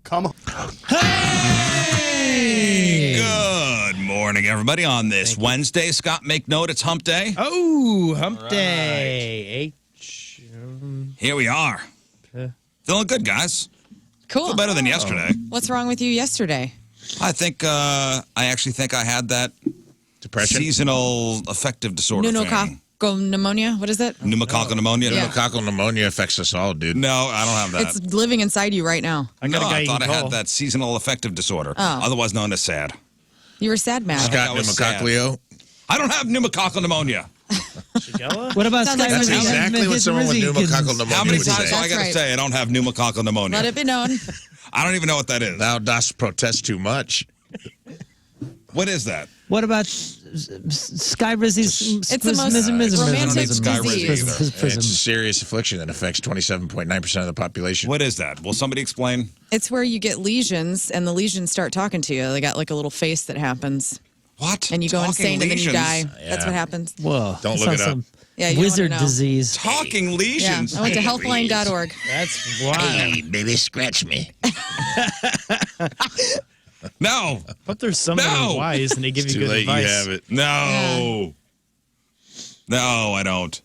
Come on. Hey! Good morning, everybody. On this Wednesday, Scott, make note, it's hump day. Oh, hump day. Here we are. Feeling good, guys. Cool. Feel better than yesterday. What's wrong with you yesterday? I think, I actually think I had that Depression? seasonal affective disorder thing. Pneumococcal pneumonia? What is it? Pneumococcal pneumia? Yeah. Pneumococcal pneumonia affects us all, dude. No, I don't have that. It's living inside you right now. I got a guy I you thought I can had call. that seasonal affective disorder, Oh. otherwise known as SAD. You were sad, Matt. Scott that was sad. pneumococcal. I don't have pneumococcal pneumonia. Shigella? What about Sounds like That's Rizzy. exactly what someone with pneumococcal pneumonia How many would times do say. I got to right. say I don't have pneumococcal pneumonia? Let it be known. I don't even know what that is. Thou dost protest too much. What is that? What about Sky Rizzy's? It's the most romantic Sky disease. Rizzy either. It's a serious affliction that affects 27.9% of the population. What is that? Will somebody explain? It's where you get lesions, and the lesions start talking to you. They got like a little face that happens, What? and you go Talking insane, and then you lesions? die. That's what happens. Whoa! Don't that look it sounds up. some Yeah, you don't wizard wanna know. disease. Talking Yeah, lesions. I went to healthline.org. That's wild. baby, scratch me. No. But there's somebody No. wise, and they give It's you too good late. advice. You have it. No. No, I don't.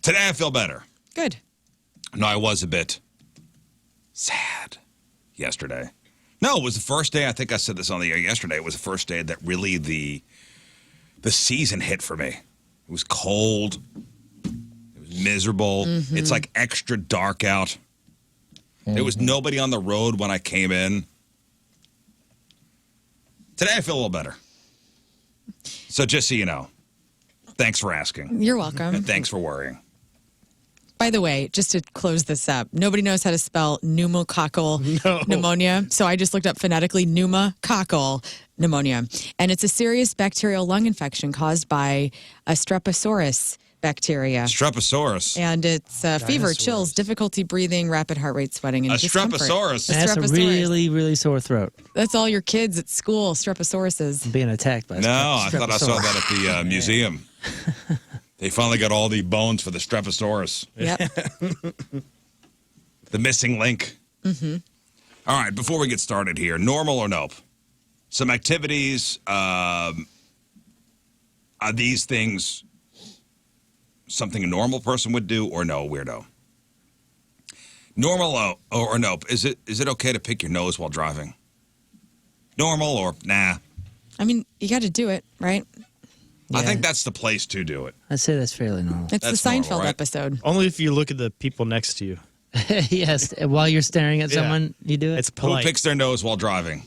Today I feel better. Good. No, I was a bit sad yesterday. No, it was the first day. I think I said this on the air yesterday. It was the first day that really the season hit for me. It was cold. It was miserable. It's like extra dark out. There was nobody on the road when I came in. Today I feel a little better. So just so you know, thanks for asking. You're welcome. And thanks for worrying. By the way, just to close this up, nobody knows how to spell pneumococcal pneumonia. So I just looked up phonetically pneumococcal pneumonia. And it's a serious bacterial lung infection caused by a Streposaurus bacteria. Streposaurus. And it's fever, chills, difficulty breathing, rapid heart rate, sweating, and A discomfort. Streposaurus. That's a Streposaurus. really, really sore throat. That's all your kids at school, Streposauruses. Being attacked by a No, I thought I saw Streposaurus. that at the museum. They finally got all the bones for the Streposaurus. Yep. The missing link. All right, before we get started here, normal or nope? Some activities, are these things something a normal person would do or no, weirdo? Normal or nope? Is it okay to pick your nose while driving? Normal or nah? I mean, you got to do it, right? I Yeah. think that's the place to do it. I'd say that's fairly normal. It's That's the normal, Seinfeld right? episode. Only if you look at the people next to you. Yes, while you're staring at Yeah. someone, you do it. It's Who polite. picks their nose while driving?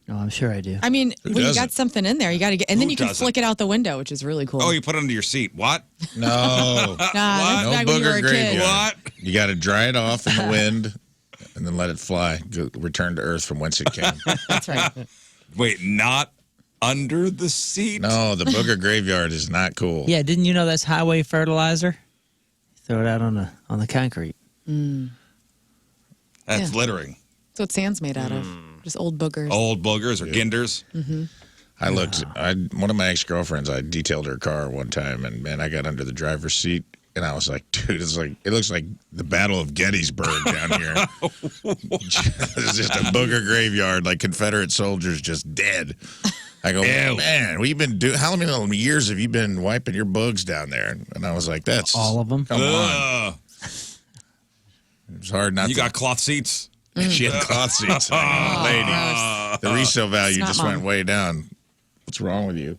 Oh, I'm sure I do. I mean, when you doesn't? got something in there, you got to get, and Who then you can doesn't? flick it out the window, which is really cool. Oh, you put it under your seat. What? No. Nah, that's No back when you were booger a kid. graveyard. What? You got to dry it off in the wind and then let it fly. Return to earth from whence it came. That's right. Wait, not under the seat? No, the booger graveyard is not cool. Yeah, didn't you know that's highway fertilizer? Throw it out on the concrete. That's Yeah. littering. That's what sand's made out of. Just old boogers. Old boogers or ginders. I looked. One of my ex-girlfriends. I detailed her car one time, and man, I got under the driver's seat, and I was like, "Dude, it looks like the Battle of Gettysburg down here. It's just a booger graveyard, like Confederate soldiers just dead." I go, Ew. man, what you been doing? How many years have you been wiping your bugs down there? And I was like, "That's All of them. Come on, Ugh. it's hard not You to." got cloth seats? She had cloth seats, lady. The resale value not just went mine. way down. What's wrong with you?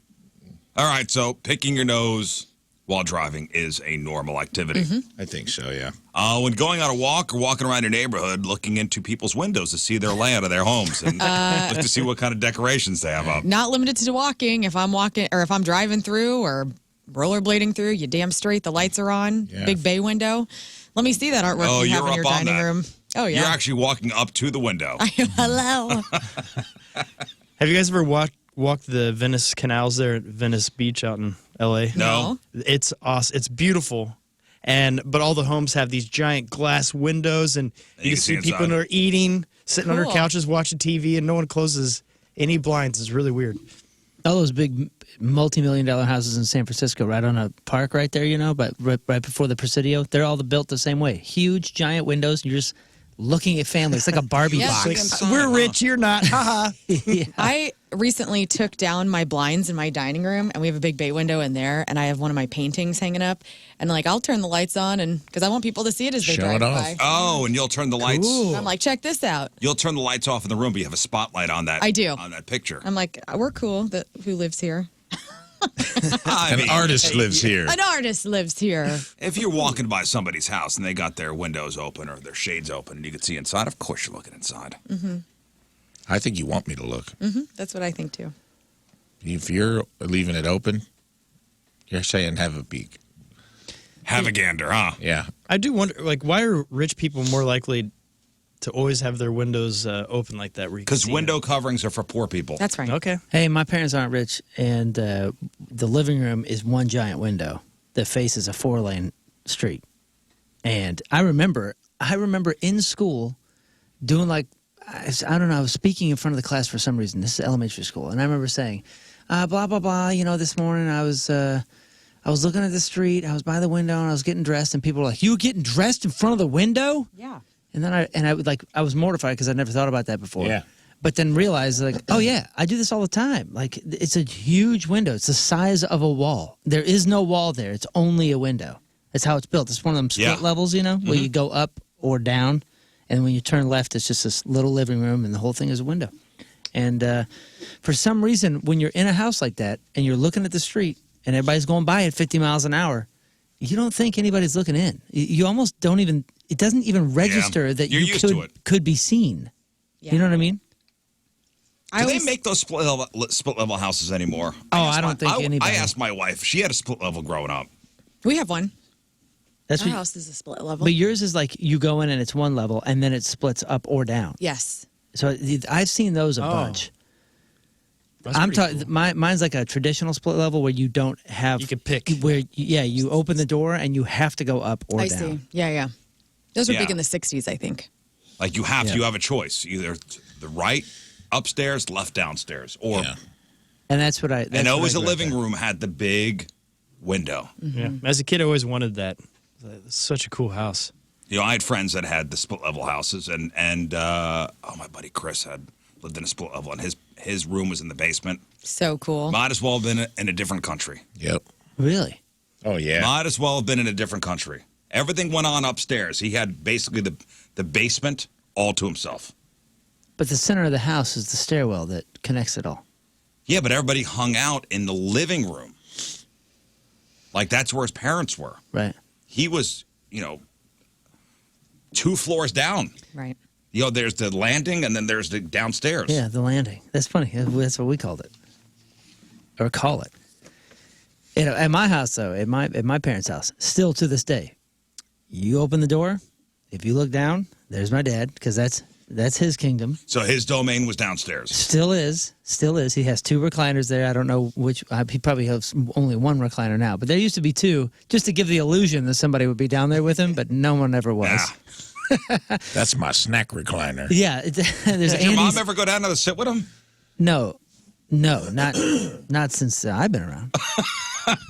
All right, so picking your nose while driving is a normal activity. I think so. Yeah. When going on a walk or walking around your neighborhood, looking into people's windows to see their layout of their homes and look to see what kind of decorations they have up. Not limited to walking. If I'm walking or if I'm driving through or rollerblading through, you damn straight the lights are on. Yeah. Big bay window. Let me see that artwork Oh, you have you're in your up on dining that. room. Oh yeah. You're actually walking up to the window. Hello. Have you guys ever walked the Venice canals there at Venice Beach out in L.A.? No. It's awesome. It's beautiful. But all the homes have these giant glass windows, and You you can can see see people inside. that are eating, sitting on their Cool. couches watching TV, and no one closes any blinds. It's really weird. All those big multi-million-dollar houses in San Francisco, right on a park right there, but right before the Presidio, they're all built the same way. Huge, giant windows. You're just looking at families like a Barbie Yeah. box. We're rich, you're not. Haha. I recently took down my blinds in my dining room, and we have a big bay window in there, and I have one of my paintings hanging up, and like I'll turn the lights on, and because I want people to see it as they Show drive it off. by. Oh, and you'll turn the lights. Cool. I'm like, check this out. You'll turn the lights off in the room, but you have a spotlight on that. I do. On that picture. I'm like, we're cool. That who lives here? I mean, An artist lives here. An artist lives here. If you're walking by somebody's house and they got their windows open or their shades open and you can see inside, of course you're looking inside. I think you want me to look. That's what I think too. If you're leaving it open, you're saying have a peek. Have a gander, huh? Yeah. I do wonder, like, why are rich people more likely to always have their windows open like that? Because window coverings are for poor people. That's right. Okay. Hey, my parents aren't rich, and the living room is one giant window that faces a 4-lane street. And I remember in school doing like, I don't know, I was speaking in front of the class for some reason. This is elementary school. And I remember saying, blah, blah, blah, this morning I was looking at the street, I was by the window, and I was getting dressed, and people were like, you were getting dressed in front of the window? Yeah. And then I was mortified because I never thought about that before. Yeah. But then realized, like, oh yeah, I do this all the time. Like, it's a huge window. It's the size of a wall. There is no wall there. It's only a window. That's how it's built. It's one of them split levels, where you go up or down, and when you turn left, it's just this little living room, and the whole thing is a window. And for some reason, when you're in a house like that and you're looking at the street and everybody's going by at 50 miles an hour, you don't think anybody's looking in. You almost don't even. It doesn't even register that You're you used to it. could be seen. Yeah. You know what I mean? Do they make those split level houses anymore? I don't think anybody. I asked my wife. She had a split level growing up. We have one. That's Our what, house is a split level. but yours is like you go in and it's one level and then it splits up or down. Yes. So I've seen those a bunch. That's I'm pretty talking. cool. Mine's like a traditional split level where you don't have. You could pick. Where you open the door and you have to go up or I down. see. Yeah. Those were Yeah. big in the 60s, I think. Like you have Yeah. to. You have a choice. Either the right upstairs, left downstairs, or Yeah. And that's what I. That's and what always I the grew up living with. room had the big window. Yeah. As a kid, I always wanted that. It's such a cool house. You know, I had friends that had the split level houses, and my buddy Chris had lived in a split level, and his room was in the basement. So cool. Might as well have been in a different country. Yep. Really? Oh yeah. Might as well have been in a different country. Everything went on upstairs. He had basically the basement all to himself. But the center of the house is the stairwell that connects it all. Yeah, but everybody hung out in the living room. Like that's where his parents were. Right. He was, 2 floors down. Right. There's the landing and then there's the downstairs. Yeah, the landing. That's funny. That's what we called it, or call it. At my house, though, at my parents' house, still to this day, you open the door. If you look down, there's my dad, because that's his kingdom. So his domain was downstairs. Still is. He has 2 recliners there. I don't know which. He probably has only 1 recliner now, but there used to be 2, just to give the illusion that somebody would be down there with him, but no one ever was. Yeah. That's my snack recliner. Yeah, there's Did your mom Andy's. ever go down to sit with him? No, not since I've been around.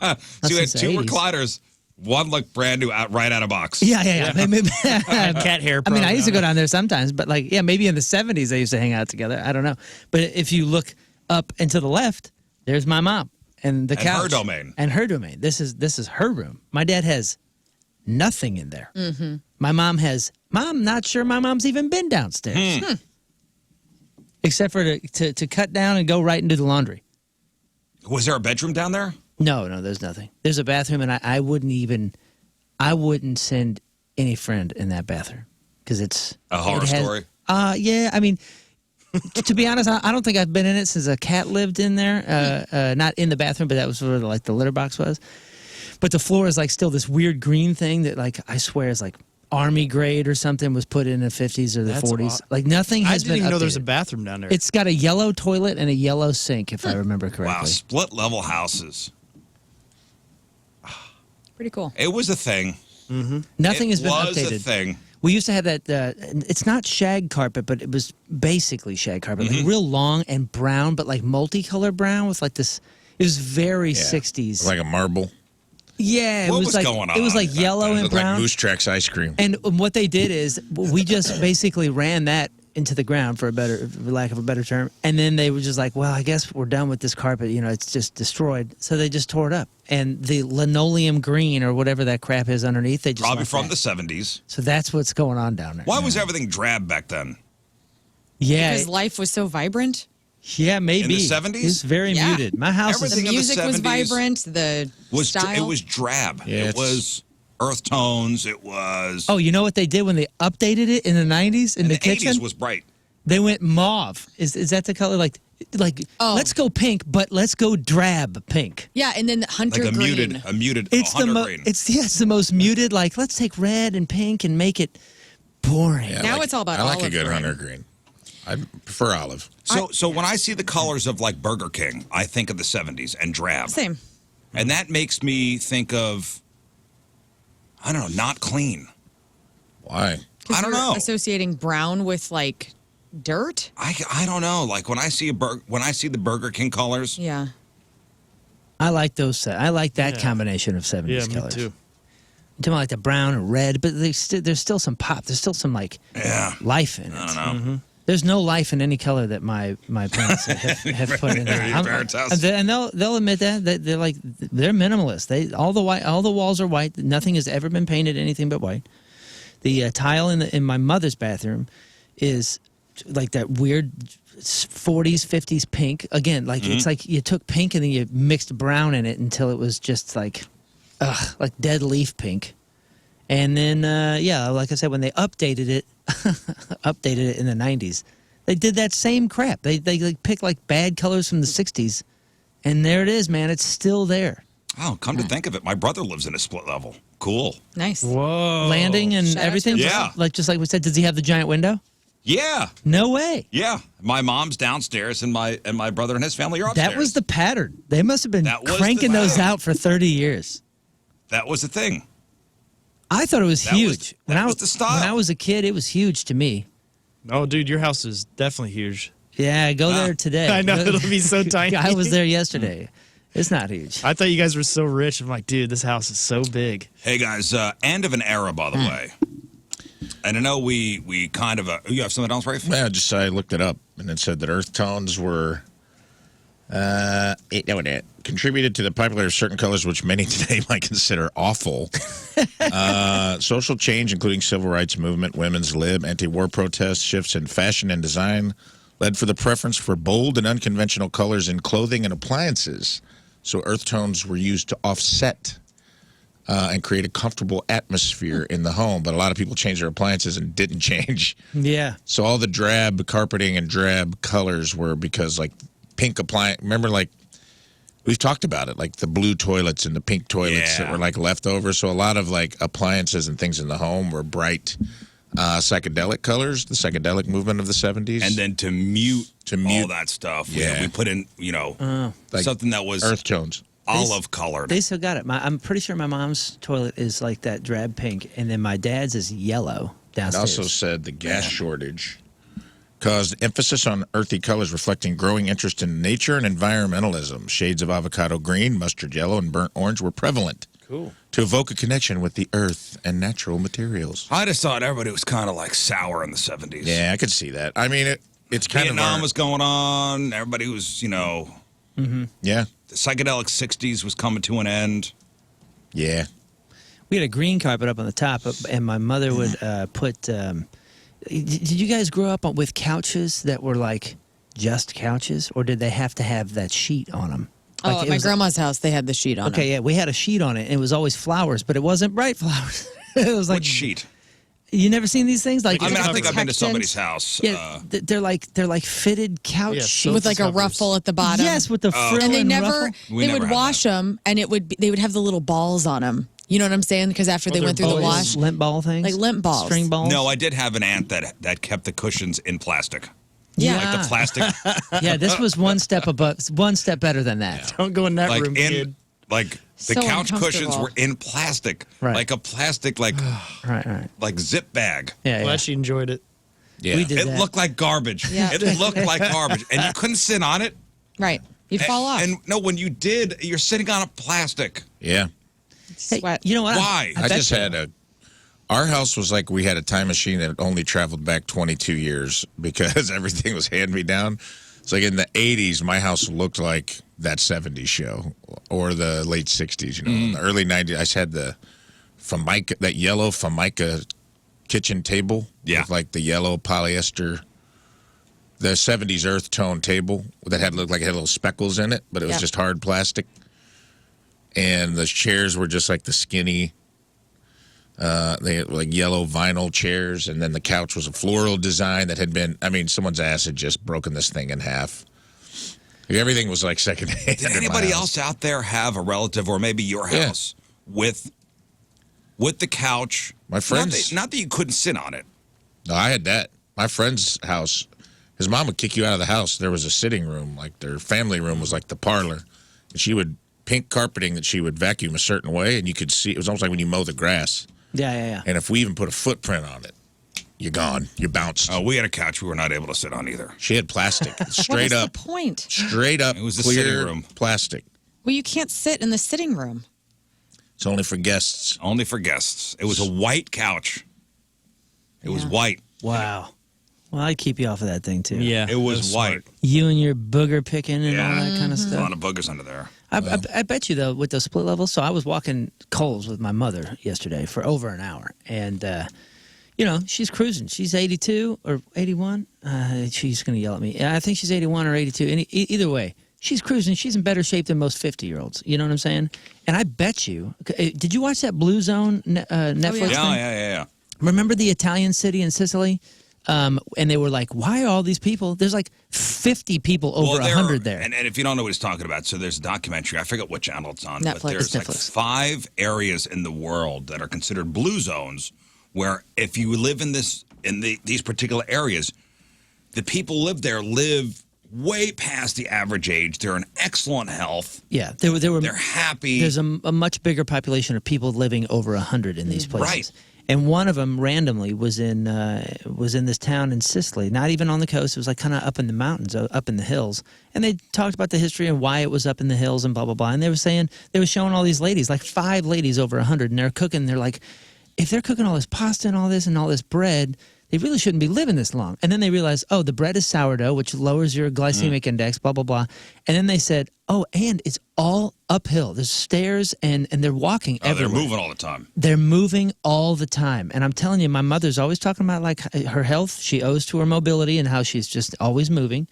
Not So you had since 2 the 80s. recliners. One looked brand new, right out of box. Yeah. Maybe- Cat hair. I mean, I used to go down down there sometimes, but maybe in the 70s they used to hang out together. I don't know. But if you look up and to the left, there's my mom and the And couch. her domain. And her domain. This is her room. My dad has nothing in there. Mm-hmm. My mom not sure my mom's even been downstairs. Except for to cut down and go right into the laundry. Was there a bedroom down there? No, there's nothing. There's a bathroom, and I wouldn't send any friend in that bathroom because it's A horror story? Yeah, I mean, to be honest, I don't think I've been in it since a cat lived in there. Not in the bathroom, but that was where like the litter box was. But the floor is like still this weird green thing that like I swear is like army grade or something was put in the 50s or the That's 40s. aw- Like nothing I has didn't been even know there's a updated. bathroom down there. It's got a yellow toilet and a yellow sink, if I remember Wow, correctly. split level houses. Pretty cool. It was a thing. Nothing has It been was updated. a thing. We used to have that. It's not shag carpet, but it was basically shag carpet, like real long and brown, but like multicolored brown with like this. It was very 60s. Like a marble. Yeah, What it was, was like going on it was like back yellow then? and Looked like brown. Moose Tracks ice cream. And what they did is we just basically ran that into the ground for lack of a better term. And then they were just like, well, I guess we're done with this carpet. You know, it's just destroyed. So they just tore it up. And the linoleum green or whatever that crap is underneath, they just Probably left from that. the 70s. So that's what's going on down there. Why was everything drab back then? Yeah, Because life was so vibrant. yeah, maybe. In the 70s? It's very Yeah. muted. My house The Everything is in the music was 70s vibrant. The style. It was drab. Yeah, it it's- was earth tones. It was. Oh, you know what they did when they updated it in the 90s in and the the kitchen? 80s was bright. They went mauve. Is that the color? Like Oh. let's go pink, but let's go drab pink. Yeah, and then the hunter Like a green. muted It's the hunter green. it's the most muted. Like let's take red and pink and make it boring. Yeah, Now it's all about I like a olive good green. hunter green. I prefer olive. So when I see the colors of like Burger King, I think of the 70s and drab. Same. And that makes me think of, I don't know, not clean. Why? 'Cause I don't you're know. Associating brown with like dirt. I don't know. Like when I see the Burger King colors, Yeah. I like those. I like that Yeah. combination of 70s Yeah, me colors. too. I'm talking about like the brown and red, but there's still some pop. There's still some like yeah, life in it. I don't know. There's no life in any color that my parents have put in there. Your parents' house. And they'll admit that they're minimalist. All the walls are white. Nothing has ever been painted anything but white. The tile in my mother's bathroom is like that weird 40s 50s pink. Again, like it's like you took pink and then you mixed brown in it until it was just like dead leaf pink. And then, like I said, when they updated it in the 90s, they did that same crap. They like picked like bad colors from the 60s, and there it is, man. It's still there. Oh, come to think of it, my brother lives in a split level. Cool. Nice. Whoa. Landing and Shout out to everything. him. Yeah. Just like we said, does he have the giant window? Yeah, No way. yeah. My mom's downstairs, and my brother and his family are upstairs. That was the pattern. They must have been That was cranking the those pattern. out for 30 years. That was the thing. I thought it was That was huge. the- when that I was the style. When I was a kid, it was huge to me. Oh, dude, your house is definitely huge. Yeah, go there today. I know, it'll be so tiny. I was there yesterday. It's not huge. I thought you guys were so rich. I'm like, dude, this house is so big. Hey guys, end of an era, by the way. And I know we kind of you have something else, Rafe? Yeah, I looked it up, and it said that earth tones were contributed to the popularity of certain colors, which many today might consider awful. Social change, including civil rights movement, women's lib, anti-war protests, shifts in fashion and design, led for the preference for bold and unconventional colors in clothing and appliances. So earth tones were used to offset and create a comfortable atmosphere in the home. But a lot of people changed their appliances and didn't change. Yeah. So all the drab carpeting and drab colors were because like pink appliance. Remember, like we've talked about it, like the blue toilets and the pink toilets that Yeah. were like leftover. So a lot of like appliances and things in the home were bright psychedelic colors, the psychedelic movement of the 70s. And then to mute all that stuff, Yeah. we put in, Like something that was earth tones. olive colored. They still got it. I'm pretty sure my mom's toilet is like that drab pink, and then my dad's is yellow It downstairs. also said the gas shortage caused emphasis on earthy colors, reflecting growing interest in nature and environmentalism. Shades of avocado green, mustard yellow, and burnt orange were prevalent. Cool. To evoke a connection with the earth and natural materials. I just thought everybody was kind of like sour in the 70s. Yeah, I could see that. I mean, it's kind Vietnam of was going on. Everybody was, yeah, the psychedelic 60s was coming to an end. yeah. We had a green carpet up on the top, and my mother would put. Did you guys grow up with couches that were like just couches, or did they have to have that sheet on them? Oh, at my grandma's house, they had the sheet on Okay, it. yeah, we had a sheet on it, and it was always flowers, but it wasn't bright flowers. It was like What sheet? You never seen these things? Like I mean, I it's think I've been to protectant. somebody's house. Yeah, they're like fitted couch Yeah, sheets With like a covers. ruffle at the bottom. Yes, with the frill and they never, ruffle. We they never would had wash them, and they would have the little balls on them. You know what I'm saying? Because after they they're went through the balls. wash, lint ball things, Like lint balls. string balls. No, I did have an aunt that kept the cushions in plastic. yeah. Like the plastic, Yeah, this was one step better than that. Don't go in that room, kid. like the So couch cushions uncomfortable. were in plastic. Right. Like a plastic, like Right. zip bag. Yeah, Well, yeah. she enjoyed it. Yeah. We did It that. looked like garbage. Yeah. It looked like garbage. And you couldn't sit on it. Right. You'd fall off. And no, when you did, you're sitting on a plastic. Yeah. Hey, Sweat. you know what? Why? I just had our house was like we had a time machine that only traveled back 22 years because everything was hand-me-down. It's like in the 80s, my house looked like that 70s show or the late 60s, you know. In the early 90s, I just had the Formica, that yellow Formica kitchen table with like the yellow polyester, the 70s earth tone table that looked like it had little speckles in it, but it was just hard plastic. And the chairs were just like the skinny, they had like yellow vinyl chairs, and then the couch was a floral design that had been, I mean, someone's ass had just broken this thing in half. Everything was like secondhand. Did anybody else out there have a relative or maybe your house with the couch? My friends. Not that you couldn't sit on it. No, I had that. My friend's house, his mom would kick you out of the house. There was a sitting room, like their family room was like the parlor. And she would, pink carpeting that she would vacuum a certain way, and you could see, it was almost like when you mow the grass. Yeah. And if we even put a footprint on it, you're gone. You're bounced. Oh, we had a couch we were not able to sit on either. She had plastic. Straight What was up. the point? Straight up. It was the clear sitting room. Plastic. Well, you can't sit in the sitting room. It's only for guests. Only for guests. It was a white couch. It was white. Wow. Well, I'd keep you off of that thing, too. Yeah. It was white. You and your booger picking and all that kind of A stuff. lot of boogers under there. I bet you, though, with those split levels, so I was walking Coles with my mother yesterday for over an hour. And, you know, she's cruising. She's 82 or 81. She's going to yell at me. I think she's 81 or 82. Either way, she's cruising. She's in better shape than most 50-year-olds. You know what I'm saying? And I bet you, did you watch that Blue Zone Netflix thing? Yeah. Remember the Italian city in Sicily? And they were like, why are all these people? There's like 50 people over 100 there. And if you don't know what he's talking about, so there's a documentary. I forget what channel it's on. Netflix. But there's like Netflix. 5 areas in the world that are considered blue zones where if you live in these particular areas, the people live way past the average age. They're in excellent health. Yeah, they're happy. There's a much bigger population of people living over 100 in these places. Right. And one of them randomly was in this town in Sicily, not even on the coast. It was like kind of up in the mountains, up in the hills. And they talked about the history and why it was up in the hills and blah, blah, blah. And they were showing all these ladies, like 5 ladies over 100, and they're cooking. They're like, if they're cooking all this pasta and all this bread, they really shouldn't be living this long. And then they realized, oh, the bread is sourdough, which lowers your glycemic index, blah, blah, blah. And then they said, oh, and it's all uphill. There's stairs, and they're walking everywhere. They're moving all the time. They're moving all the time. And I'm telling you, my mother's always talking about like her health she owes to her mobility and how she's just always moving.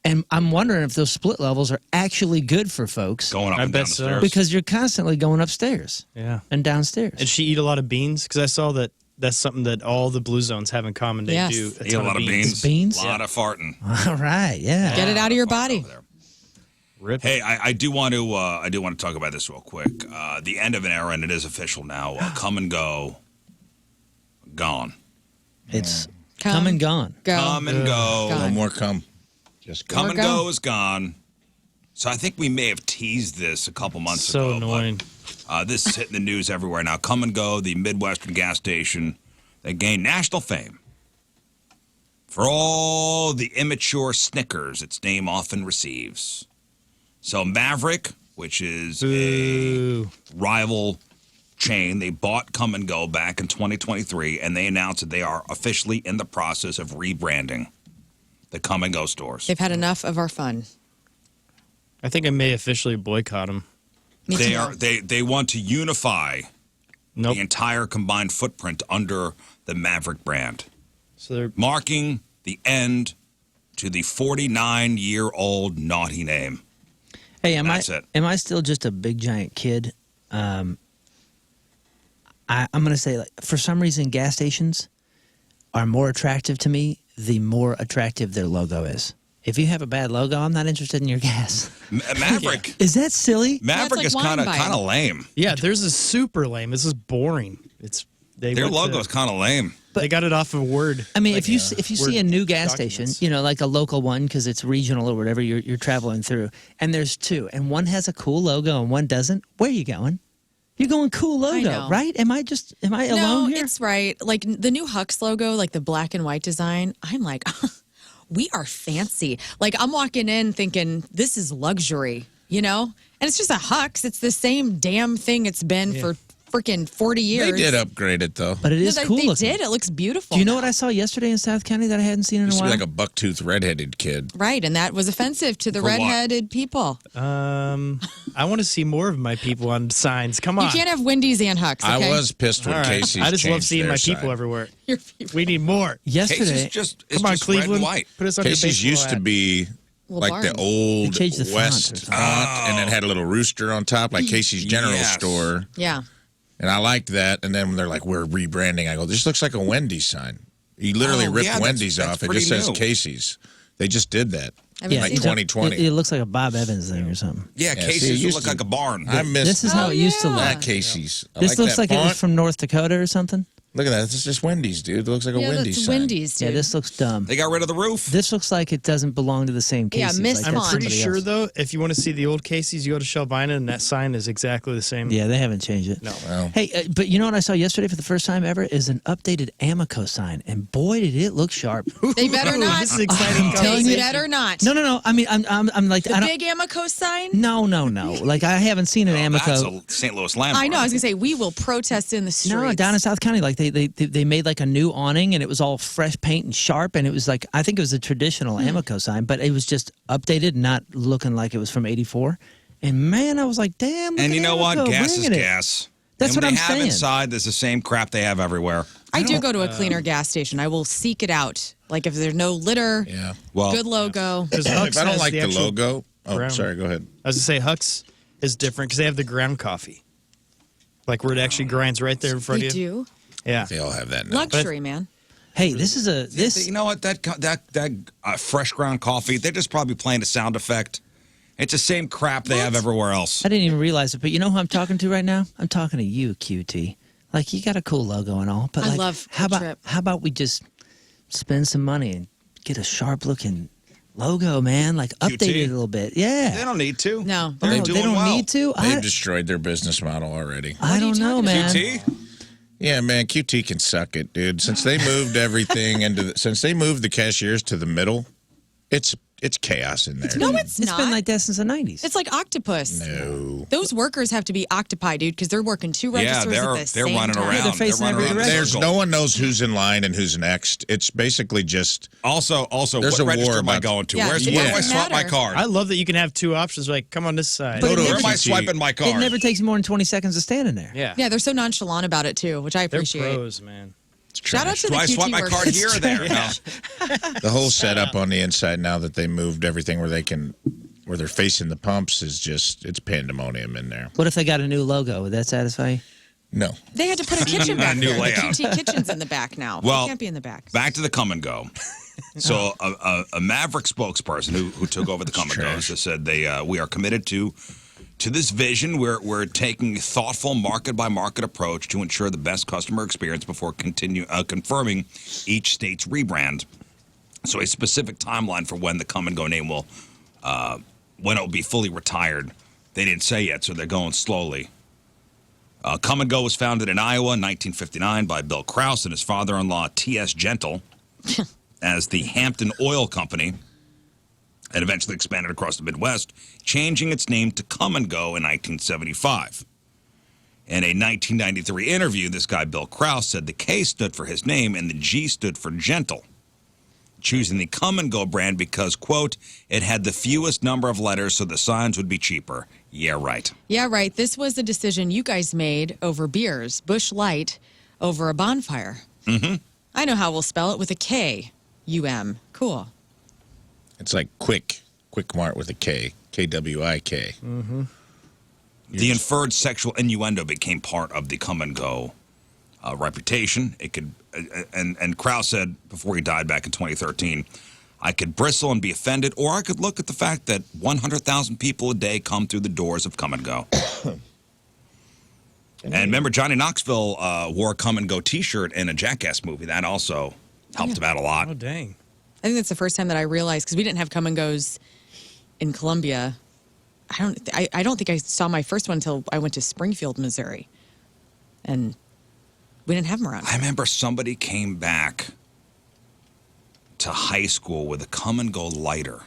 And I'm wondering if those split levels are actually good for folks. Going up I and bet down the so. stairs. Because you're constantly going upstairs Yeah. and downstairs. And she eat a lot of beans? Because I saw that that's something that all the blue zones have in common. They Yes. do Eat a lot of beans. Beans? A lot of farting. All right, yeah. Get it out of your body. Over there. Rip. Hey, I do want to talk about this real quick. The end of an era, and it is official now. Come and go. Gone. It's come and gone. Go. Come and go. Gone. No more come. Just go. Come Or and go. go is gone. So I think we may have teased this a couple months So ago. annoying. But, this is hitting the news everywhere now. Come and Go, the Midwestern gas station that gained national fame for all the immature Snickers its name often receives. So Maverick, which is Boo. a rival chain, they bought Come and Go back in 2023, and they announced that they are officially in the process of rebranding the Come and Go stores. They've had enough of our fun. I think I may officially boycott them. Me They too. are they want to unify Nope. the entire combined footprint under the Maverick brand, So they're marking the end to the 49-year-old naughty name. Hey, am That's it. I still just a big giant kid? I'm going to say, like, for some reason, gas stations are more attractive to me the more attractive their logo is. If you have a bad logo, I'm not interested in your gas. Maverick. Is that silly? Maverick like is wine kind of buying. lame. yeah. Theirs is super lame. This is boring. Their Their logo is kind of lame. They got it off of Word. I mean, Like, if you see Word a new gas documents. station, you know, like a local one because it's regional or whatever you're traveling through, and there's 2, and one has a cool logo and one doesn't, where are you going? You're going cool logo, know. right? Am I No, alone here? it's right. Like the new Hux logo, like the black and white design, I'm like, we are fancy. Like I'm walking in thinking this is luxury. you know? And it's just a Hux. It's the same damn thing it's been for freaking 40 years. They did upgrade it, though. But it is cool They looking. did. It looks beautiful. Do you know now. what I saw yesterday in South County that I hadn't seen in a Used to while? be like a bucktooth redheaded kid. Right, and that was offensive to the For what? redheaded people. I want to see more of my people on signs. Come on. You can't have Wendy's and Hux, okay? I was pissed when All right. Casey's I just love changed seeing their my people sign. everywhere. Your people. We need more. Yesterday, Casey's just, it's Come on, just red and Cleveland. white. Put us on your Casey's baseball used to hat. be Little like the barn. old They changed the font or West something. font, and it had a little rooster on top, like Casey's General Yes. Store. Yeah. And I liked that. And then when they're like, we're rebranding, I go, this looks like a Wendy's sign. You literally Oh, ripped yeah, Wendy's that's off. It pretty just says new. Casey's. They just did that. Haven't Like seen it. 2020. It looks like a Bob Evans thing or something. Yeah, Yeah, see, it Casey's used used look to- like a barn. I miss This is how it used to look. that Casey's. I This looks that like it was font. from North Dakota or something. Look at that. This is just Wendy's, dude. It looks like a Yeah, Wendy's that's sign. Wendy's, dude. Yeah, this looks dumb. They got rid of the roof. This looks like it doesn't belong to the same Yeah, Casey's. missed like I'm that's font. pretty somebody sure, else. though, if you want to see the old Casey's, you go to Shelvina, and that sign is exactly the same. Yeah, they haven't changed it. No. Well, Hey, but you know what I saw yesterday for the first time ever is an updated Amoco sign, and boy, did it look sharp. They better Ooh, not. This is exciting. telling They you- better not. No. I mean, I'm like, The I don't. big Amoco sign? No. Like I haven't seen an That's Amoco. a St. Louis landmark. I know. I was going to say, we will protest in the streets. No, down in South County, like they made like a new awning, and it was all fresh paint and sharp, and it was like I think it was a traditional Amoco sign, but it was just updated, not looking like it was from '84. And man, I was like, damn. Look And at you know what? Amoco Gas is bringing it. gas. That's and what they I'm have saying. inside, there's the same crap they have everywhere. I do go to a cleaner gas station. I will seek it out. Like if there's no litter, yeah. Well, good logo. Because If Hux I don't has like the actual- logo. Oh, brown. sorry. Go ahead. I was going to say Hux is different because they have the ground coffee. Like where it actually grinds right there in front They of you. do. Yeah. They all have that now. Luxury, man. Hey, this is a this. You know what? That fresh ground coffee, they're just probably playing a sound effect. It's the same crap they have everywhere else. I didn't even realize it, but you know who I'm talking to right now? I'm talking to you, QT. Like you got a cool logo and all, but I like, love how Cool about Trip. how about we just spend some money and get a sharp looking logo, man? Like update it a little bit. Yeah. They don't need to. No. They're No, doing they don't well. need to. They've destroyed their business model already. I are you don't know, talking man. QT? Yeah, man, QT can suck it, dude. Since they moved everything since they moved the cashiers to the middle, it's chaos in there. No, dude. it's It's not. been like that since the 90s. It's like octopus. No. Those workers have to be octopi, dude, because they're working two Yeah, registers at the they're same running time. around. Yeah, they're facing running every around the direction. There's circle. no one knows who's in line and who's next. It's basically just Also, There's what a war register am I about- going to? Yeah, Where it do I doesn't swap my matter. card? I love that you can have two options. Like, come on this side. But it Where never am I takes- swiping my card? It never takes more than 20 seconds to stand in there. Yeah. Yeah, they're so nonchalant about it too, which I They're appreciate. pros, man. Shout out to Do the I QT swipe my card workers. here or there? No. the whole setup on the inside now that they moved everything where they're facing the pumps is just it's pandemonium in there. What if they got a new logo? Would that satisfy you? No. They had to put a kitchen back New there. layout. The QT kitchen's in the back now. Well, it can't be in the back. Back to the come and go. So a Maverick spokesperson who took over the come and goes has said we are committed to this vision. We're taking a thoughtful market by market approach to ensure the best customer experience before confirming each state's rebrand. So a specific timeline for when the come and go name will when it will be fully retired. They didn't say yet, so they're going slowly. Come and Go was founded in Iowa in 1959 by Bill Krause and his father-in-law T.S. Gentle as the Hampton Oil Company, and eventually expanded across the Midwest, changing its name to Come and Go in 1975. In a 1993 interview, this guy Bill Krause said the K stood for his name and the G stood for gentle, choosing the Come and Go brand because, quote, it had the fewest number of letters so the signs would be cheaper. Yeah, right. Yeah, right. This was a decision you guys made over beers, Busch Light over a bonfire. Mm-hmm. I know how we'll spell it with a K. U-M. Cool. It's like Quick Mart with a K. Kwik. Mm-hmm. The inferred sexual innuendo became part of the Come and Go reputation. It could, and Krause said before he died back in 2013, I could bristle and be offended, or I could look at the fact that 100,000 people a day come through the doors of Come and Go. And remember, Johnny Knoxville wore a Come and Go T-shirt in a Jackass movie. That also helped him out a lot. Oh, dang. I think that's the first time that I realized, because we didn't have Come and Goes in Columbia. I don't think I saw my first one until I went to Springfield, Missouri. And we didn't have them around. I remember somebody came back to high school with a Come and Go lighter.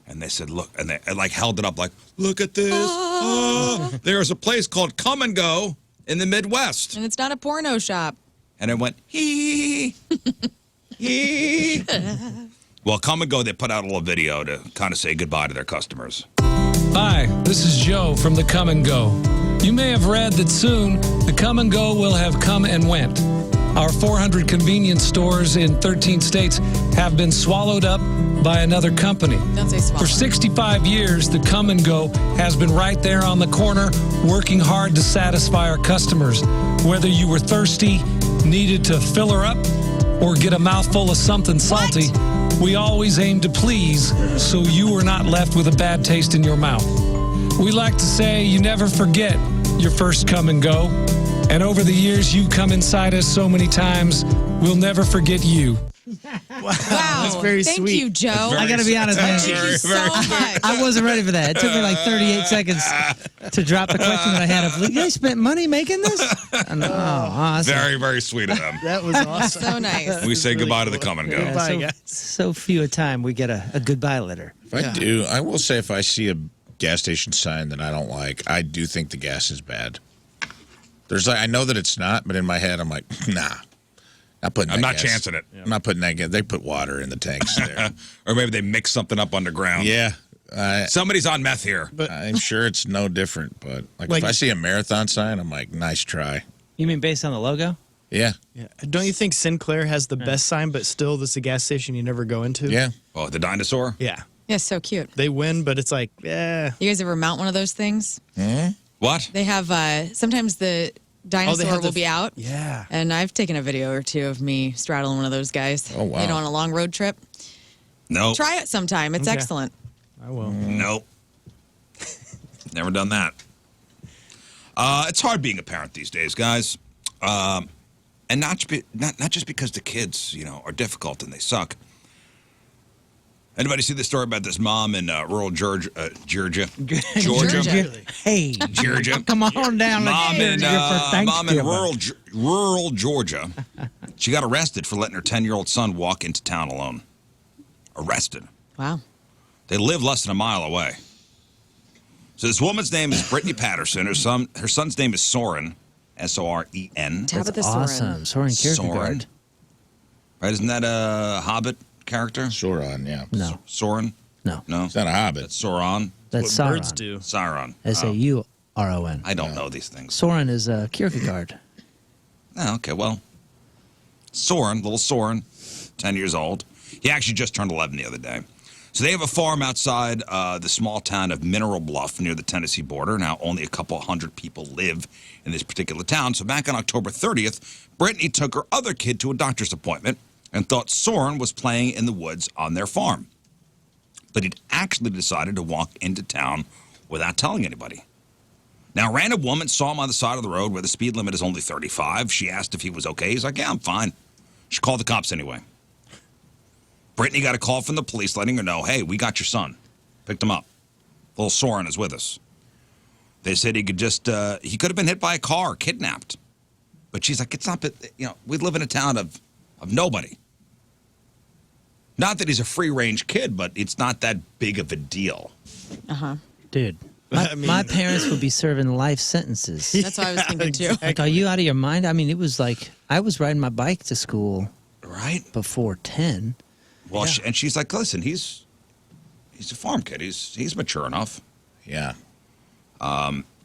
And they said, look, and they like held it up like, look at this. Oh, there's a place called Come and Go in the Midwest. And it's not a porno shop. And it went, hee, hee. Well, Come and Go, they put out a little video to kind of say goodbye to their customers. Hi, this is Joe from the Come and Go. You may have read that soon the Come and Go will have come and went. Our 400 convenience stores in 13 states have been swallowed up by another company. Don't say swallow. For 65 years, the Come and Go has been right there on the corner, working hard to satisfy our customers. Whether you were thirsty, needed to fill her up, or get a mouthful of something salty, we always aim to please so you are not left with a bad taste in your mouth. We like to say you never forget your first Come and Go. And over the years, you come inside us so many times, we'll never forget you. Wow. That's very Thank sweet. you, Joe. I got to be honest, man. Thank you so much. I wasn't ready for that. It took me like 38 seconds to drop the question that I had of, you guys spent money making this? Awesome. Very, very sweet of them. That was awesome. So nice. We say goodbye to the Come and Go. Yeah, Bye, so, guys. so few a time we get a goodbye letter. If I do, I will say if I see a gas station sign that I don't like, I do think the gas is bad. There's like, I know that it's not, but in my head I'm like, nah. I'm not chancing it. I'm not putting that gas. They put water in the tanks there. Or maybe they mix something up underground. Yeah. Somebody's on meth here. I'm sure it's no different, but like if I see a marathon sign, I'm like, nice try. You mean based on the logo? Yeah. Yeah. Don't you think Sinclair has the best sign, but still this is a gas station you never go into? Yeah. Oh, the dinosaur? Yeah. Yeah, so cute. They win, but it's like, yeah. You guys ever mount one of those things? What? They have, sometimes the dinosaur will be out. Yeah. And I've taken a video or two of me straddling one of those guys. Oh, wow. You know, on a long road trip. No. Try it sometime. It's Okay. excellent. I will. Nope. Never done that. It's hard being a parent these days, guys. And not just because the kids, are difficult and they suck. Anybody see the story about this mom in rural Georgia? Georgia. Hey, Georgia. come on down. Mom in, for mom in Thanksgiving. rural Georgia. She got arrested for letting her 10-year-old son walk into town alone. Arrested. Wow. They live less than a mile away. So this woman's name is Brittany Patterson. Her son's name is Soren, S-O-R-E-N. Tabitha Awesome. Soren Kierkegaard. Right? Isn't that a Hobbit character? Sauron, yeah. No, Soren? no. No. It's not a hobbit. That's Sauron. That's What Sauron. birds do. Sauron. Sauron. I don't know these things. Soren is Kierkegaard. Oh, okay, well. Soren, little Soren, 10 years old. He actually just turned 11 the other day. So they have a farm outside the small town of Mineral Bluff near the Tennessee border. Now, only a couple hundred people live in this particular town. So back on October 30th, Brittany took her other kid to a doctor's appointment and thought Soren was playing in the woods on their farm. But he'd actually decided to walk into town without telling anybody. Now, a random woman saw him on the side of the road where the speed limit is only 35. She asked if he was okay. He's like, yeah, I'm fine. She called the cops anyway. Brittany got a call from the police letting her know, hey, we got your son. Picked him up. Little Soren is with us. They said he could have been hit by a car, kidnapped. But she's like, it's not, we live in a town of nobody. Not that he's a free-range kid, but it's not that big of a deal. Dude, my parents would be serving life sentences. That's what I was thinking, too. Like, are you out of your mind? I mean, it was like I was riding my bike to school Right? before 10. Well, and she's like, listen, he's a farm kid. He's mature enough. Yeah.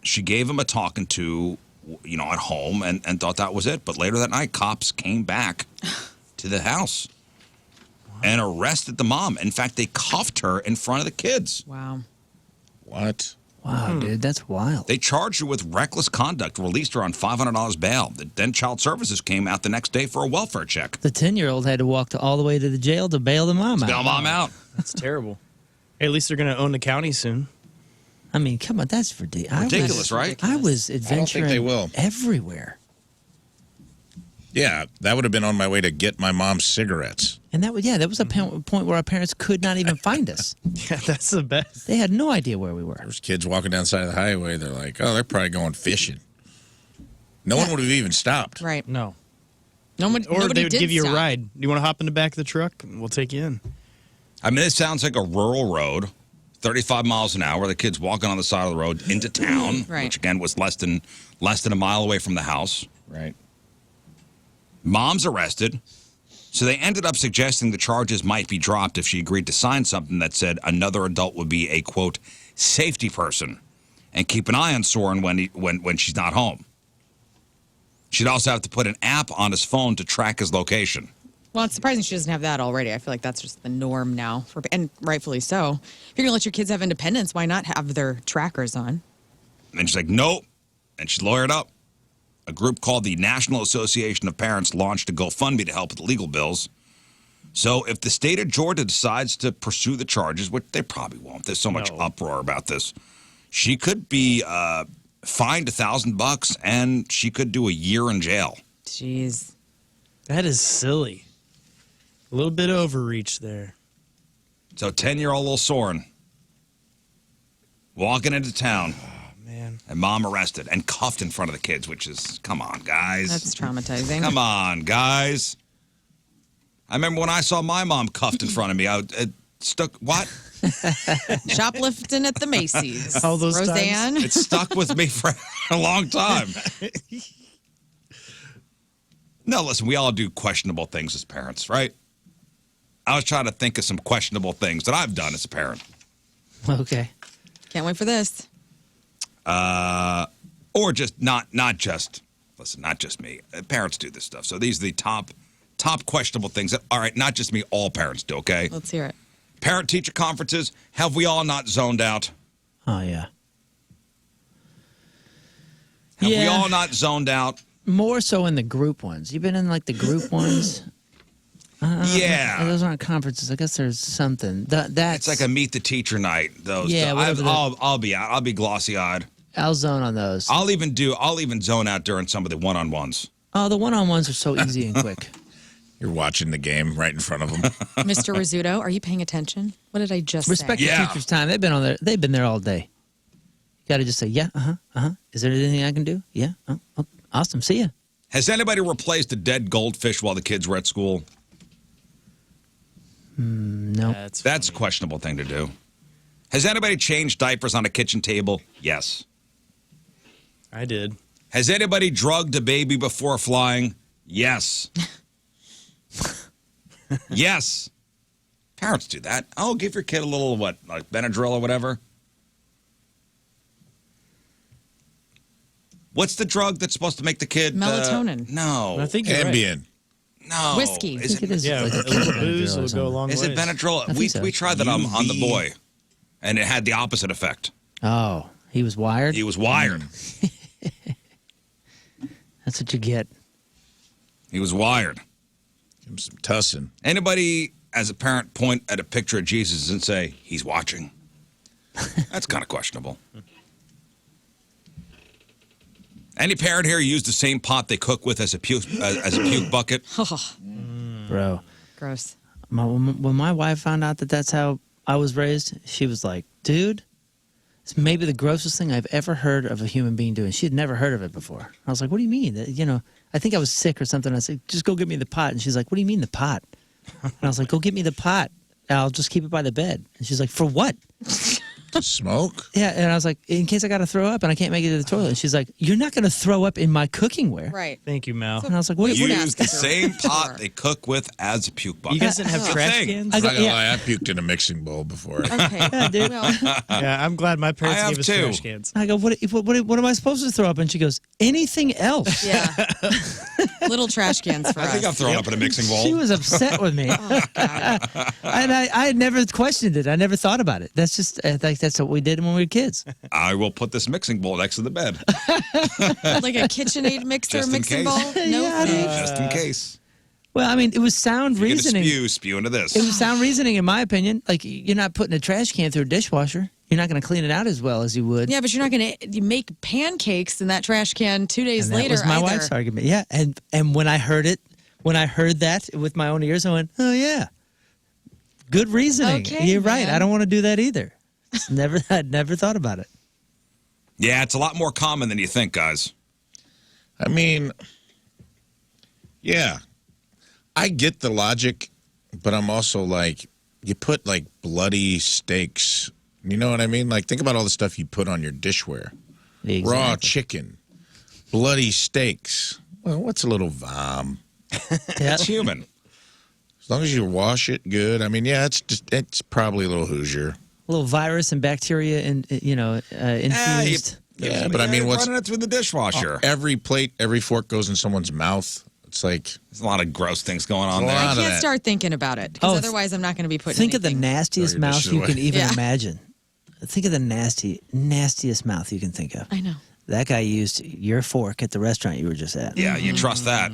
She gave him a talking to, at home and thought that was it. But later that night, cops came back to the house and arrested the mom. In fact, they cuffed her in front of the kids. Wow. What? Wow, dude, that's wild. They charged her with reckless conduct, released her on $500 bail. Then Child Services came out the next day for a welfare check. The 10-year-old had to walk all the way to the jail to bail the mom out. Bail mom out. That's terrible. Hey, at least they're going to own the county soon. I mean, come on, that's ridiculous. Ridiculous, right? I was adventuring they will. everywhere. Yeah, that would have been on my way to get my mom's cigarettes. And that was a point where our parents could not even find us. Yeah, that's the best. They had no idea where we were. There's kids walking down the side of the highway. They're like, oh, they're probably going fishing. No one would have even stopped. Right. No. Nobody They would did give you stop. a ride. You want to hop in the back of the truck? We'll take you in. I mean, it sounds like a rural road 35 miles an hour. The kid's walking on the side of the road into town, Right. which again was less than a mile away from the house. Right. Mom's arrested. So they ended up suggesting the charges might be dropped if she agreed to sign something that said another adult would be a, quote, safety person and keep an eye on Soren when she's not home. She'd also have to put an app on his phone to track his location. Well, it's surprising she doesn't have that already. I feel like that's just the norm now, and rightfully so. If you're going to let your kids have independence, why not have their trackers on? And she's like, nope. And she lawyered up. A group called the National Association of Parents launched a GoFundMe to help with legal bills. So if the state of Georgia decides to pursue the charges, which they probably won't, there's so much uproar about this, she could be fined $1,000 and she could do a year in jail. Jeez. That is silly. A little bit overreach there. So 10-year-old little Soren walking into town. Man. And mom arrested and cuffed in front of the kids, which is, come on, guys. That's traumatizing. Come on, guys. I remember when I saw my mom cuffed in front of me. I stuck, what? Shoplifting at the Macy's. All those Roseanne. It stuck with me for a long time. No, listen, we all do questionable things as parents, right? I was trying to think of some questionable things that I've done as a parent. Okay. Can't wait for this. Or just not just, listen, not just me. Parents do this stuff. So these are the top questionable things that, all right, not just me, all parents do, okay? Let's hear it. Parent-teacher conferences, have we all not zoned out? Oh, yeah. Have we Yeah. all not zoned out? More so in the group ones. You've been in like the group ones? Yeah. Those aren't conferences. I guess there's something. That's It's like a meet the teacher night. Those. Yeah, whatever I'll be out. I'll be glossy eyed. I'll zone on those. I'll even zone out during some of the one-on-ones. Oh, the one-on-ones are so easy and quick. You're watching the game right in front of them. Mr. Rizzuto, are you paying attention? What did I just Respect say? the Yeah. teacher's time. They've been there all day. You got to just say, yeah, Is there anything I can do? Yeah. Oh, awesome. See ya. Has anybody replaced a dead goldfish while the kids were at school? No. That's a questionable thing to do. Has anybody changed diapers on a kitchen table? Yes. I did. Has anybody drugged a baby before flying? Yes. Yes. Parents do that. Oh, give your kid a little, what, like Benadryl or whatever? What's the drug that's supposed to make the kid... Melatonin. No. I think you're right. Ambien. No. Whiskey. I Is think it, it is. Yeah, like a little booze will go a long way. is it Benadryl? think We, so. we tried that on the UV. boy, and it had the opposite effect. Oh, he was wired? He was wired. That's what you get. He was wired. Give him some tussin. Anybody, as a parent, point at a picture of Jesus and say, he's watching? That's kind of questionable. Any parent here use the same pot they cook with as a puke bucket? Bro. Gross. When my wife found out that that's how I was raised, she was like, dude, it's maybe the grossest thing I've ever heard of a human being doing. She had never heard of it before. I was like, what do you mean? I think I was sick or something. I said, just go get me the pot. And she's like, what do you mean the pot? And I was like, go get me the pot. I'll just keep it by the bed. And she's like, for what? To smoke? Yeah, and I was like, in case I got to throw up and I can't make it to the toilet. And she's like, you're not going to throw up in my cookingware. Right. Thank you, Mal. And I was like, what? Wait, Use ask the her. same pot Sure. they cook with as a puke bucket. You guys didn't have That's the trash thing. cans? I'm not gonna yeah. lie, I puked in a mixing bowl before. Okay. dude. Well, Yeah, I'm glad my parents I have gave us two. trash cans. I go, what am I supposed to throw up? And she goes, anything else. yeah. Little trash cans for I think us. I've thrown up in a mixing bowl. She was upset with me. Oh, God. And I had never questioned it. I never thought about it. That's just, I think that's what we did when we were kids. I will put this mixing bowl next to the bed. Like a KitchenAid mixer Just in mixing case. bowl? No Yeah, thanks. Just in case. Well, I mean, it was sound You're going to reasoning. spew into this. It was sound reasoning, in my opinion. Like, you're not putting a trash can through a dishwasher. You're not going to clean it out as well as you would. Yeah, but you're not going to make pancakes in that trash can 2 days And that later was my either. wife's argument. Yeah, and when I heard that with my own ears, I went, oh, yeah. Good reasoning. Okay, You're right. man. I don't want to do that either. I'd never thought about it. Yeah, it's a lot more common than you think, guys. I mean, yeah, I get the logic, but I'm also like, you put like bloody steaks You know what I mean? Like, think about all the stuff you put on your dishware. Exactly. Raw chicken, bloody steaks. Well, what's a little vom? Yeah. It's human. As long as you wash it good. I mean, yeah, it's probably a little Hoosier. A little virus and bacteria and infused. Yeah, but I mean, what's running it through the dishwasher? every plate, every fork goes in someone's mouth. It's like There's a lot of gross things going on A there. lot I of can't that. start thinking about it because Oh, otherwise I'm not going to be putting. Think of the anything. nastiest Throw your mouth dishes you away. can even Yeah. imagine. Think of the nastiest mouth you can think of. I know. That guy used your fork at the restaurant you were just at. Yeah, you trust that.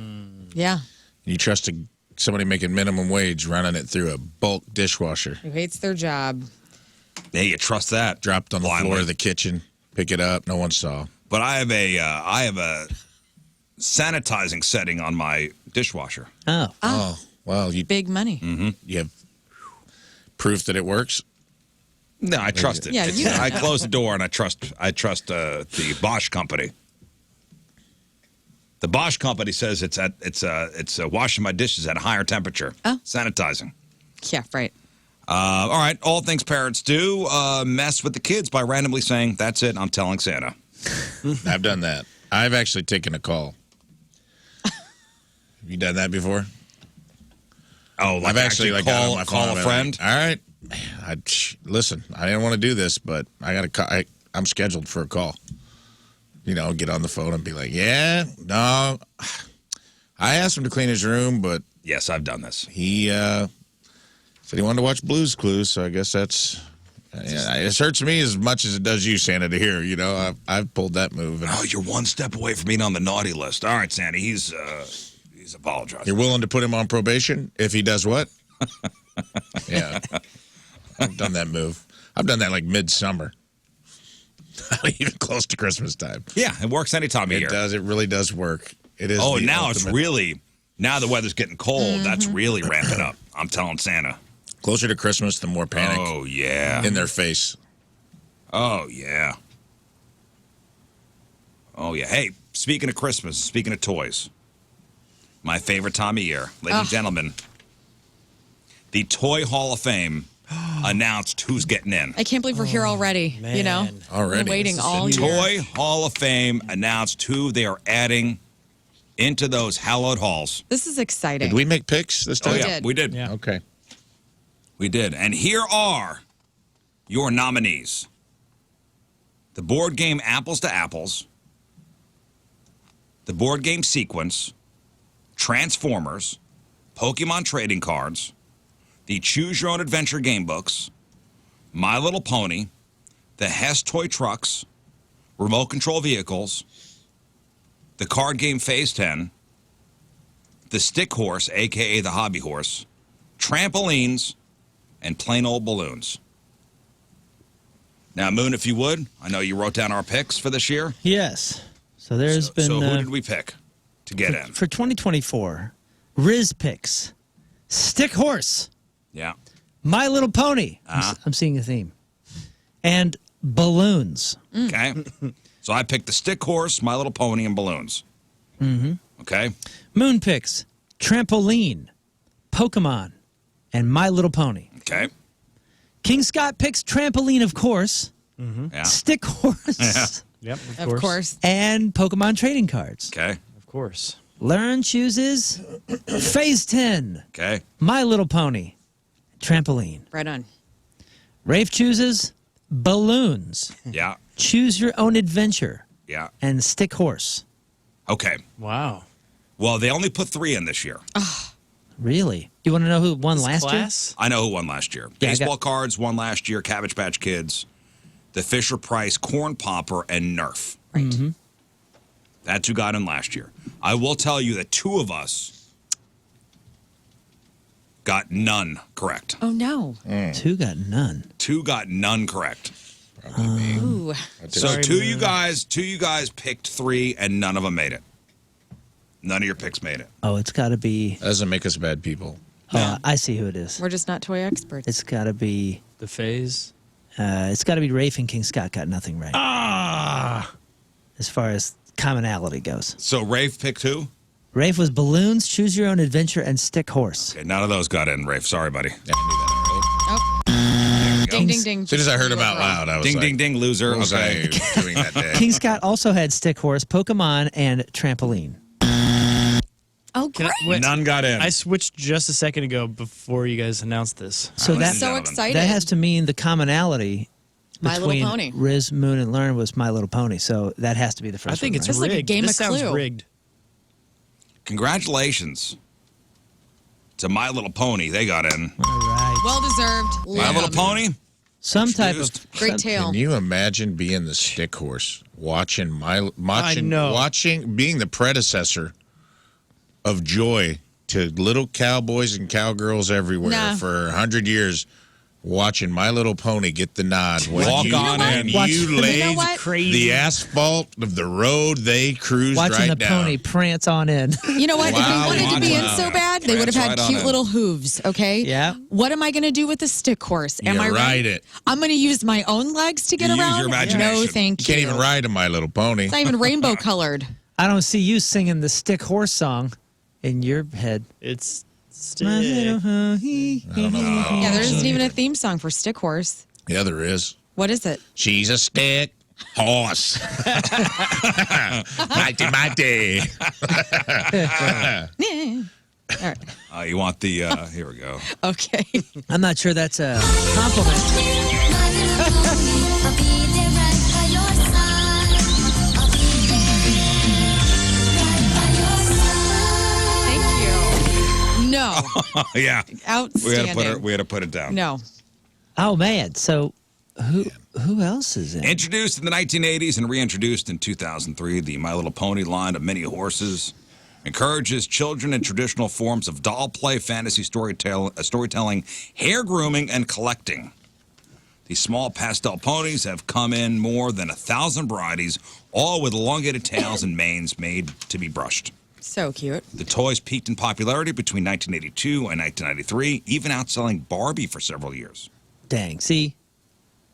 Yeah. you trust somebody making minimum wage running it through a bulk dishwasher. Who hates their job? Yeah, you trust that. Dropped on the Blindly. floor of the kitchen. Pick it up. No one saw. But I have a sanitizing setting on my dishwasher. Oh. Oh, well, you Big money. have proof that it works. No, I trust it. Yeah, It's- you don't I know. close the door and I trust the Bosch company. The Bosch company says it's washing my dishes at a higher temperature. Oh. Sanitizing. Yeah, right. All right, all things parents do mess with the kids by randomly saying, "That's it, I'm telling Santa." I've done that. I've actually taken a call. Have you done that before? Oh, like I've actually like got on my call phone a and friend. All right, listen. I didn't want to do this, but I got to. I'm scheduled for a call. You know, get on the phone and be like, "Yeah, no." I asked him to clean his room, but Yes, I've done this. he said he wanted to watch Blue's Clues. So I guess that's. It hurts me as much as it does you, Santa, to hear. You know, I've pulled that move. And Oh, you're one step away from being on the naughty list. All right, Santa, he's apologizing. you're willing to put him on probation if he does what? Yeah, I've done that move. I've done that like midsummer, even close to Christmas time. Yeah, it works any time of It year. does. It really does work. It is. Oh, the now it's ultimate- really now the weather's getting cold. That's really ramping up. I'm telling Santa. closer to Christmas, the more panic Oh yeah. in their face. Oh yeah. Oh yeah. Hey, speaking of Christmas, speaking of toys, my favorite time of year, ladies and gentlemen, the Toy Hall of Fame announced who's getting in. I can't believe we're here already. You know, man. Already. Been waiting This is all the year. Toy Hall of Fame announced who they are adding into those hallowed halls. This is exciting. Did we make picks this Oh time? yeah, did. we did. Yeah. Okay. We did. And here are your nominees. The board game Apples to Apples, the board game Sequence, Transformers, Pokemon Trading Cards, the Choose Your Own Adventure game books, My Little Pony, the Hess Toy Trucks, Remote Control Vehicles, the card game Phase 10, the Stick Horse, a.k.a. the Hobby Horse, trampolines, and plain old balloons. Now, Moon, if you would, I know you wrote down our picks for this year. Yes. So there's been So who did we pick to get in? for 2024, Riz picks, Stick Horse, Yeah. My Little Pony. Uh-huh. I'm seeing a theme. And balloons. Okay. So I picked the Stick Horse, My Little Pony, and balloons. Mm-hmm. Okay. Moon picks, Trampoline, Pokemon, and My Little Pony. Okay. King Scott picks Trampoline, of course, Yeah. Stick Horse, Yep. Of course. and Pokemon trading cards. Okay. Of course. Learn chooses Phase 10, Okay. My Little Pony, Trampoline. Right on. Rafe chooses Balloons, Yeah. Choose Your Own Adventure, Yeah. and Stick Horse. Okay. Wow. Well, they only put 3 in this year. Really? You want to know who won last year? Class? I know who won last year. Yeah, I Baseball got- cards won last year. Cabbage Patch Kids, the Fisher Price Corn Popper, and Nerf. Right. That's who got in last year. I will tell you that 2 of us got none correct. Oh no. 2 got none. 2 got none correct. Ooh. So Sorry, two Moon. you guys picked 3, and none of them made it. None of your picks made it. Oh, it's got to be. That doesn't make us bad people. I see who it is. We're just not toy experts. It's got to be. The phase. It's got to be Rafe and King Scott got nothing right as far as commonality goes. So Rafe picked who? Rafe was Balloons, Choose Your Own Adventure, and Stick Horse. Okay, none of those got in, Rafe. Sorry, buddy. Yeah, I knew that. oh, There we go. Ding, ding, ding. As soon as I heard him out loud, I was Ding, like, ding, ding, loser. what was Okay. I doing that day? King Scott also had stick horse, Pokemon, and trampoline. Oh, Can great. I- wait, None got in. I switched just a second ago before you guys announced this. So Ladies that and So gentlemen. excited. that has to mean the commonality My Little between Pony. Riz, Moon, and Learn was My Little Pony. So that has to be the first I think one, it's right? It's like a rigged. game this of sounds Clue. rigged. Congratulations to My Little Pony. They got in. All right. Well deserved. My Love Little them. Pony. Some type of Introduced. Great some- tail. Can you imagine being the stick horse, watching know. being the predecessor of Joy to little cowboys and cowgirls everywhere Nah. for 100 years, watching My Little Pony get the nod when Walk you, on when in. Watch- you You know laid what? Crazy. the asphalt of the road they cruised watching right the down. pony prance on in. You know what? Wow, if they wanted to be in wow. so bad, they would have Prance had right on cute in. little hooves, okay? Yeah. What am I going to do with the stick horse? Am You I ride it. I'm going to use my own legs to get You use around? your imagination. No, You thank You you. can't even ride a My Little Pony. It's not even rainbow colored. I don't see you singing the stick horse song in your head. It's My little stick. pony. Yeah, there isn't even a theme song for stick horse. Yeah, there is. What is it? She's a stick horse. Mighty, mighty. All right. You want the, here we go. Okay. I'm not sure that's a compliment. Thank you. No. Yeah. Outstanding. We had to put it down. No. Oh man, so who else is in? Introduced in the 1980s and reintroduced in 2003, the My Little Pony line of mini horses encourages children in traditional forms of doll play, fantasy storytelling, hair grooming, and collecting. These small pastel ponies have come in more than 1,000 varieties, all with elongated tails and manes made to be brushed. So cute. The toys peaked in popularity between 1982 and 1993, even outselling Barbie for several years. Dang, see,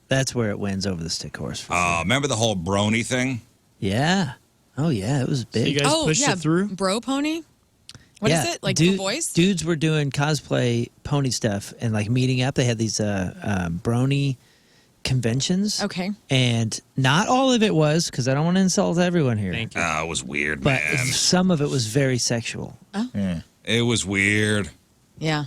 that's where it wins over the stick horse. For sure. Remember the whole brony thing? Yeah. Oh yeah, it was So big. you guys Oh, pushed yeah. it through? Bro pony? What is yeah, it? Like for boys? Dudes were doing cosplay pony stuff and like meeting up. They had these brony conventions. Okay. And not all of it was, because I don't want to insult everyone here. Thank you. It was weird, But man. some of it was very sexual. It was weird. Yeah.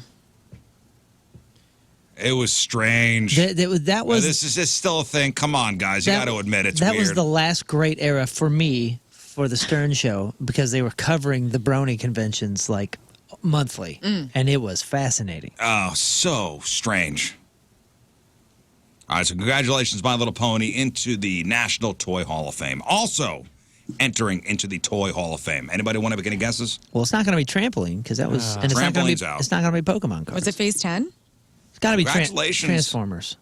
It was strange. That was This is just still a thing. Come on, guys. You that- got to admit it's that weird. was the last great era for me for the Stern Show because they were covering the brony conventions like monthly, and it was fascinating. Oh, so strange. All right, so congratulations, My Little Pony, into the National Toy Hall of Fame. Also entering into the Toy Hall of Fame. Anybody want to make any guesses? Well, it's not going to be trampoline because that was, and it's not going Trampoline's to be. out. It's not going to be Pokemon cards. Was it phase 10? It's got to be Congratulations. Transformers.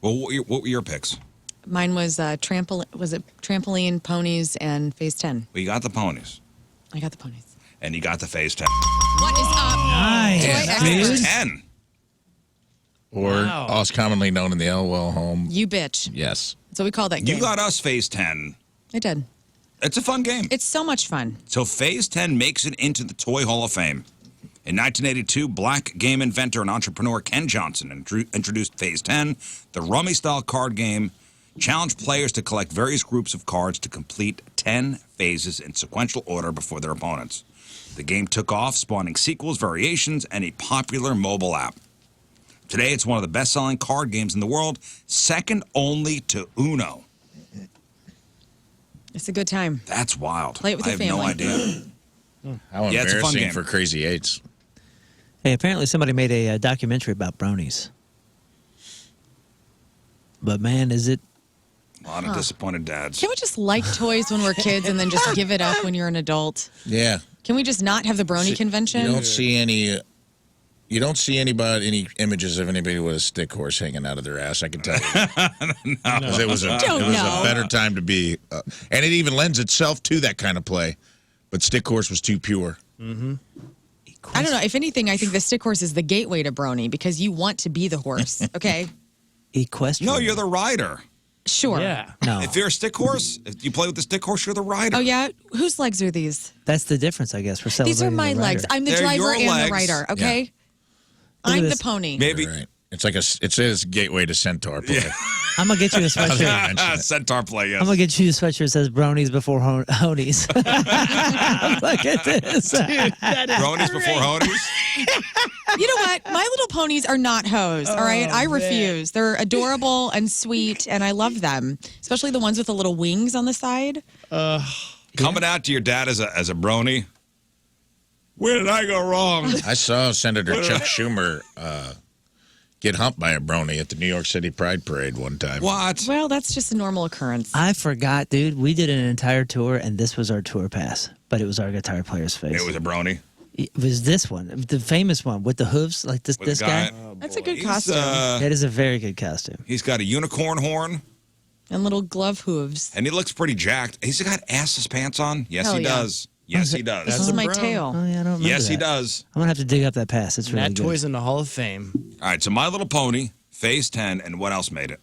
Well, what were your picks? Mine was trampoline, ponies, and phase 10. Well, you got the ponies, I got the ponies. and you got the Phase 10. What is up? Nice, Toy Phase experts. 10. Or Wow. also commonly known in the LOL home. You bitch. Yes. That's what we call that game. You got us Phase 10. I did. It's a fun game. It's so much fun. So Phase 10 makes it into the Toy Hall of Fame. In 1982, black game inventor and entrepreneur Ken Johnson introduced Phase 10, the rummy-style card game, challenged players to collect various groups of cards to complete 10 phases in sequential order before their opponents. The game took off, spawning sequels, variations, and a popular mobile app. Today, it's one of the best-selling card games in the world, second only to Uno. It's a good time. That's wild. Play it with I your have no family. idea. How Yeah, it's a fun embarrassing game. for Crazy Eights. Hey, apparently somebody made a documentary about bronies. But man, is it? A lot of disappointed dads. Can't we just like toys when we're kids and then just give it up when you're an adult? Yeah. Can we just not have the brony convention? You don't see any. You don't see any images of anybody with a stick horse hanging out of their ass. I can tell you. 'Cause it was a better time to be, and it even lends itself to that kind of play. But stick horse was too pure. I don't know. If anything, I think the stick horse is the gateway to brony because you want to be the horse. Okay. Equestrian. No, you're the rider. Sure. Yeah. No, If you're a stick horse, if you play with the stick horse, you're the rider. Oh, yeah? Whose legs are these? that's the difference, I guess. For These are my legs. I'm the They're driver your and legs. the rider, okay? Look at I'm the this. pony. Maybe, Right. It's like it says gateway to Centaur play. I'm gonna get you a sweatshirt. Centaur play, yes. I'm gonna get you a sweatshirt that says bronies before honies. Look at this. Dude, that is Bronies before honies? You know what? My Little Ponies are not hoes, all right? I refuse. They're adorable and sweet, and I love them, especially the ones with the little wings on the side. Coming out to your dad as a brony. Where did I go wrong? I saw Senator Chuck Schumer get humped by a brony at the New York City Pride Parade one time. What? Well, that's just a normal occurrence. I forgot, dude. We did an entire tour, and this was our tour pass, but it was our guitar player's face. It was a brony. It was this one, the famous one with the hooves, like this guy. That's a good He's, costume. That is a very good costume. He's got a unicorn horn, And little glove hooves. and he looks pretty jacked. He's got assless pants on. Yes, Hell he yeah. does. Yes, he This does. is a my bro. tail. Oh yeah, I don't remember Yes, he that. does. I'm gonna have to dig up that pass. It's really Matt good. Toys in the Hall of Fame. All right, so My Little Pony, Phase 10, and what else made it?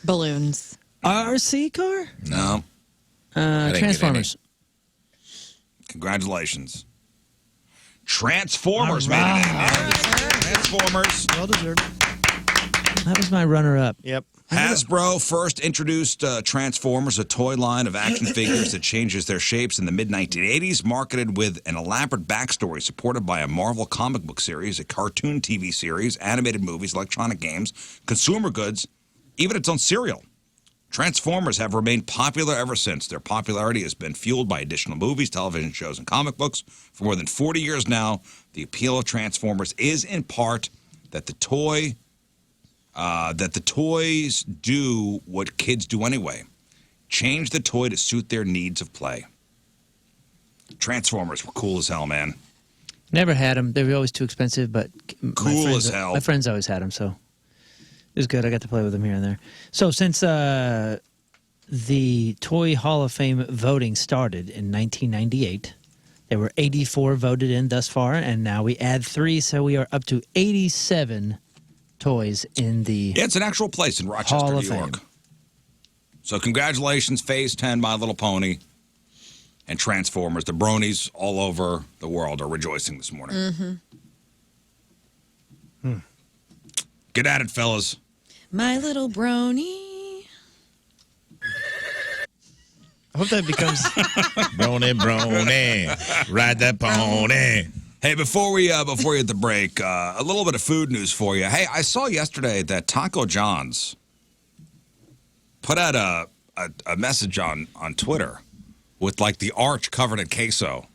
Balloons. RC car? No. didn't get Transformers. Congratulations. Transformers made it in. Transformers. Well deserved. That was my runner-up. Yep. Hasbro first introduced Transformers, a toy line of action figures that changes their shapes in the mid-1980s, marketed with an elaborate backstory supported by a Marvel comic book series, a cartoon TV series, animated movies, electronic games, consumer goods, even its own cereal. Transformers have remained popular ever since. Their popularity has been fueled by additional movies, television shows, and comic books. For more than 40 years now, the appeal of Transformers is in part that the toys do what kids do anyway. Change the toy to suit their needs of play. Transformers were cool as hell, man. Never had them. They were always too expensive, but Cool as hell. My friends always had them, so it was good. I got to play with them here and there. So since the Toy Hall of Fame voting started in 1998, there were 84 voted in thus far, and now we add 3, so we are up to 87 toys in the Yeah, it's an actual place in Rochester, Hall New of York. Fame. So congratulations, Phase 10, My Little Pony, and Transformers. The bronies all over the world are rejoicing this morning. Get at it, fellas. My little brony. I hope that becomes. Brony, ride that pony. Hey, before we hit the break, a little bit of food news for you. Hey, I saw yesterday that Taco John's put out a message on Twitter with like the arch covered in queso.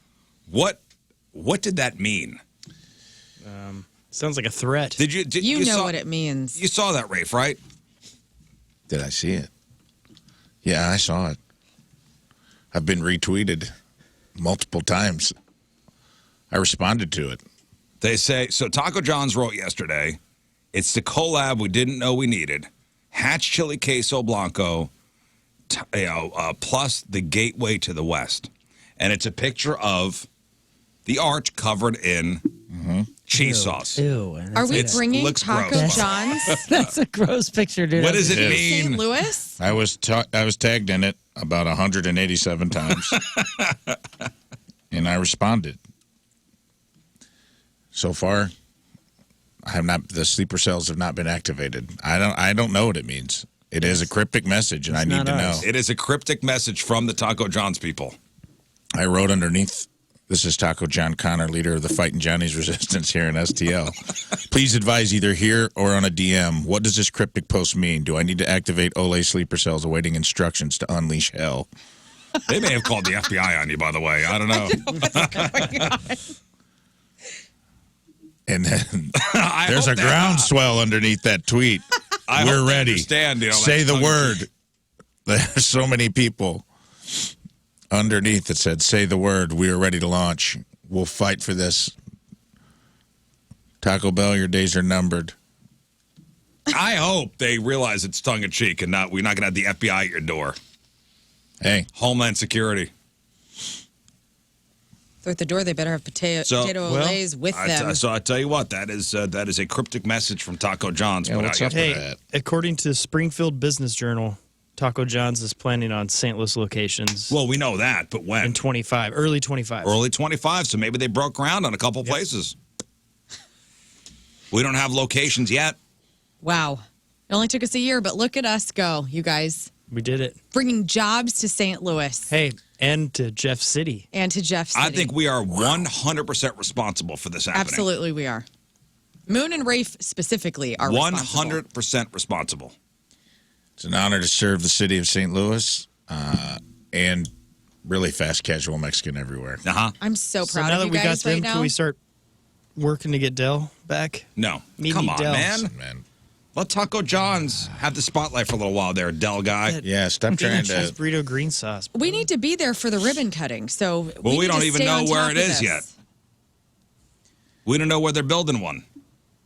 What did that mean? Sounds like a threat. Did you? You know saw, what it means. You saw that, Rafe, right? Did I see it? Yeah, I saw it. I've been retweeted multiple times. I responded to it. They say, so Taco John's wrote yesterday, it's the collab we didn't know we needed. Hatch Chili Queso Blanco, plus the gateway to the West. And it's a picture of the arch covered in cheese sauce. Ew. Are we It's- bringing looks Taco gross. John's? That's a gross picture, dude. What does it It is. mean? St. Louis? I was tagged in it about 187 times, and I responded. So far, the sleeper cells have not been activated. I don't know what it means. It is a cryptic message, and I need not to know. ours. It is a cryptic message from the Taco John's people. I wrote underneath, this is Taco John Connor, leader of the Fightin' Johnny's Resistance here in STL. Please advise either here or on a DM. What does this cryptic post mean? Do I need to activate Olay sleeper cells awaiting instructions to unleash hell? They may have called the FBI on you, by the way. I don't know. And then I there's hope a that- groundswell underneath that tweet. I We're hope they ready. understand, you know, Say that's the tongue-in-cheek. word. There's so many people underneath that said, say the word. We are ready to launch. We'll fight for this. Taco Bell, your days are numbered. I hope they realize it's tongue in cheek and we're not going to have the FBI at your door. Hey, Homeland Security. So at the door, they better have potato olays with them. So I tell you what, that is a cryptic message from Taco John's. Yeah, put what's out up yesterday. with Hey, that? according to Springfield Business Journal, Taco John's is planning on St. Louis locations Well, we know that, but when? in early 25. Early 25, so maybe they broke ground on a couple places. We don't have locations yet. Wow. It only took us a year, but look at us go, you guys. We did it. Bringing jobs to St. Louis. Hey, and to Jeff City. And to Jeff City. I think we are 100% responsible for this happening. Absolutely, we are. Moon and Rafe specifically are 100% responsible. It's an honor to serve the city of St. Louis and really fast casual Mexican everywhere. Uh-huh. I'm so So proud now of that you we got guys right them, now. can we start working to get Dell back? No. Me Come need on, Dells. man. Let Taco John's have the spotlight for a little while there, Dell guy. Yeah, stop trying Cheese to. burrito green sauce. We need to be there for the ribbon cutting, so Well, we need don't to even stay know on where top it of is this. yet. We don't know where they're building one,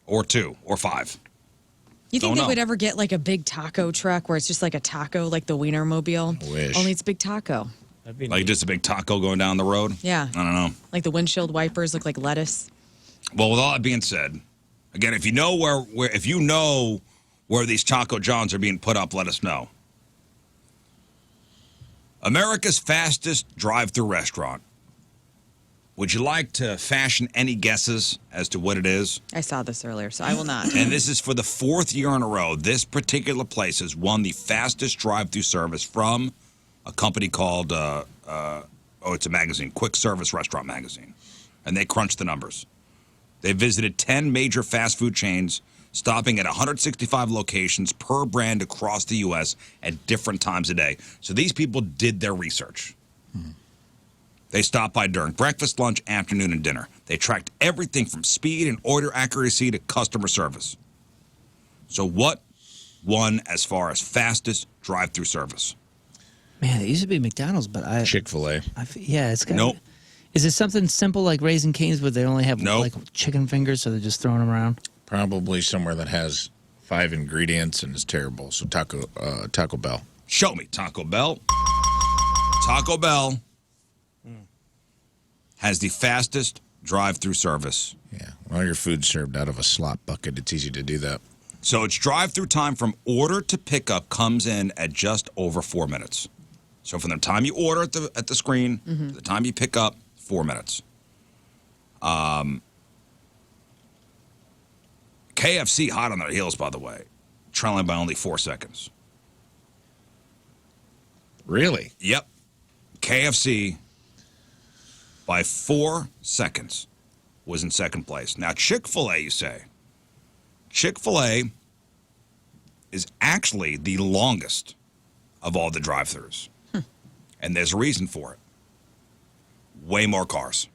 or two, or five. You think Don't they know. would ever get like a big taco truck where it's just like a taco, like the Wiener Mobile? Wish. Only it's big taco. That'd be Like neat. just a big taco going down the road? Yeah. I don't know. Like the windshield wipers look like lettuce. Well, with all that being said, again, if you know where these Taco Johns are being put up, let us know. America's fastest drive-through restaurant. Would you like to fashion any guesses as to what it is? I saw this earlier, so I will not. And this is for the fourth year in a row. This particular place has won the fastest drive-through service from a company called, it's a magazine, Quick Service Restaurant Magazine. And they crunched the numbers. They visited 10 major fast food chains, stopping at 165 locations per brand across the U.S. at different times a day. So these people did their research. They stopped by during breakfast, lunch, afternoon, and dinner. They tracked everything from speed and order accuracy to customer service. So what won as far as fastest drive-through service? Man, it used to be McDonald's, but Chick-fil-A. yeah, it's got. Nope. Is it something simple like Raising Cane's where they only have Nope. like chicken fingers, so they're just throwing them around? Probably somewhere that has 5 ingredients and is terrible. So Taco Bell. Show me Taco Bell. Taco Bell has the fastest drive-through service. Yeah. All your food's served out of a slop bucket. It's easy to do that. So its drive-through time from order to pickup comes in at just over 4 minutes. So from the time you order at the screen to the time you pick up, 4 minutes. KFC hot on their heels, by the way, trailing by only 4 seconds. Really? Yep. KFC by 4 seconds was in second place. Now, Chick-fil-A, you say. Chick-fil-A is actually the longest of all the drive-thrus. And there's a reason for it. Way more cars.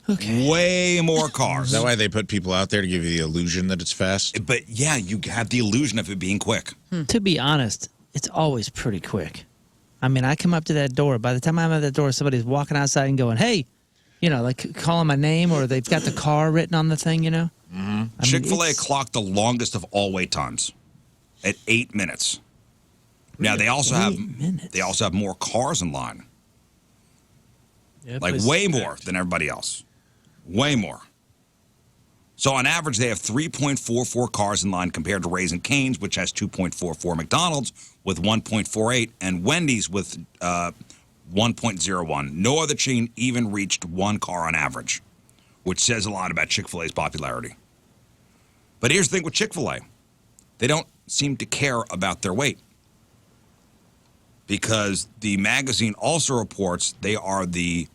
Okay. Way more cars. Is that why they put people out there to give you the illusion that it's fast? But yeah, you have the illusion of it being quick. To be honest, it's always pretty quick. I mean, I come up to that door. By the time I'm at that door, somebody's walking outside and going, "Hey," like calling my name, or they've got the car written on the thing. I mean, Chick-fil-A it's- clocked the longest of all wait times at 8 minutes. Now they also 8 minutes. they also have more cars in line. Yeah, Like place way is more packed. than everybody else. Way more. So on average, they have 3.44 cars in line compared to Raising Cane's, which has 2.44, McDonald's with 1.48, and Wendy's with 1.01. No other chain even reached 1 car on average, which says a lot about Chick-fil-A's popularity. But here's the thing with Chick-fil-A. They don't seem to care about their wait, because the magazine also reports they are the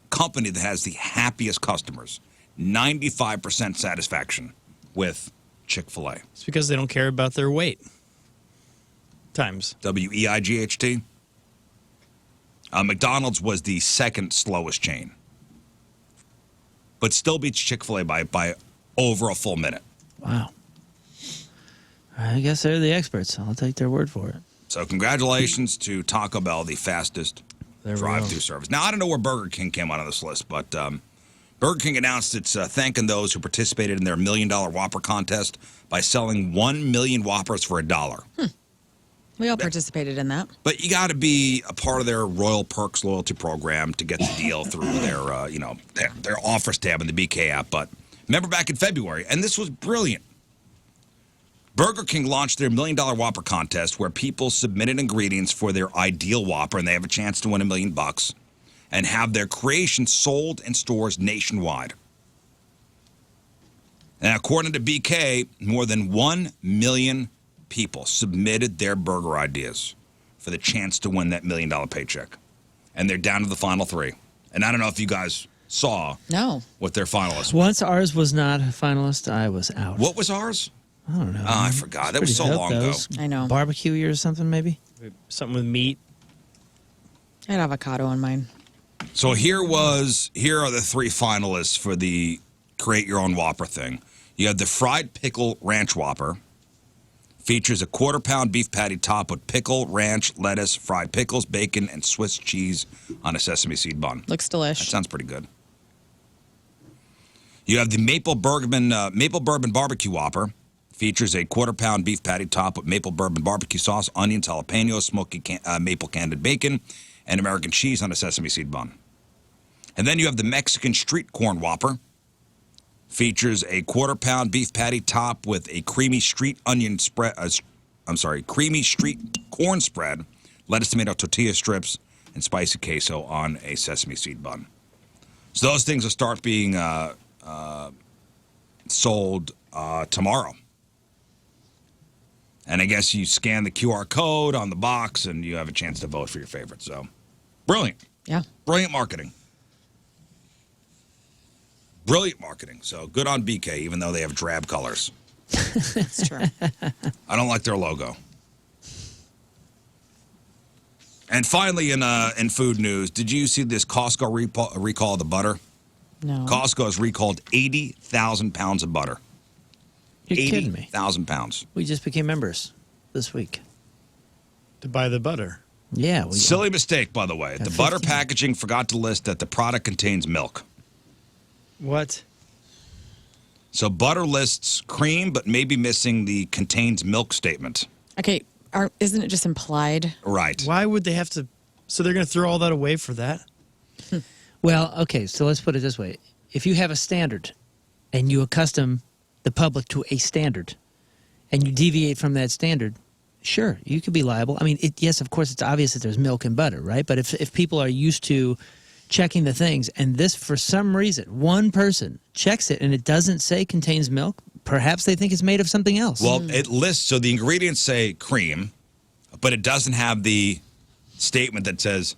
company that has the happiest customers. 95% satisfaction with Chick-fil-A. It's because they don't care about their wait times. WEIGHT. McDonald's was the second slowest chain, but still beats Chick-fil-A by over a full minute. Wow. I guess they're the experts. I'll take their word for it. So congratulations to Taco Bell, the fastest There we drive-through go. service. Now, I don't know where Burger King came out on this list, but Burger King announced it's thanking those who participated in their $1 Million Whopper contest by selling 1 million Whoppers for $1. We all participated in that. But you got to be a part of their Royal Perks loyalty program to get the deal through their Offers tab in the BK app. But remember back in February, and this was brilliant. Burger King launched their $1 Million Whopper contest where people submitted ingredients for their ideal Whopper, and they have a chance to win $1 million and have their creation sold in stores nationwide. And according to BK, more than 1 million people submitted their burger ideas for the chance to win that $1 million paycheck. And they're down to the final 3. And I don't know if you guys saw what their finalists were. Once ours was not a finalist, I was out. What was ours? I don't know. Oh, I forgot. That was so long ago. I know. Barbecue or something, maybe? Something with meat. I had avocado on mine. So here are the 3 finalists for the Create Your Own Whopper thing. You have the Fried Pickle Ranch Whopper. Features a 1/4-pound beef patty topped with pickle, ranch, lettuce, fried pickles, bacon, and Swiss cheese on a sesame seed bun. Looks That delish. sounds pretty good. You have the Maple Bourbon Barbecue Whopper. Features a 1/4-pound beef patty topped with maple bourbon barbecue sauce, onions, jalapenos, smoky maple candied bacon, and American cheese on a sesame seed bun. And then you have the Mexican Street Corn Whopper. Features a 1/4-pound beef patty topped with a creamy street corn spread, lettuce, tomato, tortilla strips, and spicy queso on a sesame seed bun. So those things will start being sold tomorrow. And I guess you scan the QR code on the box and you have a chance to vote for your favorite. So brilliant. Yeah. Brilliant marketing. Brilliant marketing. So good on BK, even though they have drab colors. That's true. I don't like their logo. And finally, in food news, did you see this Costco recall of the butter? No. Costco has recalled 80,000 pounds of butter. You're kidding me. 80,000 pounds. We just became members this week. To buy the butter. Yeah. Silly mistake, by the way. The butter 15. packaging forgot to list that the product contains milk. What? So butter lists cream, but maybe missing the contains milk statement. Okay. Isn't it just implied? Right. Why would they have to? So they're going to throw all that away for that? Well, okay, so let's put it this way. If you have a standard and you accustom the public to a standard and you deviate from that standard, sure, you could be liable. I mean, yes, of course, it's obvious that there's milk and butter, right? But if people are used to checking the things and this, for some reason, one person checks it and it doesn't say contains milk, perhaps they think it's made of something else. Well, it lists, so the ingredients say cream, but it doesn't have the statement that says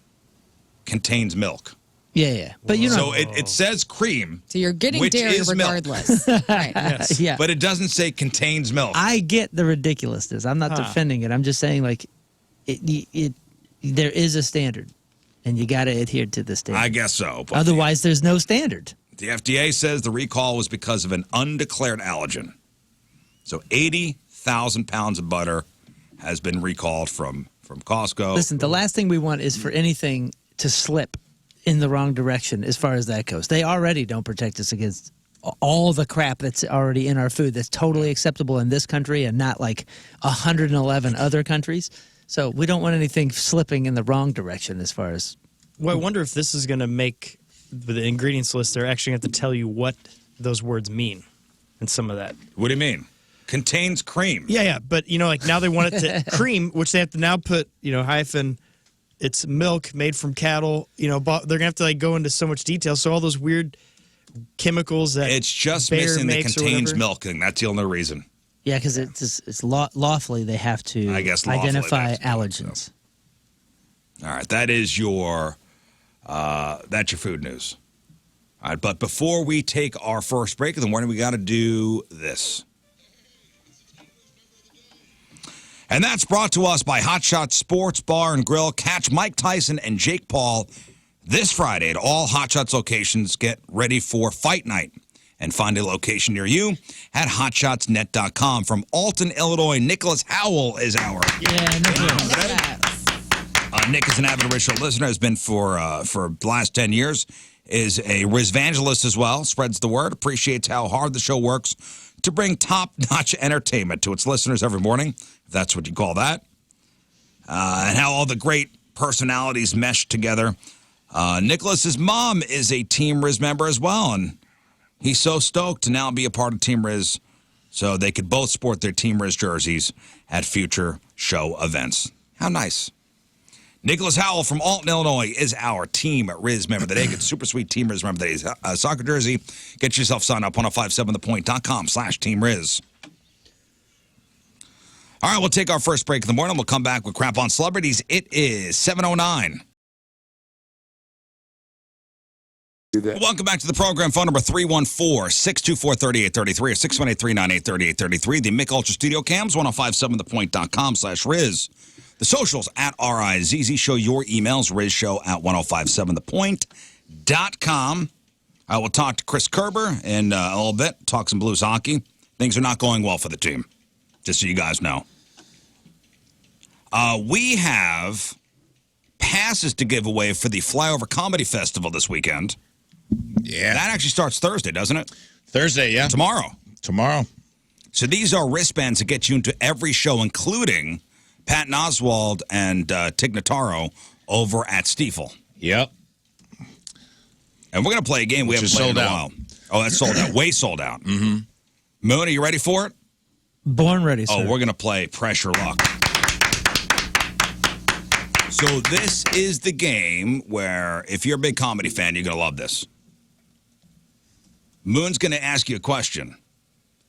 contains milk. Yeah. But you know, So it says cream. So you're getting which dairy is milk. regardless. Right. yeah. But it doesn't say contains milk. I get the ridiculousness. I'm not defending it. I'm just saying, like, there is a standard, and you got to adhere to the standard. I guess so. But Otherwise, there's no standard. the FDA says the recall was because of an undeclared allergen. So 80,000 pounds of butter has been recalled from Costco. Listen, the last thing we want is for anything to slip in the wrong direction as far as that goes. They already don't protect us against all the crap that's already in our food that's totally acceptable in this country and not like 111 other countries. So we don't want anything slipping in the wrong direction as far as... Well, I wonder if this is going to make the ingredients list, they're actually going to have to tell you what those words mean and some of that. What do you mean? Contains cream. Yeah. But, like now they want it to cream, which they have to now put, hyphen, it's milk made from cattle. They're going to have to like go into so much detail. So all those weird chemicals that It's just Bayer missing the makes or contains whatever. milk thing. That's the only reason. Yeah, because it's lawfully they have to I guess lawfully identify they have to do it, allergens. All right, that is that's your food news. All right, but before we take our first break of the morning, we got to do this. And that's brought to us by Hot Shot Sports Bar and Grill. Catch Mike Tyson and Jake Paul this Friday at all Hot Shots locations. Get ready for Fight Night and find a location near you at hotshotsnet.com. From Alton, Illinois, Nicholas Howell is our Nick is an avid original listener, has been for the last 10 years, is a Rizvangelist as well, spreads the word, appreciates how hard the show works to bring top-notch entertainment to its listeners every morning, if that's what you call that, and how all the great personalities mesh together. Nicholas's mom is a Team Riz member as well, and he's so stoked to now be a part of Team Riz so they could both sport their Team Riz jerseys at future show events. How nice. Nicholas Howell from Alton, Illinois is our Team Riz member of the day. Get Super Sweet Team Riz member of the day soccer jersey. Get yourself signed up, 1057thepoint.com/Team Riz. All right, we'll take our first break in the morning. We'll come back with Crap on Celebrities. It is 7:09. Welcome back to the program. Phone number 314-624-3833 or 618-398-3833. The Mick Ultra Studio Cams, 1057thepoint.com/Riz. The socials at RIZZ. Show your emails, rizshow@1057thepoint.com. I will talk to Chris Kerber in a little bit, talk some Blues hockey. Things are not going well for the team, just so you guys know. We have passes to give away for the Flyover Comedy Festival this weekend. Yeah. That actually starts Thursday, doesn't it? Thursday, yeah. Tomorrow. So these are wristbands that get you into every show, including Patton Oswalt and Tig Notaro over at Stiefel. Yep. And we're going to play a game we haven't played in a while. Oh, that's sold out. Way sold out. Mm-hmm. Moon, are you ready for it? Born ready, sir. Oh, we're going to play Pressure Luck. So this is the game where, if you're a big comedy fan, you're going to love this. Moon's going to ask you a question.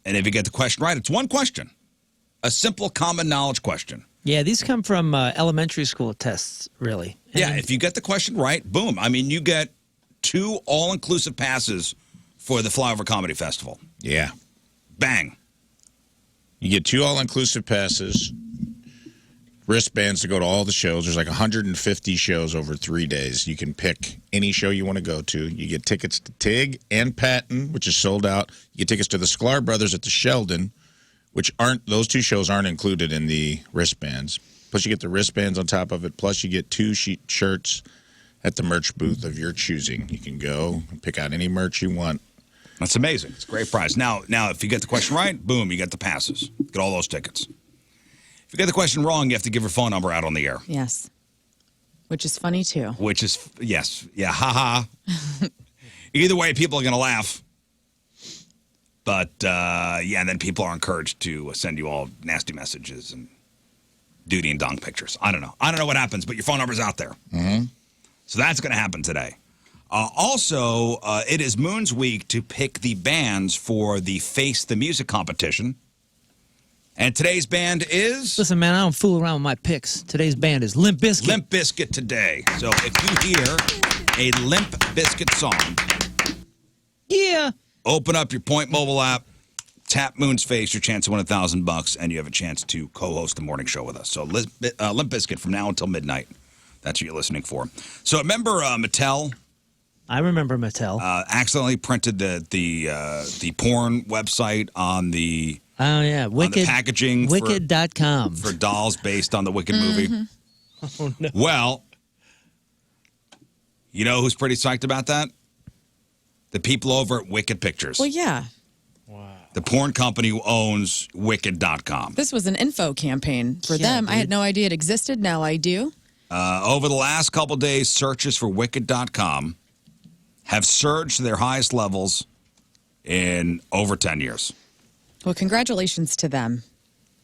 And if you get the question right, it's one question. A simple common knowledge question. Yeah, these come from elementary school tests, really. Yeah, if you get the question right, boom. I mean, you get 2 all-inclusive passes for the Flyover Comedy Festival. Yeah. Bang. You get 2 all-inclusive passes, wristbands to go to all the shows. There's like 150 shows over 3 days. You can pick any show you want to go to. You get tickets to Tig and Patton, which is sold out. You get tickets to the Sklar Brothers at the Sheldon, which those 2 shows aren't included in the wristbands. Plus, you get the wristbands on top of it. Plus, you get 2 shirts at the merch booth of your choosing. You can go and pick out any merch you want. That's amazing. It's a great prize. Now, if you get the question right, boom, you get the passes. Get all those tickets. If you get the question wrong, you have to give your phone number out on the air. Yes. Which is funny, too. Which is, yes. Yeah, ha-ha. Either way, people are going to laugh. But, yeah, then people are encouraged to send you all nasty messages and duty and dong pictures. I don't know. I don't know what happens, but your phone number's out there. Mm-hmm. So that's going to happen today. Also, it is Moon's week to pick the bands for the Face the Music competition. And today's band is... Listen, man, I don't fool around with my picks. Today's band is Limp Bizkit. Limp Bizkit today. So if you hear a Limp Bizkit song... Yeah. Open up your Point mobile app, tap Moon's face, your chance to win $1,000, and you have a chance to co-host the morning show with us. So Limp Bizkit from now until midnight. That's what you're listening for. So remember Mattel? I remember Mattel. Accidentally printed the porn website on the Wicked, on the packaging Wicked.com for dolls based on the Wicked movie. Oh no. Well, you know who's pretty psyched about that? The people over at Wicked Pictures. Well, yeah. The porn company who owns Wicked.com. This was an info campaign for them. Dude. I had no idea it existed. Now I do. Over the last couple days, searches for Wicked.com have surged to their highest levels in over 10 years. Well, congratulations to them.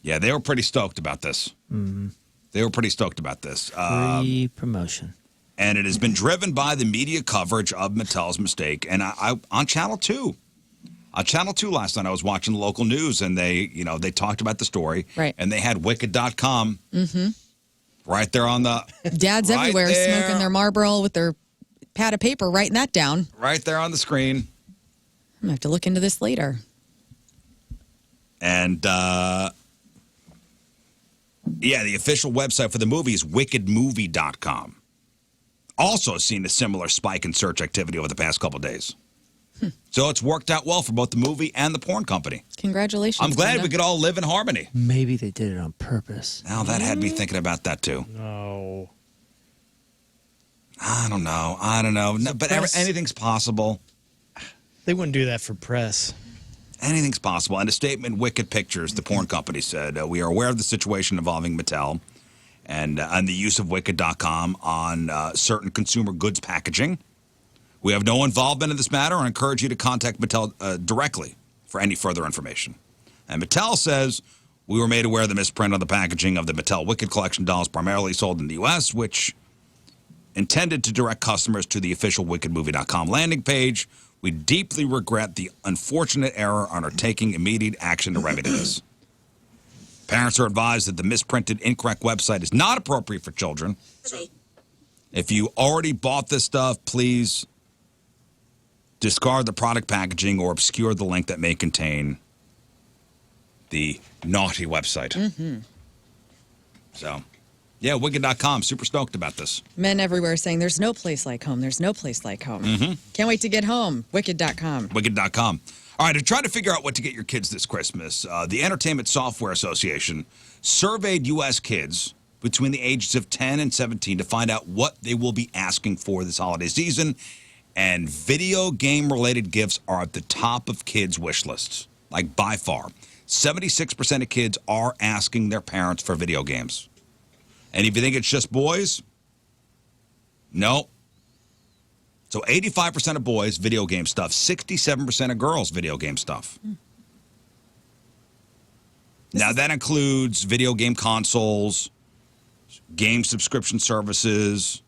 Yeah, they were pretty stoked about this. Mm-hmm. They were pretty stoked about this. Free promotion. And it has been driven by the media coverage of Mattel's mistake. And I on Channel 2. On Channel 2 last night, I was watching the local news, and they talked about the story. Right. And they had Wicked.com right there on the... Dads right everywhere there, smoking their Marlboro with their pad of paper, writing that down. Right there on the screen. I'm going to have to look into this later. And, yeah, the official website for the movie is wickedmovie.com. Also seen a similar spike in search activity over the past couple of days. So it's worked out well for both the movie and the porn company. Congratulations. I'm glad Linda. we could all live in harmony. Maybe they did it on purpose. Now that had me thinking about that too. No. I don't know. No, but anything's possible. They wouldn't do that for press. Anything's possible. And a statement, Wicked Pictures, the porn company, said, we are aware of the situation involving Mattel and the use of Wicked.com on certain consumer goods packaging. We have no involvement in this matter and encourage you to contact Mattel directly for any further information. And Mattel says, We were made aware of the misprint on the packaging of the Mattel Wicked Collection dolls primarily sold in the U.S., which intended to direct customers to the official wickedmovie.com landing page. We deeply regret the unfortunate error and are taking immediate action to remedy this. Parents are advised that the misprinted, incorrect website is not appropriate for children. If you already bought this stuff, please discard the product packaging or obscure the link that may contain the naughty website. So, yeah, Wicked.com, super stoked about this. Men everywhere saying there's no place like home. There's no place like home. Can't wait to get home. Wicked.com. Wicked.com. All right, to try to figure out what to get your kids this Christmas, the Entertainment Software Association surveyed U.S. kids between the ages of 10 and 17 to find out what they will be asking for this holiday season. And video game-related gifts are at the top of kids' wish lists, like by far. 76% of kids are asking their parents for video games. And if you think it's just boys, no. So 85% of boys, video game stuff. 67% of girls, video game stuff. Now, that includes video game consoles, game subscription services,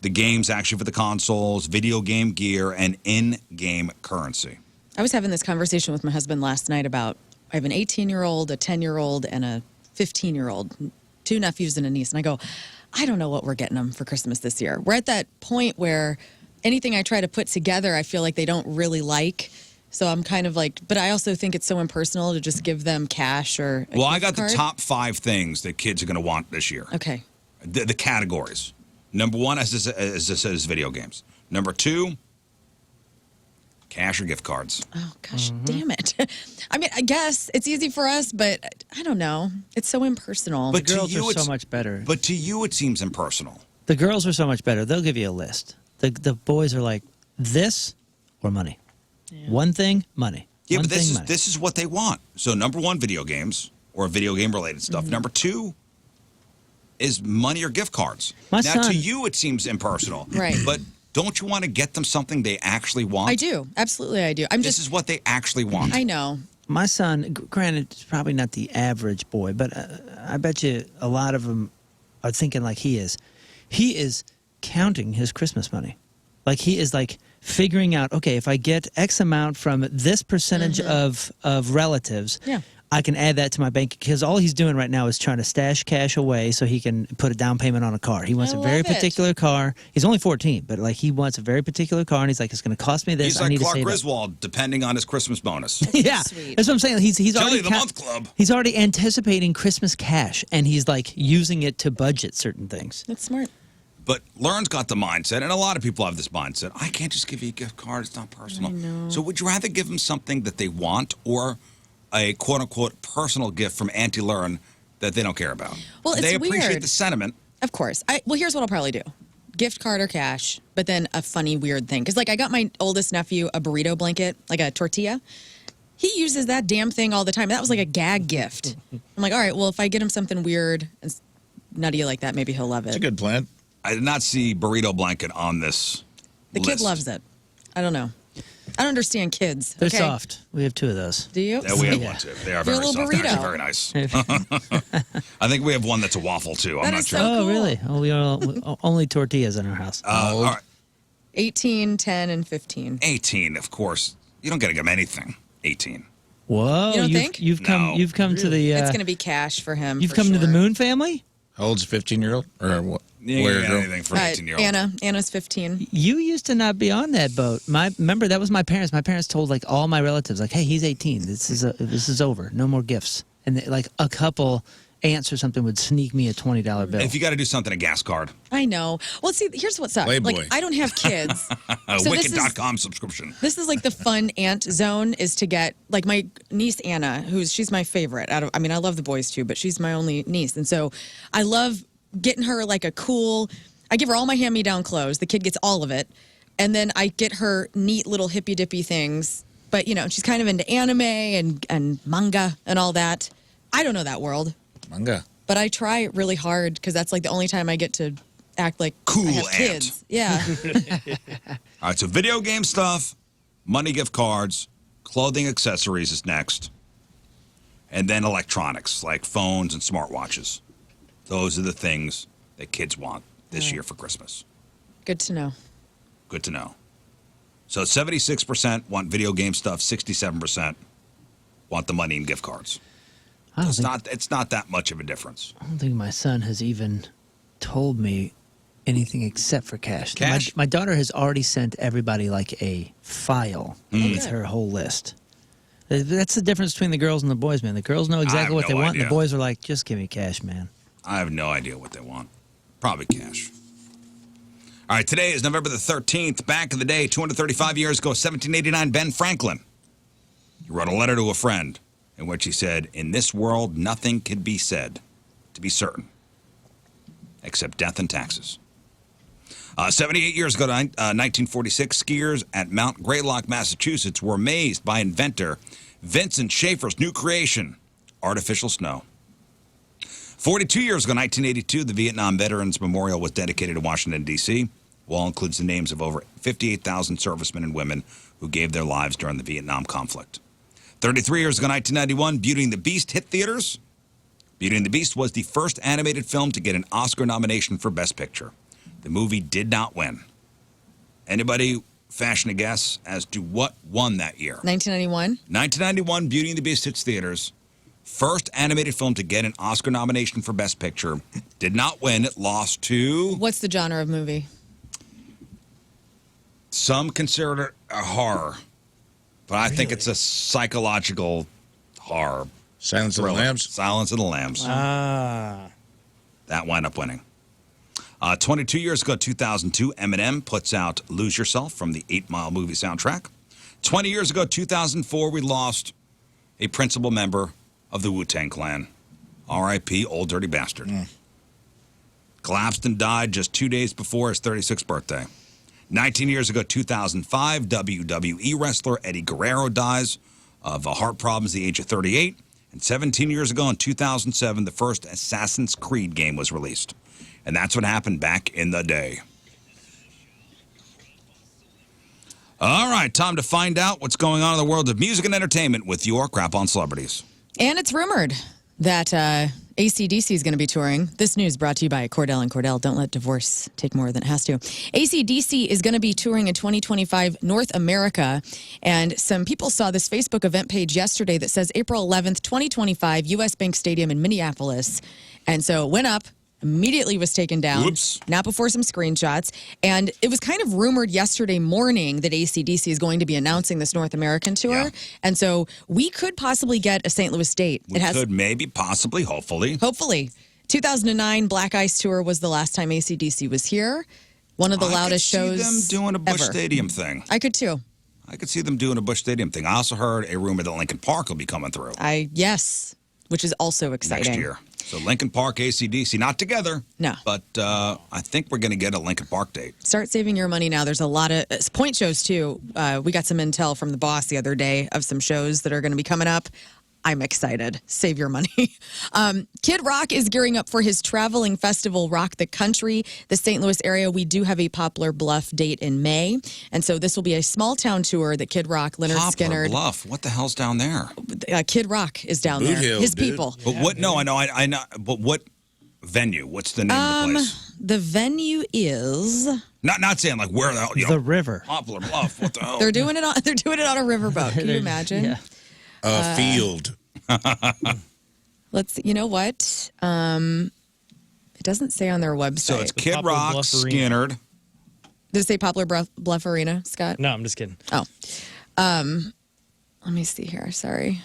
the games actually for the consoles, video game gear, and in-game currency. I was having this conversation with my husband last night about I have an 18-year-old, a 10-year-old, and a 15-year-old, 2 nephews and a niece. And I go, I don't know what we're getting them for Christmas this year. We're at that point where anything I try to put together, I feel like they don't really like. So I'm kind of like, but I also think it's so impersonal to just give them cash or a Well, I gift got card. the top 5 things that kids are going to want this year. Okay. The categories. Number 1, as it says, video games. Number 2, cash or gift cards. Oh, gosh, damn it. I mean, I guess it's easy for us, but I don't know. It's so impersonal. But The girls to you, are so it's much better. But to you, it seems impersonal. The girls are so much better. They'll give you a list. The boys are like, this or money. One thing, money. Yeah, One but this thing, is money. this is what they want. So number 1, video games or video game related stuff. Number 2 is money or gift cards. My now to son- you it seems impersonal. Right. But don't you want to get them something they actually want? I do. Absolutely, I do. This is what they actually want. I know. My son, granted, it's probably not the average boy, but I bet you a lot of them are thinking like he is. He is counting his Christmas money. Like he is like figuring out, okay, if I get X amount from this percentage of relatives, Yeah. I can add that to my bank, because all he's doing right now is trying to stash cash away so he can put a down payment on a car. He wants I a very love it. particular car. He's only 14, but like he wants a very particular car, and he's like, it's going to cost me this. He's I like need Clark to save Griswold, depending on his Christmas bonus. yeah, sweet. that's what I'm saying. He's Jelly already of the Month Club. He's already anticipating Christmas cash, and he's like using it to budget certain things. That's smart. But Lauren's got the mindset, and a lot of people have this mindset. I can't just give you a gift card. It's not personal. I know. So would you rather give them something that they want or a quote-unquote personal gift from Auntie Lauren that they don't care about? Well, it's they appreciate weird. the sentiment. Of course. Well, here's what I'll probably do. Gift card or cash, but then a funny, weird thing. Because, like, I got my oldest nephew a burrito blanket, like a tortilla. He uses that damn thing all the time. That was like a gag gift. I'm like, all right, well, if I get him something weird and nutty like that, maybe he'll love It's a it. good plan. I did not see burrito blanket on this The list. kid loves it. I don't know. I don't understand kids. They're okay? soft. We have 2 of those. Do you? Yeah, we have Yeah. one too. They are They're a very little soft. They're actually burrito. very nice. I think we have one that's a waffle too. I'm That not is sure. so Oh, cool. really? Oh, we only tortillas in our house. All right, 18, 10, and 15. 18, of course. You don't get to give him anything. 18. Whoa! You don't you've, think? you've come. No. You've come to the. It's going to be cash for him. You've for come to the sure. Moon family. How old's a 15-year-old? Or what? You ain't Where get girl? anything for an 18-year-old. Anna's 15. You used to not be on that boat. Remember that was my parents. My parents told like all my relatives, like, "Hey, he's 18. This is over. No more gifts." And they, like a couple aunts or something would sneak me a $20 bill. If you got to do something, a gas card. I know. Well, see, here's what's up. Playboy. Like, I don't have kids. A So this is- Wicked.com subscription. This is like the fun aunt zone is to get like my niece Anna, she's my favorite. I mean, I love the boys too, but she's my only niece, and so I love getting her like a cool. I give her all my hand-me-down clothes. The kid gets all of it, and then I get her neat little hippy dippy things. But you know, she's kind of into anime and manga and all that. I don't know that world, Manga. but I try really hard because that's like the only time I get to act like Cool I have aunt. kids. Yeah. All right, so video game stuff, money gift cards, clothing accessories is next. And then electronics like phones and smartwatches. Those are the things that kids want this year for Christmas. Good to know. Good to know. So 76% want video game stuff, 67% want the money and gift cards. It's not that much of a difference. I don't think my son has even told me anything except for cash. Cash? My daughter has already sent everybody like a file with her whole list. That's the difference between the girls and the boys, man. The girls know exactly what they want, and the boys are like, just give me cash, man. I have no idea what they want. Probably cash. All right, today is November the 13th. Back in the day, 235 years ago, 1789, Ben Franklin. He wrote a letter to a friend in which he said, in this world, nothing can be said to be certain except death and taxes. 78 years ago, 1946, skiers at Mount Greylock, Massachusetts were amazed by inventor Vincent Schaefer's new creation, artificial snow. 42 years ago, 1982, the Vietnam Veterans Memorial was dedicated to Washington, D.C. Wall includes the names of over 58,000 servicemen and women who gave their lives during the Vietnam conflict. 33 years ago, 1991, Beauty and the Beast hit theaters. Beauty and the Beast was the first animated film to get an Oscar nomination for Best Picture. The movie did not win. Anybody fashion a guess as to what won that year? 1991. 1991, Beauty and the Beast hits theaters. First animated film to get an Oscar nomination for Best Picture. Did not win. It lost to... What's the genre of movie? Some consider it a horror. But I think it's a psychological horror. Silence of the Lambs? Silence of the Lambs. That wound up winning. 22 years ago, 2002, Eminem puts out Lose Yourself from the 8 Mile movie soundtrack. 20 years ago, 2004, we lost a principal member of the Wu-Tang Clan. R.I.P. Old Dirty Bastard. Collapsed and died just 2 days before his 36th birthday. 19 years ago, 2005, WWE wrestler Eddie Guerrero dies of heart problems at the age of 38. And 17 years ago, in 2007, the first Assassin's Creed game was released. And that's what happened back in the day. All right, time to find out what's going on in the world of music and entertainment with your Crap on Celebrities. And it's rumored that AC/DC is going to be touring. This news brought to you by Cordell and Cordell. Don't let divorce take more than it has to. AC/DC is going to be touring in 2025 North America. And some people saw this Facebook event page yesterday that says April 11th, 2025, U.S. Bank Stadium in Minneapolis. And so it went up. Immediately was taken down. Whoops. Not before some screenshots. And it was kind of rumored yesterday morning that AC/DC is going to be announcing this North American tour. Yeah. And so we could possibly get a St. Louis date. We could, maybe, possibly, hopefully. Hopefully. 2009 Black Ice Tour was the last time AC/DC was here. One of the loudest shows I could see them doing a Busch ever. Stadium thing. I could too. I could see them doing a Busch Stadium thing. I also heard a rumor that Lincoln Park will be coming through Yes, which is also exciting. next year. So Lincoln Park, AC/DC, not together. No. But I think we're going to get a Lincoln Park date. Start saving your money now. There's a lot of point shows too. We got some intel from the boss the other day of some shows that are going to be coming up. I'm excited. Save your money. Kid Rock is gearing up for his traveling festival, Rock the Country. The St. Louis area, we do have a Poplar Bluff date in May. And so this will be a small town tour that Kid Rock, Leonard Poplar Skinner. Bluff. What the hell's down there? Kid Rock is down Boot there. Hill, His dude. people. But what? No, I know. But what venue? What's the name of the place? The venue is Not saying like where the hell. The river. Poplar Bluff. What the hell? they're doing it on a riverboat. Can you imagine? Yeah. Field. Let's. You know what? It doesn't say on their website. So it's Kid Poplar Rock, Bluff Arena. Skinner. Does it say Poplar Bluff Arena, Scott? No, I'm just kidding. Oh. Let me see here. Sorry.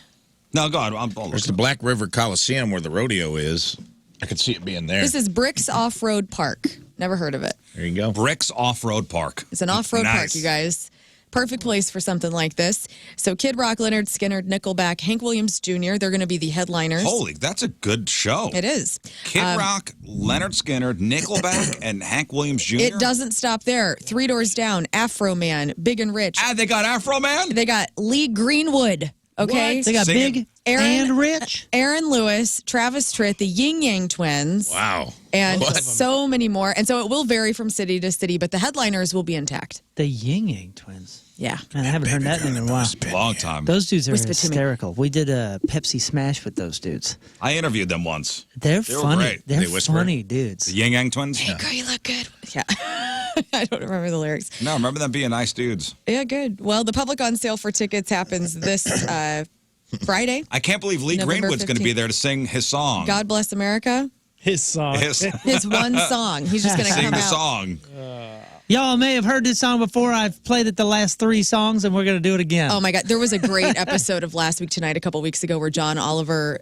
No, go on. There's the Black River Coliseum where the rodeo is. I could see it being there. This is Bricks Off-Road Park. Never heard of it. There you go. Bricks Off-Road Park. It's an off-road park, Nice. you guys. Perfect place for something like this. So Kid Rock, Leonard Skinner, Nickelback, Hank Williams Jr., they're going to be the headliners. Holy, that's a good show. It is. Kid Rock, Leonard Skinner, Nickelback, and Hank Williams Jr. It doesn't stop there. 3 Doors Down, Afro Man, Big and Rich. Ah, they got Afro Man? They got Lee Greenwood. Okay. They got Singing. Big Aaron- and Rich. Aaron Lewis, Travis Tritt, the Yin Yang Twins. Wow. And What? so many more. And so it will vary from city to city, but the headliners will be intact. The Ying Yang Twins. Yeah. Man, I haven't heard that thing in a while. Long time. Those dudes are Whisper to me. hysterical. We did a Pepsi Smash with those dudes. I interviewed them once. They're They were funny. great. They're They whisper? funny dudes. The Yin Yang Twins. Hey, girl, you look good. Yeah. I don't remember the lyrics. No, remember them being nice dudes. Yeah, good. Well, the public on sale for tickets happens this Friday. I can't believe Lee November Greenwood's going to be 15th. there to sing his song. God Bless America. His song. His, His one song. He's just going to sing come the out. song. Y'all may have heard this song before. I've played it the last 3 songs, and we're going to do it again. Oh my God. There was a great episode of Last Week Tonight a couple weeks ago where John Oliver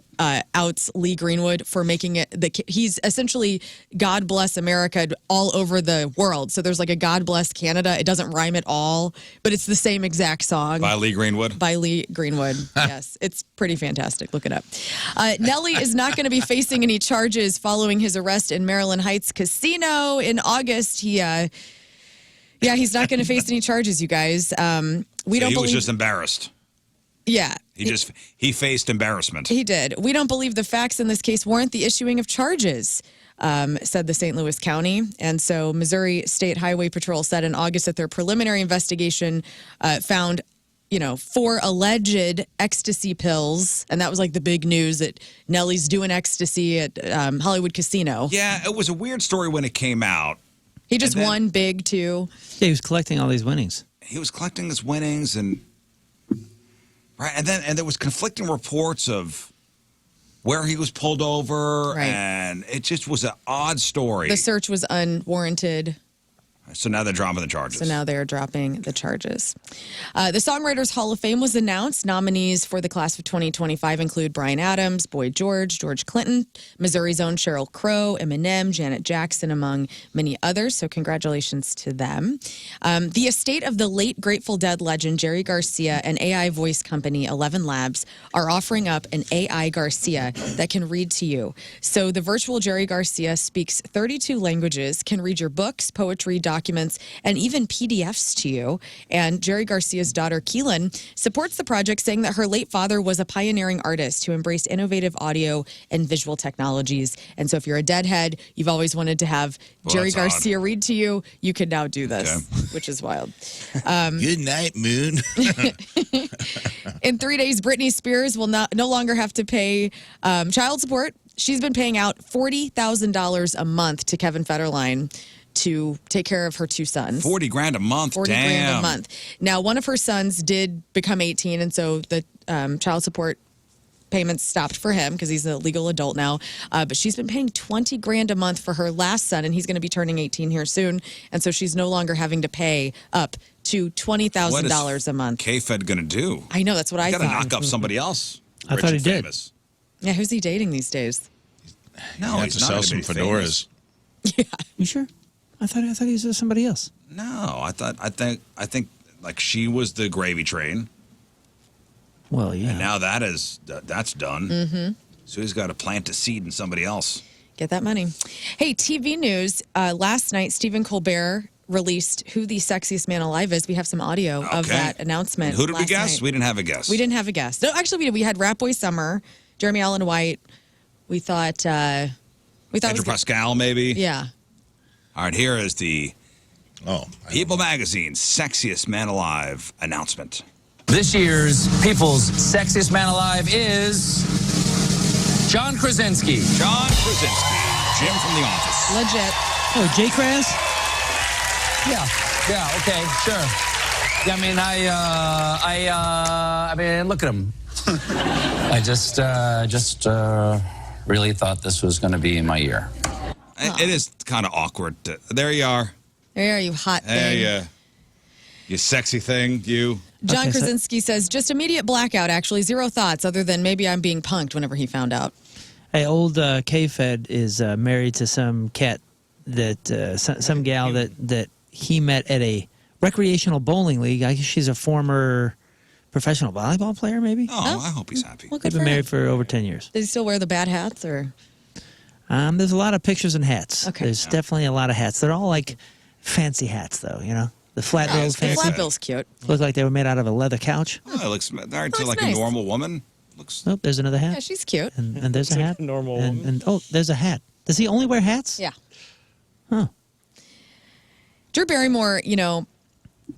outs Lee Greenwood for making it. He's essentially God Bless America all over the world. So there's like a God Bless Canada. It doesn't rhyme at all, but it's the same exact song. By Lee Greenwood. By Lee Greenwood. Yes, it's pretty fantastic. Look it up. Nelly is not going to be facing any charges following his arrest in Maryland Heights Casino in August. He's not going to face any charges, you guys. We don't He believe. was just embarrassed. Yeah. He faced embarrassment. He did. We don't believe the facts in this case warrant the issuing of charges, said the St. Louis County. And so Missouri State Highway Patrol said in August that their preliminary investigation found, 4 alleged ecstasy pills. And that was like the big news that Nelly's doing ecstasy at Hollywood Casino. Yeah, it was a weird story when it came out. He just And then- won big, too. Yeah, he was collecting all these winnings. He was collecting his winnings and there was conflicting reports of where he was pulled over, Right. and it just was an odd story. The search was unwarranted. So now they're dropping the charges. So now they're dropping the charges. The Songwriters Hall of Fame was announced. Nominees for the class of 2025 include Bryan Adams, Boy George, George Clinton, Missouri's own Sheryl Crow, Eminem, Janet Jackson, among many others. So congratulations to them. The estate of the late Grateful Dead legend Jerry Garcia and AI voice company 11 Labs are offering up an AI Garcia that can read to you. So the virtual Jerry Garcia speaks 32 languages, can read your books, poetry, documents, and even PDFs to you. And Jerry Garcia's daughter, Keelan, supports the project, saying that her late father was a pioneering artist who embraced innovative audio and visual technologies. And so if you're a Deadhead, you've always wanted to have Jerry that's Garcia read to you, you can now do this, which is wild. Good night, Moon. In 3 days, Britney Spears will no longer have to pay child support. She's been paying out $40,000 a month to Kevin Federline to take care of her 2 sons. 40 grand a month. 40 Damn. grand a month. Now, one of her sons did become 18, and so the child support payments stopped for him because he's a legal adult now. But she's been paying 20 grand a month for her last son, and he's going to be turning 18 here soon. And so she's no longer having to pay up to $20,000 a month. K-Fed going to do? I know, that's what I Got to thought. knock up somebody else. I Rich thought he and did. famous. Yeah, who's he dating these days? No, You have he's to not sell gonna some be famous. fedoras. You sure? I thought he was with somebody else. No, I think like she was the gravy train. Well, yeah. And now that's done. Mm-hmm. So he's got to plant a seed in somebody else. Get that money. Hey, TV news. Last night, Stephen Colbert released who the sexiest man alive is. We have some audio of Okay. that announcement. And who did we last guess? night. We didn't have a guess. We didn't have a guess. No, actually, we did. We had Rat Boy Summer, Jeremy Allen White. We thought it was Pedro good. Pascal, maybe. Yeah. All right, here is the Oh, People Magazine's Sexiest Man Alive announcement. This year's People's Sexiest Man Alive is John Krasinski. John Krasinski, Jim from The Office. Legit. Oh, J. Kraz? Yeah, okay, sure. Yeah, I mean, look at him. I just really thought this was going to be my year. It is kind of awkward. There you are. There are you, hot thing. Hey, you sexy thing, you. John Okay, so- Krasinski says, just immediate blackout, actually. 0 thoughts other than maybe I'm being punked whenever he found out. Hey, old K-Fed is married to some cat that some gal that he met at a recreational bowling league. I guess she's a former professional volleyball player, maybe. Oh, I hope he's happy. Well, They've good been for him. married for over 10 years. Does he still wear the bad hats or? There's a lot of pictures and hats. Okay. There's definitely a lot of hats. They're all like fancy hats, though. You know, the flat bill it's The fancy. flat bill's cute. Look like they were made out of a leather couch. Oh, it looks married to Looks like nice. a normal woman. Looks. Oh, there's another hat. Yeah, she's cute. and there's a like hat. a normal and, woman. and oh, there's a hat. Does he only wear hats? Yeah. Huh. Drew Barrymore,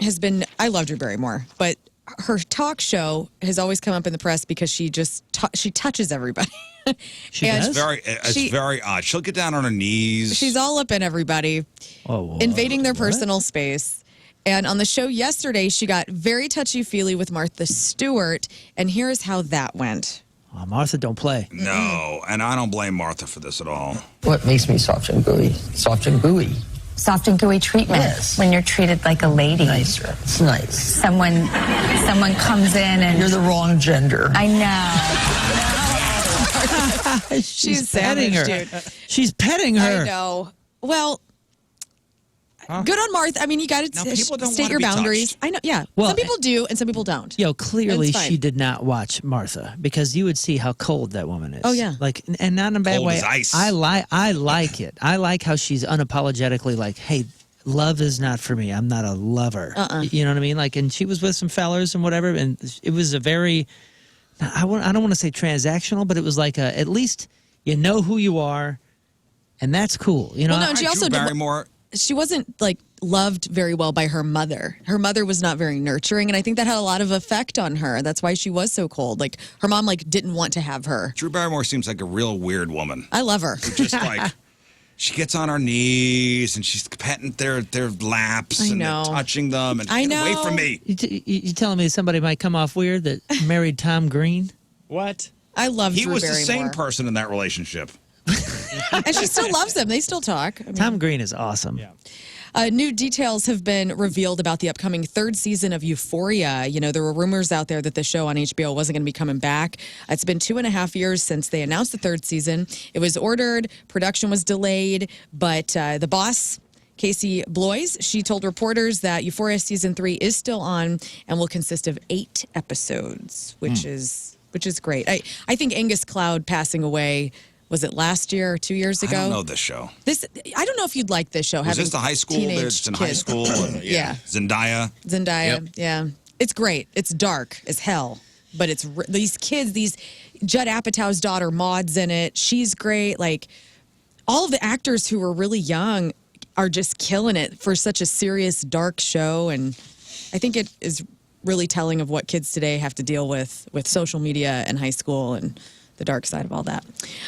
has been. I love Drew Barrymore, but her talk show has always come up in the press because she just she touches everybody. She And does? It's very odd. She'll get down on her knees. She's all up in everybody, invading their personal space. And on the show yesterday, she got very touchy-feely with Martha Stewart, and here's how that went. Oh, Martha, don't play. No, and I don't blame Martha for this at all. What makes me soft and gooey? Soft and gooey. Soft and gooey treatment. Yes. When you're treated like a lady. Nicer. It's nice. Someone comes in and You're the wrong gender. I know. She's petting her. savage, dude. She's petting her. I know. Well, good on Martha. I mean, you got Now, to people don't state wanna your be boundaries. touched. I know. Yeah. Well, some people do, and some people don't. Yo, clearly That's fine. she did not watch Martha because you would see how cold that woman is. Oh, yeah. Like, and not in a bad Cold way. as ice. I like it. I like how she's unapologetically like, hey, love is not for me. I'm not a lover. You know what I mean? Like, and she was with some fellers and whatever, and it was a very, I don't want to say transactional, but it was like at least you know who you are, and that's cool. You know. Well, no, and she also Drew Barrymore. she wasn't like loved very well by her mother. Her mother was not very nurturing, and I think that had a lot of effect on her. That's why she was so cold. Like her mom like didn't want to have her. Drew Barrymore seems like a real weird woman. I love her. Just like she gets on her knees and she's petting their laps I and know. touching them and I get away know. from me. You telling me somebody might come off weird that married Tom Green? What? I love He Drew was the Barrymore. same person in that relationship. And she still loves him. They still talk. I mean, Tom Green is awesome. Yeah. New details have been revealed about the upcoming third season of Euphoria. You know, there were rumors out there that the show on HBO wasn't going to be coming back. It's been 2.5 years since they announced the third season. It was ordered, production was delayed, but the boss, Casey Bloys, she told reporters that Euphoria season 3 is still on and will consist of 8 episodes, which is great. I think Angus Cloud passing away. Was it last year or 2 years ago? I don't know this show. I don't know if you'd like this show. Was having this the high school? teenage It's in high kids. school. And, Yeah. Zendaya. Zendaya, yeah. It's great. It's dark as hell, but it's these kids, Judd Apatow's daughter, Maud's in it. She's great. Like, all of the actors who were really young are just killing it for such a serious, dark show. And I think it is really telling of what kids today have to deal with social media and high school and the dark side of all that.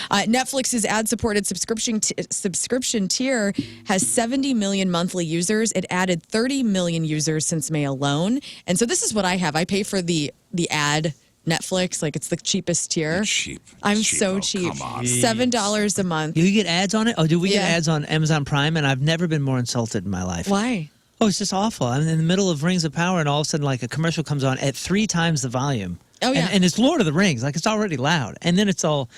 Netflix's ad-supported subscription tier has 70 million monthly users. It added 30 million users since May alone. And so this is what I have. I pay for the ad Netflix, like it's the cheapest tier. You're cheap. I'm Cheapo. so cheap. Come on. $7 a month. Do you get ads on it? Oh, do we get Yeah. ads on Amazon Prime? And I've never been more insulted in my life. Why? Oh, it's just awful. I'm in the middle of Rings of Power, and all of a sudden, like a commercial comes on at 3 times the volume. Oh, yeah. And it's Lord of the Rings. Like, it's already loud. And then it's all,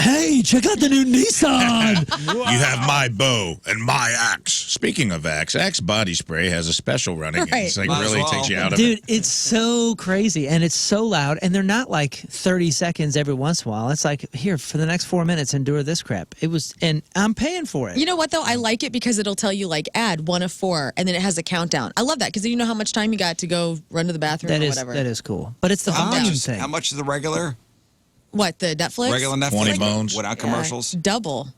hey, check out the new Nissan. You have my bow and my axe. Speaking of Axe body spray has a special running. Right. It's like Might as really well. takes you out of Dude, it. it's so crazy. And it's so loud. And they're not like 30 seconds every once in a while. It's like, here, for the next 4 minutes, endure this crap. And I'm paying for it. You know what, though? I like it because it'll tell you, like, ad 1 of 4, and then it has a countdown. I love that because then you know how much time you got to go run to the bathroom or whatever. That is cool. But it's the How volume much, thing. how much is the regular? What, the Netflix? Regular Netflix? 20 bones. Without commercials? Double.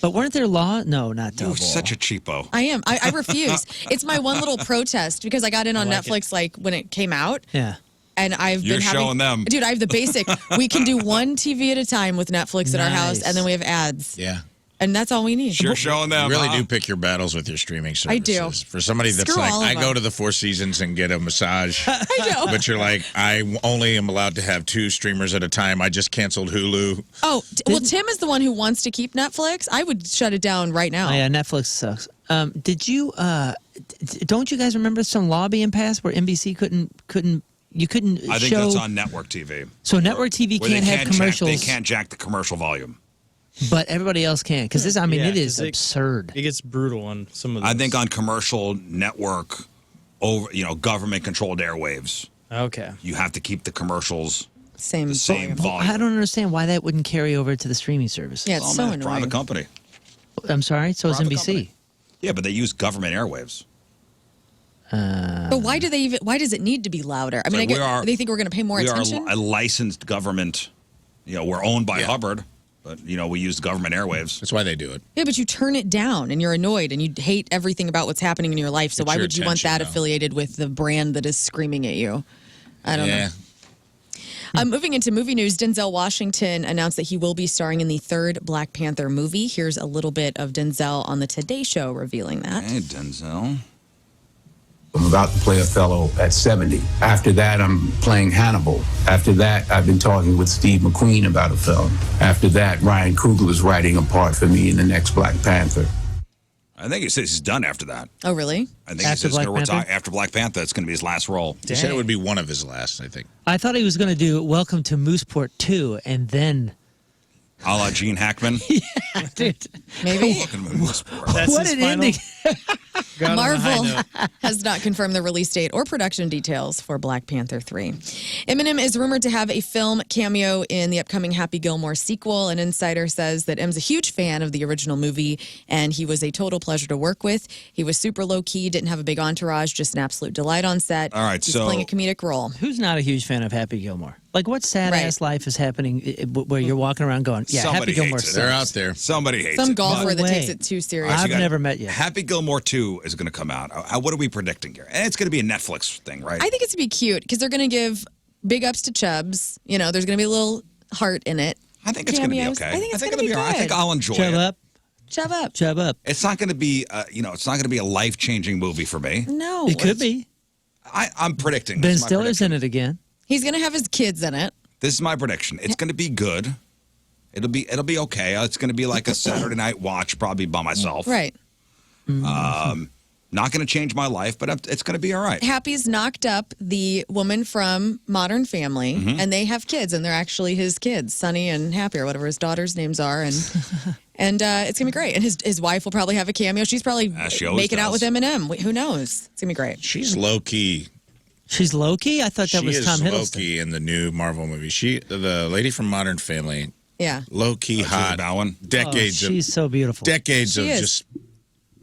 But weren't there law? No, not double. You're such a cheapo. I am. I refuse. It's my one little protest because I got in on Netflix like when it came out, Yeah. and I've You're been having. showing them. Dude, I have the basic. We can do one TV at a time with Netflix at our house, Nice. and then we have ads, Yeah. and that's all we need. You're showing them. You really huh? do pick your battles with your streaming services. I do. For somebody that's Screw like, all of I go them. to the Four Seasons and get a massage. I know. But you're like, I only am allowed to have 2 streamers at a time. I just canceled Hulu. Oh, well, Tim is the one who wants to keep Netflix. I would shut it down right now. Oh, yeah, Netflix sucks. Did you? Don't you guys remember some law being passed where NBC couldn't? You couldn't I think show. that's on network TV. So network TV Where they can't have commercials, They can't jack the commercial volume. but everybody else can. Because this, I mean, Yeah, it is 'cause absurd. It gets brutal on some of those. I think on commercial network, government controlled airwaves, Okay. you have to keep the commercials Same. the same volume. volume. I don't understand why that wouldn't carry over to the streaming service. Yeah, it's Oh, so man, annoying. private company. I'm sorry. So is Private NBC. company. Yeah, but they use government airwaves. But why do they even? Why does it need to be louder? I mean, Like, they think we're going to pay more we attention. are a licensed government. We're owned by Yeah. Hubbard. But, we use government airwaves. That's why they do it. Yeah, but you turn it down and you're annoyed and you hate everything about what's happening in your life. So It's why your would you want that attention, though. affiliated with the brand that is screaming at you? I don't Yeah. know. Moving into movie news, Denzel Washington announced that he will be starring in the third Black Panther movie. Here's a little bit of Denzel on the Today Show revealing that. Hey, Denzel. I'm about to play Othello at 70. After that, I'm playing Hannibal. After that, I've been talking with Steve McQueen about a film. After that, Ryan Coogler is writing a part for me in the next Black Panther. I think he says he's done after that. Oh, really? I think After he's just going to Black retire Panther? after Black Panther. It's going to be his last role. He said it would be one of his last, I think. I thought he was going to do Welcome to Mooseport 2 and then. A la Gene Hackman. Dude, Maybe. Welcome to Mooseport. That's what his an final- ending. Got on a high Marvel note. has not confirmed the release date or production details for Black Panther 3. Eminem is rumored to have a film cameo in the upcoming Happy Gilmore sequel. An insider says that M's a huge fan of the original movie, and he was a total pleasure to work with. He was super low-key, didn't have a big entourage, just an absolute delight on set. All right, He's so- playing a comedic role. Who's not a huge fan of Happy Gilmore? Like, what sad-ass life is happening where you're walking around going, yeah, Somebody Happy Gilmore hates it. sucks. They're out there. Somebody hates Some it. golfer No that way. takes it too serious. I've got- never met you. Happy Gilmore 2 is going to come out. What are we predicting here? And it's going to be a Netflix thing, right? I think it's going to be cute because they're going to give big ups to Chubbs. There's going to be a little heart in it. I think it's going to be Cameos. okay. I think it's it'll gonna be all right. I think good. I'll enjoy Chub it. up, Chub up. chub up. It's not going to be, it's not going to be a life-changing movie for me. No. It could be. I'm predicting. Ben This is my Stiller's prediction. in it again. He's going to have his kids in it. This is my prediction. It's going to be good. It'll be okay. It's going to be like a Saturday night watch, probably by myself. Right. Not going to change my life, but it's going to be all right. Happy's knocked up the woman from Modern Family, and they have kids, and they're actually his kids, Sonny and Happy, or whatever his daughter's names are, and it's gonna be great. And his wife will probably have a cameo. She's probably she always making out with does. Eminem. Who knows? It's gonna be great. She's low key. She's Loki? I thought that She was is Tom low Hiddleston. key in the new Marvel movie. The lady from Modern Family, Yeah. low key hot. Bowen? Decades Oh, she's so beautiful. decades She of is. just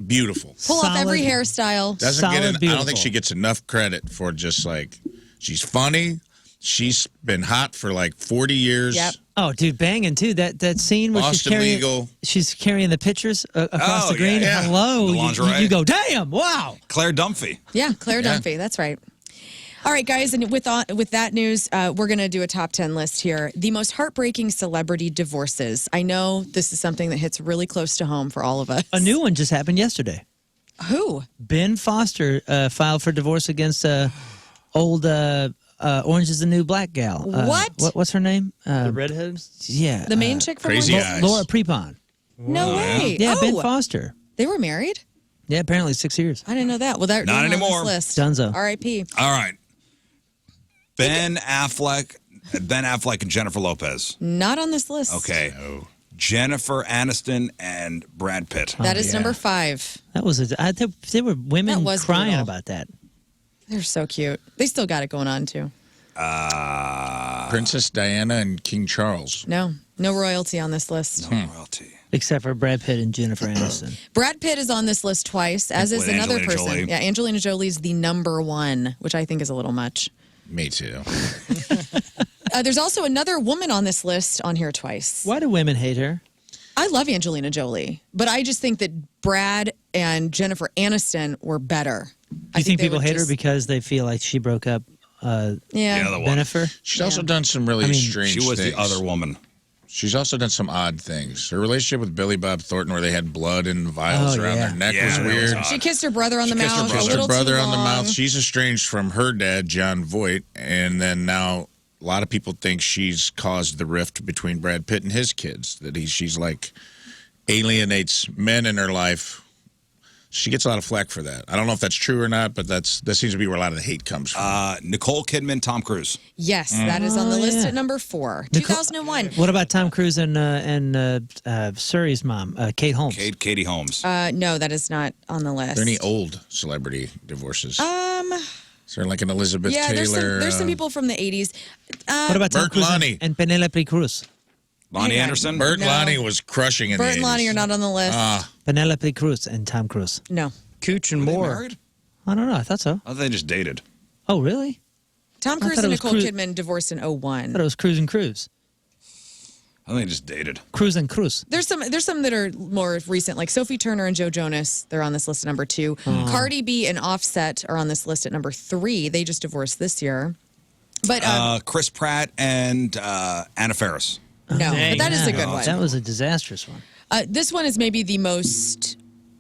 beautiful. Pull off every Solid. hairstyle. Doesn't Solid get. I don't beautiful. think she gets enough credit for just like she's funny. She's been hot for like 40 years. Yep. Oh, dude, banging too. That scene where Boston Legal. she's carrying the pictures across Oh, the green. yeah. Hello, The You- lingerie. You go, damn, wow. Claire Dunphy. Yeah, Claire Yeah. Dunphy. That's right. All right, guys, and with that news, we're going to do a top 10 list here. The most heartbreaking celebrity divorces. I know this is something that hits really close to home for all of us. A new one just happened yesterday. Who? Ben Foster filed for divorce against old Orange is the New Black gal. What's her name? The redhead? Yeah. The main chick from Crazy Orange? Eyes. Laura Prepon. No way. Yeah, Ben Oh, Foster. they were married? Yeah, apparently 6 years. I didn't know that. Well, they're Not on anymore. this list. Dunzo. R.I.P. All right. Ben Affleck and Jennifer Lopez. Not on this list. Okay. Jennifer Aniston and Brad Pitt. That is number 5. That was there were women That was crying brutal. about that. They're so cute. They still got it going on, too. Princess Diana and King Charles. No royalty on this list. No royalty. Except for Brad Pitt and Jennifer Aniston. Brad Pitt is on this list twice, as is With another Angelina person. Jolie. Yeah, Angelina Jolie's the number 1, which I think is a little much. Me too. There's also another woman on this list on here twice. Why do women hate her? I love Angelina Jolie, but I just think that Brad and Jennifer Aniston were better. Do you think they people would hate her just- because they feel like she broke up Yeah. The other one. Bennifer? She's also done some really strange She was things. the other woman. She's also done some odd things. Her relationship with Billy Bob Thornton, where they had blood and vials Oh, around yeah. their neck, Yeah, was that was weird. odd. She kissed her brother on the She kissed her mouth. brother. A Her little brother too on the long. mouth. She's estranged from her dad, John Voight, and then now a lot of people think she's caused the rift between Brad Pitt and his kids. That she's like alienates men in her life. She gets a lot of flack for that. I don't know if that's true or not, but that seems to be where a lot of the hate comes from. Nicole Kidman, Tom Cruise. Yes, that is on the list yeah. at number 4. Nicole- 2001. What about Tom Cruise and Suri's mom, Kate Holmes? Katie Holmes. No, that is not on the list. Are there any old celebrity divorces? Is there like an Elizabeth Yeah, Taylor? there's some people from the 80s. What about Tom Bert Cruise Lonnie. and Penelope Cruz? Lonnie hang on. Anderson. Bert No. Lonnie was crushing in Bert the and Lonnie 80s. are not on the list. Penelope Cruz and Tom Cruise. No. Cooch and Were they Moore. married? I don't know. I thought so. I thought they just dated. Oh, really? Tom I Cruise thought and it was Nicole Cruise- Kidman divorced in I thought 01. it was Cruise and Cruise. I think just dated. Cruz and Cruz. There's some that are more recent, like Sophie Turner and Joe Jonas. They're on this list at number 2. Cardi B and Offset are on this list at number 3. They just divorced this year. But Chris Pratt and Anna Faris. no, but that is a good one. That was a disastrous one. This one is maybe the most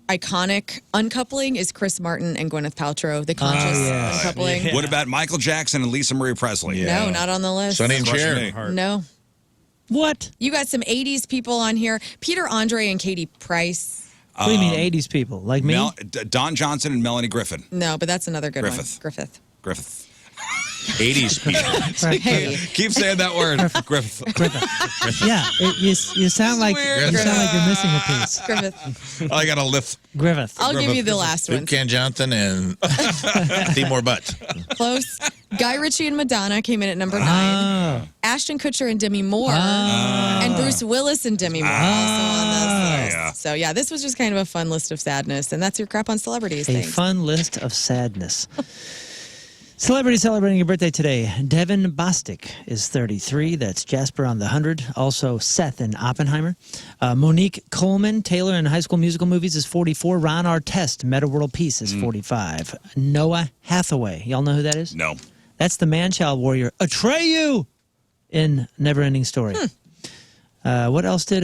iconic uncoupling is Chris Martin and Gwyneth Paltrow, the conscious uncoupling. Yeah. What about Michael Jackson and Lisa Marie Presley? No, not on the list. Sonny and Crushing Cher. me. No. What? You got some 80s people on here. Peter Andre and Katie Price. What do you mean 80s people? Like me? Don Johnson and Melanie Griffin. No, but that's another good Griffith. one. Griffith. 80s people. Right. Hey. Keep saying that word. Griffith. Yeah, you sound like weird. you sound like you're missing a piece. Griffith. I got a lift. Griffith. I'll give you the last one. Luke Can Johnson and Seymour Butts. Close. Guy Ritchie and Madonna came in at number 9. Oh. Ashton Kutcher and Demi Moore. And Bruce Willis and Demi Moore also on this list. yeah. So, yeah, this was just kind of a fun list of sadness. And that's your crap on celebrities. A Thanks. fun list of sadness. Celebrity celebrating your birthday today. Devin Bostic is 33. That's Jasper on the 100. Also Seth in Oppenheimer. Monique Coleman, Taylor in High School Musical movies, is 44. Ron Artest, Meta World Peace, is 45. Noah Hathaway. Y'all know who that is? No. That's the man-child warrior Atreyu in Neverending Story. What else did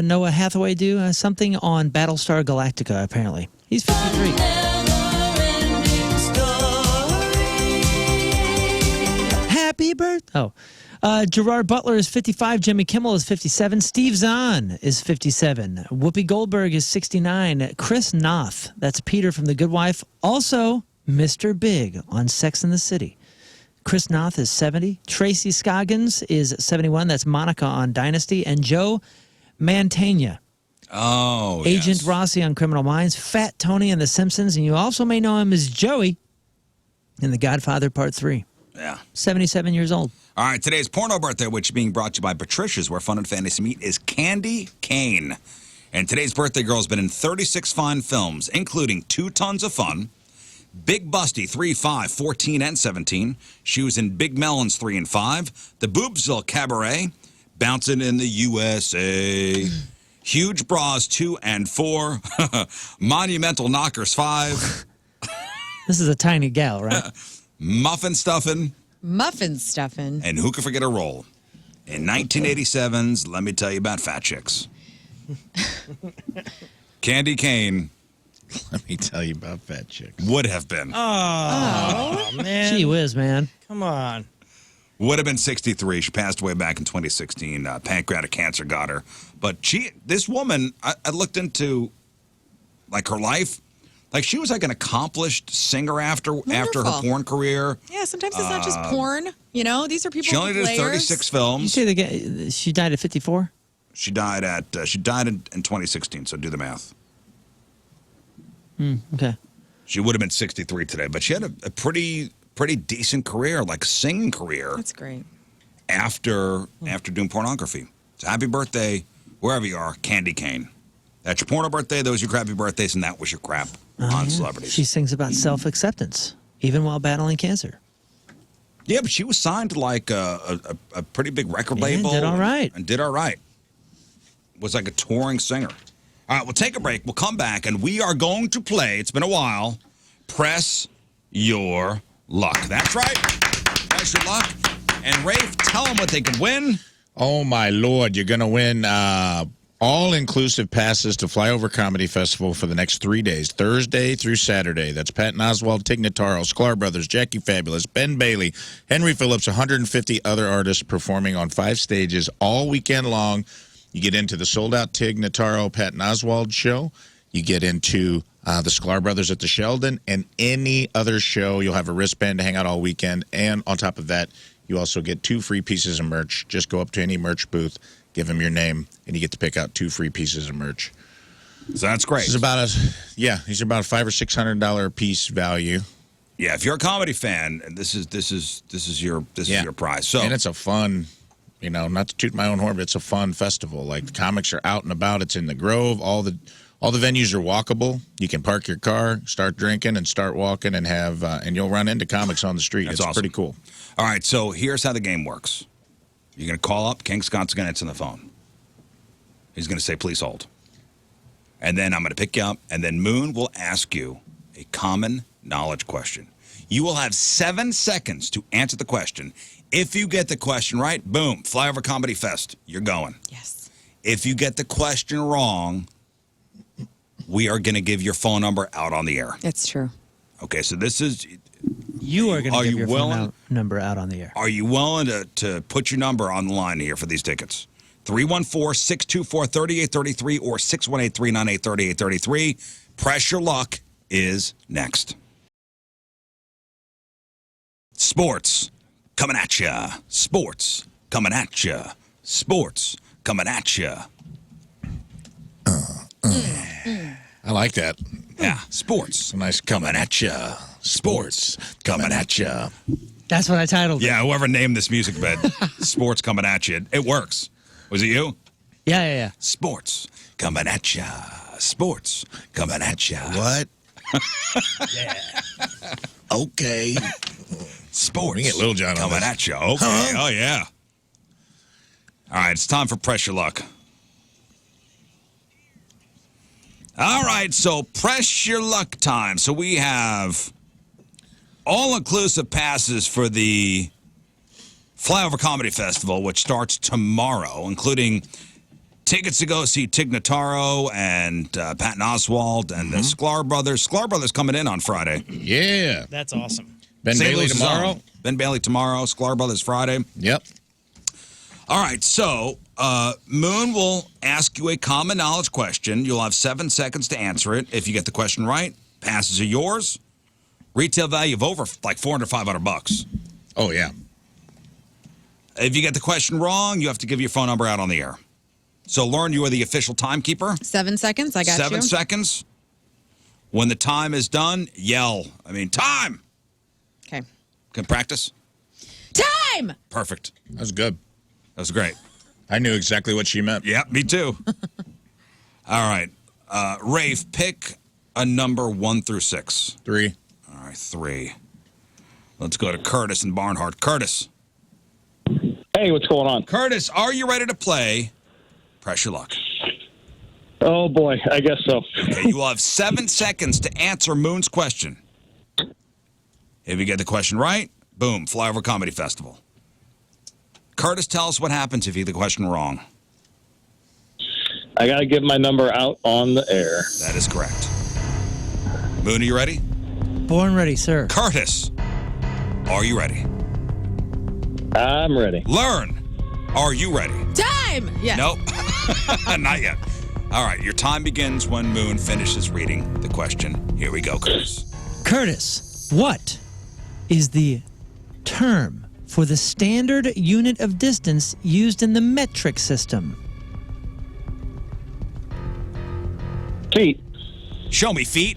Noah Hathaway do? Something on Battlestar Galactica, apparently. He's 53. Happy birthday. Gerard Butler is 55. Jimmy Kimmel is 57. Steve Zahn is 57. Whoopi Goldberg is 69. Chris Noth, that's Peter from The Good Wife. Also, Mr. Big on Sex and the City. Chris Noth is 70. Tracy Scoggins is 71. That's Monica on Dynasty. And Joe Mantegna, Agent Rossi on Criminal Minds. Fat Tony in The Simpsons. And you also may know him as Joey in The Godfather Part 3. Yeah. 77 years old. All right, today's porno birthday, which is being brought to you by Patricia's, where fun and fantasy meet, is Candy Kane. And today's birthday girl has been in 36 fine films, including 2 Tons of Fun, Big Busty 3, 5, 14, and 17. She was in Big Melons 3 and 5, The Boobsville Cabaret, Bouncing in the USA, Huge Bras 2 and 4, Monumental Knockers 5. This is a tiny gal, right? Muffin Stuffin', And who could forget a role in 1987's Let Me Tell You About Fat Chicks. Candy Kane Let me tell you about Fat Chicks. would have been. Oh, man. Gee whiz, man. Come on. Would have been 63. She passed away back in 2016. Pancreatic cancer got her. But this woman, I looked into like her life. Like, she was like an accomplished singer after her porn career. yeah, sometimes it's not just porn. You know, these are people. She only with did layers. 36 You films. say she died at 54? She died in 2016. So do the math. Okay. She would have been 63 today, but she had a pretty decent career, like singing career. That's great. After doing pornography. So happy birthday, wherever you are, Candy Kane. That's your porno birthday, those are your crappy birthdays, and that was your crap on celebrities. She sings about self-acceptance, even while battling cancer. Yeah, but she was signed to like a pretty big record label. Did all right. And did all right. Was like a touring singer. All right, we'll take a break. We'll come back, and we are going to play, it's been a while, Press Your Luck. That's right. Press Your Luck. And Rafe, tell them what they can win. Oh, my Lord. You're going to win all-inclusive passes to Flyover Comedy Festival for the next 3 days, Thursday through Saturday. That's Patton Oswalt, Tig Notaro, Sklar Brothers, Jackie Fabulous, Ben Bailey, Henry Phillips, 150 other artists performing on 5 stages all weekend long. You get into the sold-out Tig Notaro, Patton Oswalt show. You get into the Sklar Brothers at the Sheldon, and any other show. You'll have a wristband to hang out all weekend. And on top of that, you also get 2 free pieces of merch. Just go up to any merch booth, give them your name, and you get to pick out 2 free pieces of merch. So that's great. These are about these are about a $500 or $600 piece value. Yeah, if you're a comedy fan, this is your prize. So And it's a fun, not to toot my own horn, but it's a fun festival. Like, the comics are out and about. It's in the Grove. All the venues are walkable. You can park your car, start drinking, and start walking, and have and you'll run into comics on the street. That's It's awesome. pretty cool. All right, so here's how the game works. You're going to call up. King Scott's going to answer the phone. He's going to say, please hold. And then I'm going to pick you up, and then Moon will ask you a common knowledge question. You will have 7 seconds to answer the question. If you get the question right, boom, Flyover Comedy Fest. You're going. Yes. If you get the question wrong, we are going to give your phone number out on the air. It's true. Okay, so this is... You are going to give you your willing- number out on the air. Are you willing to put your number on the line here for these tickets? 314-624-3833 or 618-398-3833. Press Your Luck is next. Sports coming at ya. Sports coming at ya. Sports coming at ya. I like that. Yeah, sports. Nice coming at ya. Sports coming at ya. That's what I titled it. Yeah, whoever named this music bed, sports coming at you. It works. Was it you? Yeah. Sports coming at ya. Sports coming at ya. What? Okay. Sports We get Lil Jon on coming this. at you. Okay. Oh, yeah. All right, it's time for Press Your Luck. All right, so Press Your Luck time. So we have all-inclusive passes for the Flyover Comedy Festival, which starts tomorrow, including tickets to go see Tig Notaro and Patton Oswalt and the Sklar Brothers. Sklar Brothers coming in on Friday. Yeah. That's awesome. Ben St. Bailey Louis' tomorrow. own. Ben Bailey tomorrow. Sklar Brothers Friday. Yep. All right, so Moon will ask you a common knowledge question. You'll have 7 seconds to answer it. If you get the question right, passes are yours. Retail value of over like $400, $500. Oh, yeah. If you get the question wrong, you have to give your phone number out on the air. So, Lauren, you are the official timekeeper. 7 seconds. I got you. 7 seconds. When the time is done, yell. Time. Okay. Can practice? Time! Perfect. That was good. That was great. I knew exactly what she meant. Yeah, me too. All right. Rafe, pick a number 1 through 6. 3. All right, 3. Let's go to Curtis and Barnhart. Curtis. Hey, what's going on? Curtis, are you ready to play Press Your Luck? Oh, boy, I guess so. Okay, you will have 7 seconds to answer Moon's question. If you get the question right, boom, Flyover Comedy Festival. Curtis, tell us what happens if you get the question wrong. I got to give my number out on the air. That is correct. Moon, are you ready? Born ready, sir. Curtis, are you ready? I'm ready. Learn, are you ready? Time! Yeah. Nope, not yet. All right, your time begins when Moon finishes reading the question. Here we go, Curtis. Curtis, what is the term for the standard unit of distance used in the metric system? Feet. Show me feet.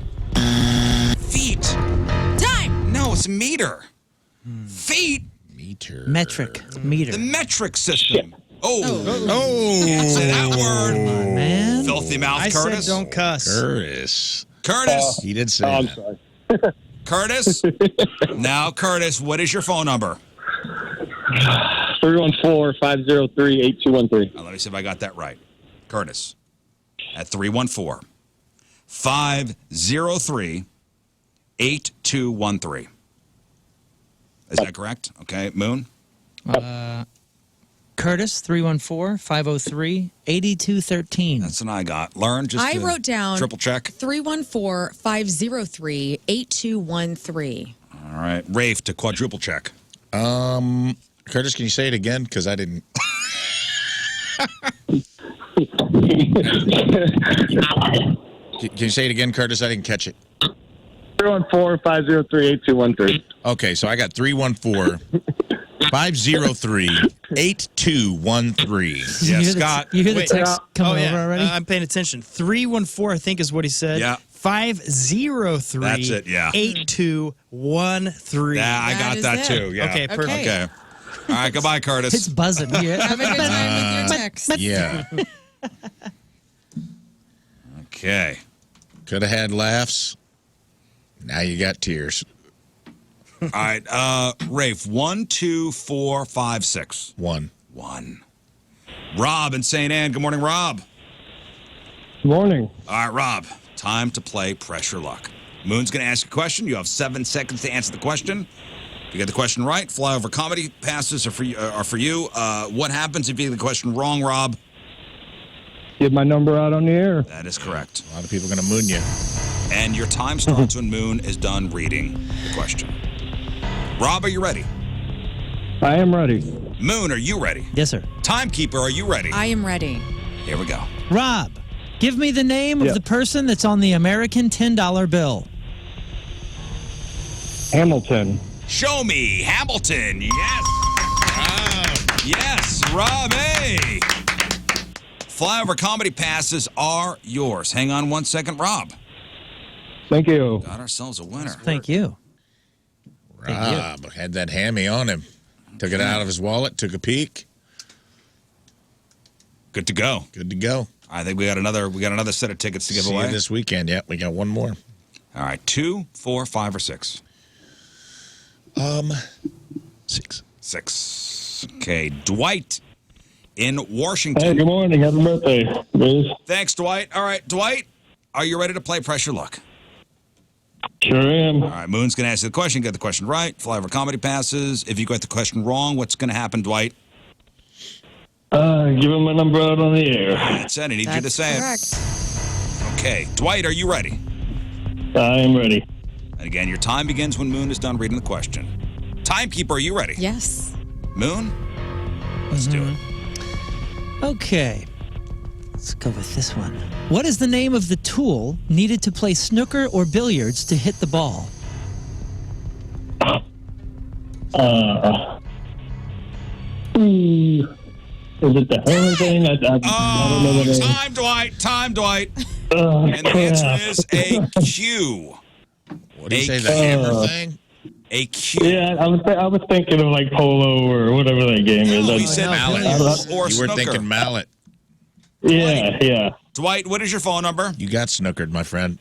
Feet. Time! No, it's a meter. Feet. Meter. Metric. Meter. The metric system. Oh. Oh. Can't say that word. Man. Filthy mouth, I Curtis. said don't cuss. Curtis. Curtis. He did say Oh, I'm that. sorry. Curtis. Now, Curtis, what is your phone number? 314-503-8213. Now, let me see if I got that right. Curtis, at 314-503-8213. Is that correct? Okay, Moon? Curtis, 314-503-8213. That's what I got. Learn, just I wrote down triple check. 314-503-8213. All right. Rafe to quadruple check. Curtis, can you say it again? Because I didn't. Can you say it again, Curtis? I didn't catch it. 314-503-8213. Okay, so I got 314-503-8213. Yeah, You hear Scott. You hear the Wait. text coming Oh, yeah. over already? I'm paying attention. 314, I think, is what he said. Yeah. 503. That's it, yeah. 8213. Yeah, I That got is that it. too. Yeah. Okay, perfect. Okay. All right, goodbye, Curtis. It's buzzing. You hear it? Have a good time with your text. Yeah. Okay. Could have had laughs. Now you got tears. All right, Rafe, 1, 2, 4, 5, 6. 1. 1. Rob in St. Anne. Good morning, Rob. Morning. All right, Rob, time to play Pressure Luck. Moon's going to ask you a question. You have 7 seconds to answer the question. If you get the question right, flyover comedy passes are for you. What happens if you get the question wrong, Rob? Get my number out on the air. That is correct. A lot of people are going to moon you. And your time starts when Moon is done reading the question. Rob, are you ready? I am ready. Moon, are you ready? Yes, sir. Timekeeper, are you ready? I am ready. Here we go. Rob, give me the name Yeah. of the person that's on the American $10 bill. Hamilton. Show me Hamilton. Yes. Yes, Rob. Hey. Flyover comedy passes are yours. Hang on 1 second, Rob. Thank you. Got ourselves a winner. Thank you. Rob had that hammy on him. Took it out of his wallet, took a peek. Good to go. Good to go. I think we got another set of tickets to give See away. you this weekend. Yep, we got one more. All right, 2, 4, 5, or 6. 6. 6. Okay, Dwight in Hey, Washington. good morning. Happy birthday, Liz. Thanks, Dwight. All right, Dwight, are you ready to play Pressure Luck? Sure am. All right, Moon's going to ask you the question. Get the question right. Flyover comedy passes. If you got the question wrong, what's going to happen, Dwight? Give him my number out on the air. That's it. I need you to say it. Okay, Dwight, are you ready? I am ready. And again, your time begins when Moon is done reading the question. Timekeeper, are you ready? Yes. Moon? Let's do it. Okay. Let's go with this one. What is the name of the tool needed to play snooker or billiards to hit the ball? Is it the hammer thing? I don't know the name. Time, Dwight. Time, Dwight. And the answer is a cue. What do you say, the hammer thing? A cue. Yeah, I was thinking of like polo or whatever that game is. No, he said Mallet. or You were snooker. thinking mallet. Yeah. Dwight, what is your phone number? You got snookered, my friend.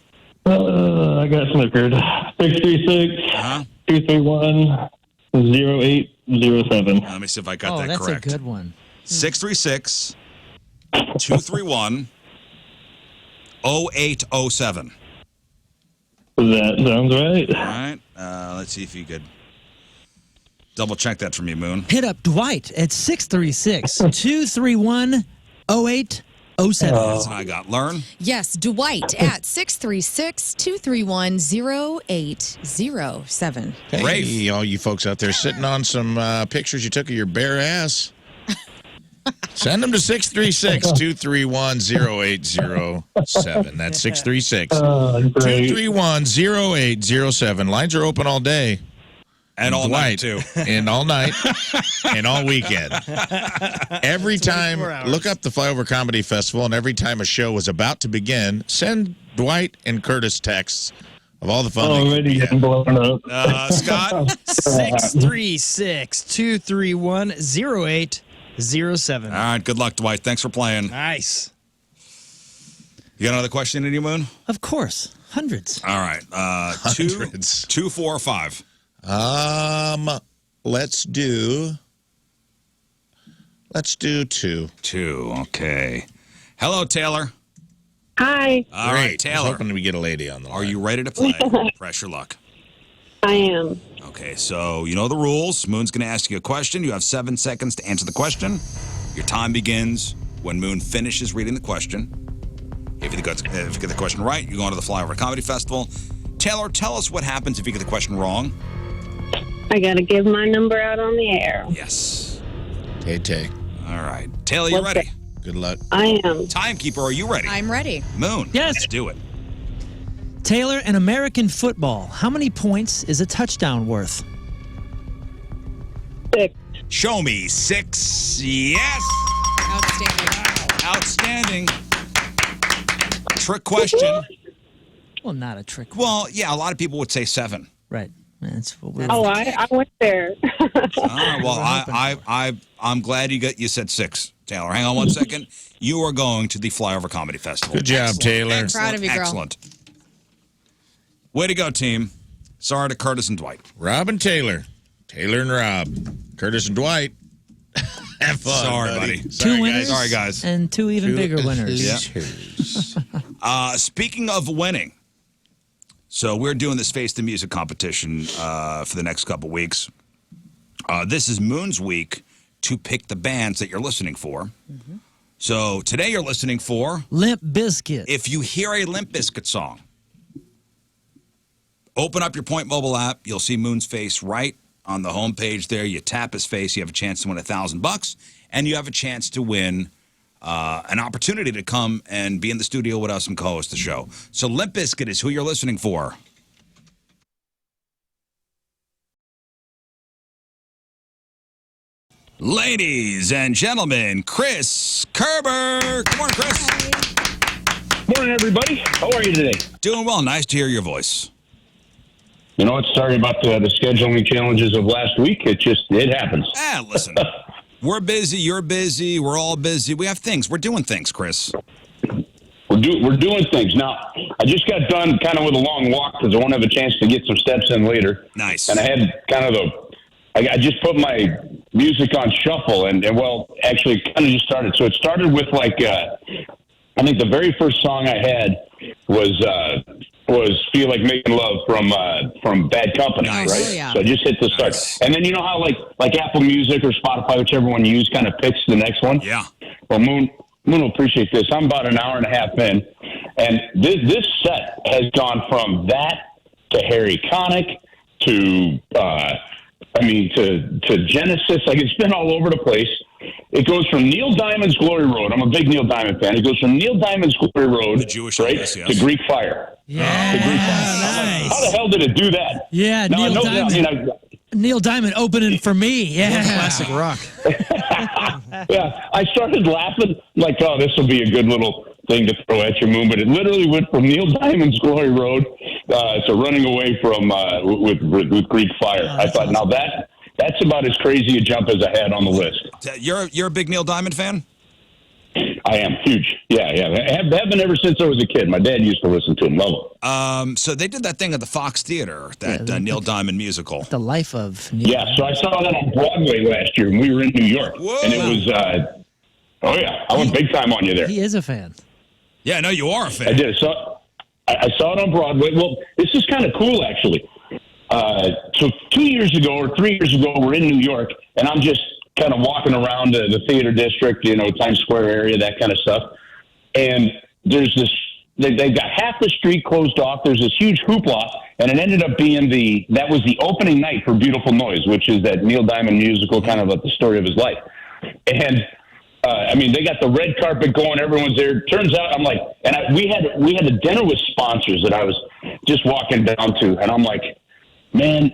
I got snookered. 636-231-0807. Let me see if I got Oh, that that's correct. a good one. 636-231-0807. That sounds right. All right. Let's see if you could double check that for me, Moon. Hit up Dwight at 636-231-0807. That's what I got. Learn. Yes, Dwight at 636-231-0807. Hey, Rafe. all you folks out there sitting on some pictures you took of your bare ass. Send them to 636-231-0807. That's 636-231-0807. Lines are open all day. And all night, too. And all night. And all weekend. Every time, 24 hours. look up the Flyover Comedy Festival, and every time a show is about to begin, send Dwight and Curtis texts of all the fun they Already could getting blown up. Scott? 636-231-0807. All right. Good luck, Dwight. Thanks for playing. Nice. You got another question in you, Moon? Of course. Hundreds. All right. Hundreds. 2, 4, or 5. Let's do 2. 2. Okay. Hello, Taylor. Hi, All right, Great. I was Taylor. hoping we get a lady on the line. Are you ready to play Pressure Luck? I am. Okay, so you know the rules. Moon's going to ask you a question. You have 7 seconds to answer the question. Your time begins when Moon finishes reading the question. If you get the question right, you go on to the Flyover Comedy Festival. Taylor, tell us what happens if you get the question wrong. I got to give my number out on the air. Yes. Tay. All right. Taylor, you ready? Good luck. I am. Timekeeper, are you ready? I'm ready. Moon. Yes. Let's do it. Taylor, in American football, how many points is a touchdown worth? 6. Show me 6. Yes. Outstanding. Outstanding. Trick question. Well, not a trick. Well, yeah, a lot of people would say 7. Right. That's what we're Oh, I went there. All right, well, I'm glad you said 6, Taylor. Hang on 1 second. You are going to the Flyover Comedy Festival. Good job, Taylor. Excellent, Proud of you, girl. Excellent. Way to go, team. Sorry to Curtis and Dwight. Rob and Taylor. Taylor and Rob. Curtis and Dwight. Have fun. Sorry, buddy. Two winners Sorry, guys. and two even bigger winners. Losers. Speaking of winning, so we're doing this Face the Music competition for the next couple weeks. This is Moon's week to pick the bands that you're listening for. Mm-hmm. So today you're listening for Limp Bizkit. If you hear a Limp Bizkit song, open up your Point Mobile app. You'll see Moon's face right on the homepage there. You tap his face. You have a chance to win $1,000, and you have a chance to win an opportunity to come and be in the studio with us and co-host the show. So Limp Bizkit is who you're listening for. Ladies and gentlemen, Chris Kerber. Good morning, Chris. Morning, everybody. How are you today? Doing well. Nice to hear your voice. You know what? Sorry about the scheduling challenges of last week. It happens. Listen, we're busy. You're busy. We're all busy. We have things. We're doing things, Chris. We're doing things. Now, I just got done kind of with a long walk because I won't have a chance to get some steps in later. Nice. And I had kind of I just put my music on shuffle and well, actually kind of just started. So it started with I think the very first song I had was Feel Like Making Love from Bad Company, Nice. right? Oh, yeah. So I just hit the start. Nice. And then you know how like Apple Music or Spotify, whichever one you use, kind of picks the next one? Yeah. Well, Moon will appreciate this. I'm about an hour and a half in, and this set has gone from that to Harry Connick to Genesis. Like, it's been all over the place. It goes from Neil Diamond's Glory Road. I'm a big Neil Diamond fan. It goes from Neil Diamond's Glory Road, The Jewish right, Elvis, yes. to Greek Fire. Yeah, To Greek Fire. nice. How the hell did it do that? Yeah, Now, I Neil know Diamond. that, Neil Diamond opening for me. Yeah. Classic rock. Yeah, I started laughing like, oh, this will be a good little thing to throw at your Moon, but it literally went from Neil Diamond's Glory Road to Running Away from with Greek Fire. Oh, I thought, now that's about as crazy a jump as I had on the list. You're a big Neil Diamond fan? I am huge. Yeah. I have been ever since I was a kid. My dad used to listen to him. Love him. So they did that thing at the Fox Theater, that Neil Diamond musical. The life of Neil. Yeah, so I saw that on Broadway last year, and we were in New York. Whoa. And it was, I went big time on you there. He is a fan. Yeah, no, you are a fan. I did. So I saw it on Broadway. Well, this is kind of cool, actually. So 2 years ago or 3 years ago, we're in New York, and I'm just kind of walking around the theater district, Times Square area, that kind of stuff. And there's this, they've got half the street closed off. There's this huge hoopla, and it ended up being that was the opening night for Beautiful Noise, which is that Neil Diamond musical, kind of like the story of his life. And they got the red carpet going. Everyone's there. Turns out, I'm like, and we had a dinner with sponsors that I was just walking down to, and I'm like, man,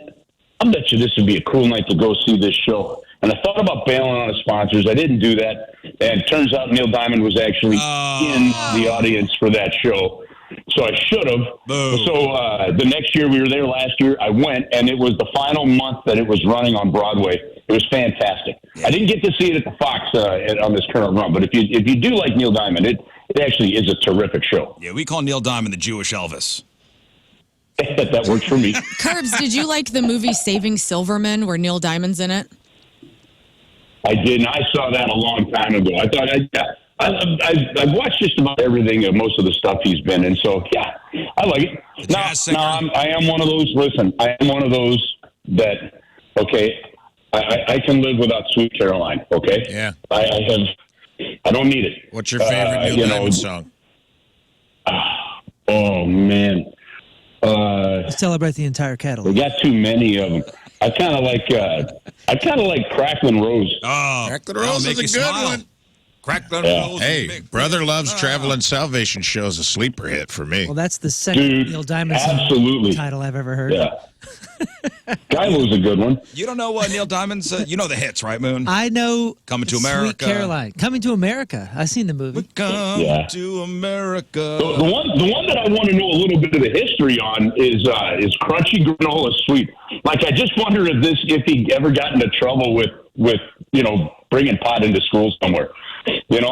I bet you this would be a cool night to go see this show. And I thought about bailing on the sponsors. I didn't do that. And it turns out Neil Diamond was actually in the audience for that show. So I should have. So the next year, we were there last year, I went, and it was the final month that it was running on Broadway. It was fantastic. I didn't get to see it at the Fox on this current run, but if you do like Neil Diamond, it actually is a terrific show. Yeah, we call Neil Diamond the Jewish Elvis. That works for me. Curbs, did you like the movie Saving Silverman where Neil Diamond's in it? I did, and I saw that a long time ago. I thought I've watched just about everything of most of the stuff he's been in, so yeah, I like it. Now I am one of those. Listen, I am one of those that I can live without Sweet Caroline. Okay, Yeah. I don't need it. What's your favorite Neil Diamond song? Oh man, Celebrate the entire catalog. we got too many of them. I kind of like Cracklin' Rose. Oh, Cracklin' Rose make is a you good smile. one. Cracklin' Yeah. Rose. Hey, Brother Loves Traveling Salvation Show is a sleeper hit for me. Well, that's the second Dude, Neil Diamond absolutely. title I've ever heard. Yeah, Kylo's a good one. You don't know Neil Diamond's? You know the hits, right, Moon? I know Coming to Sweet America. Caroline. Coming to America. I've seen the movie. Come Yeah. to America. The one that I want to know a little bit of the history on is Crunchy Granola Sweet. Like, I just wonder if he ever got into trouble with bringing pot into school somewhere. There's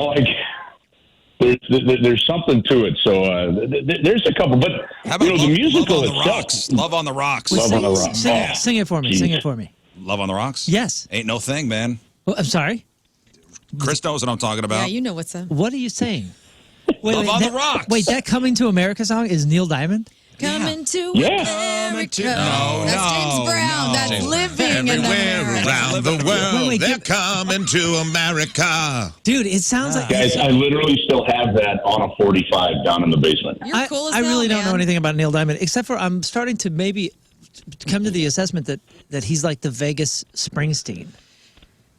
something to it. So there's a couple, but How about the musical Love on the itself. Rocks? Love on the Rocks. Love on the Rocks. Sing it for me. Jeez. Sing it for me. Love on the Rocks? Yes. Ain't no thing, man. Well, I'm sorry. Chris knows what I'm talking about. Yeah, you know what's up. What are you saying? Love on the that, Rocks. Wait, that Coming to America song is Neil Diamond? Coming to Yeah. America. No, That's no, James Brown. no. That's living in Everywhere America. around the world, Wait, they're coming to America. Dude, it sounds like Guys, I literally still have that on a 45 down in the basement. You're cool as I hell, really don't know man. anything about Neil Diamond, except for I'm starting to maybe come to the assessment that he's like the Vegas Springsteen.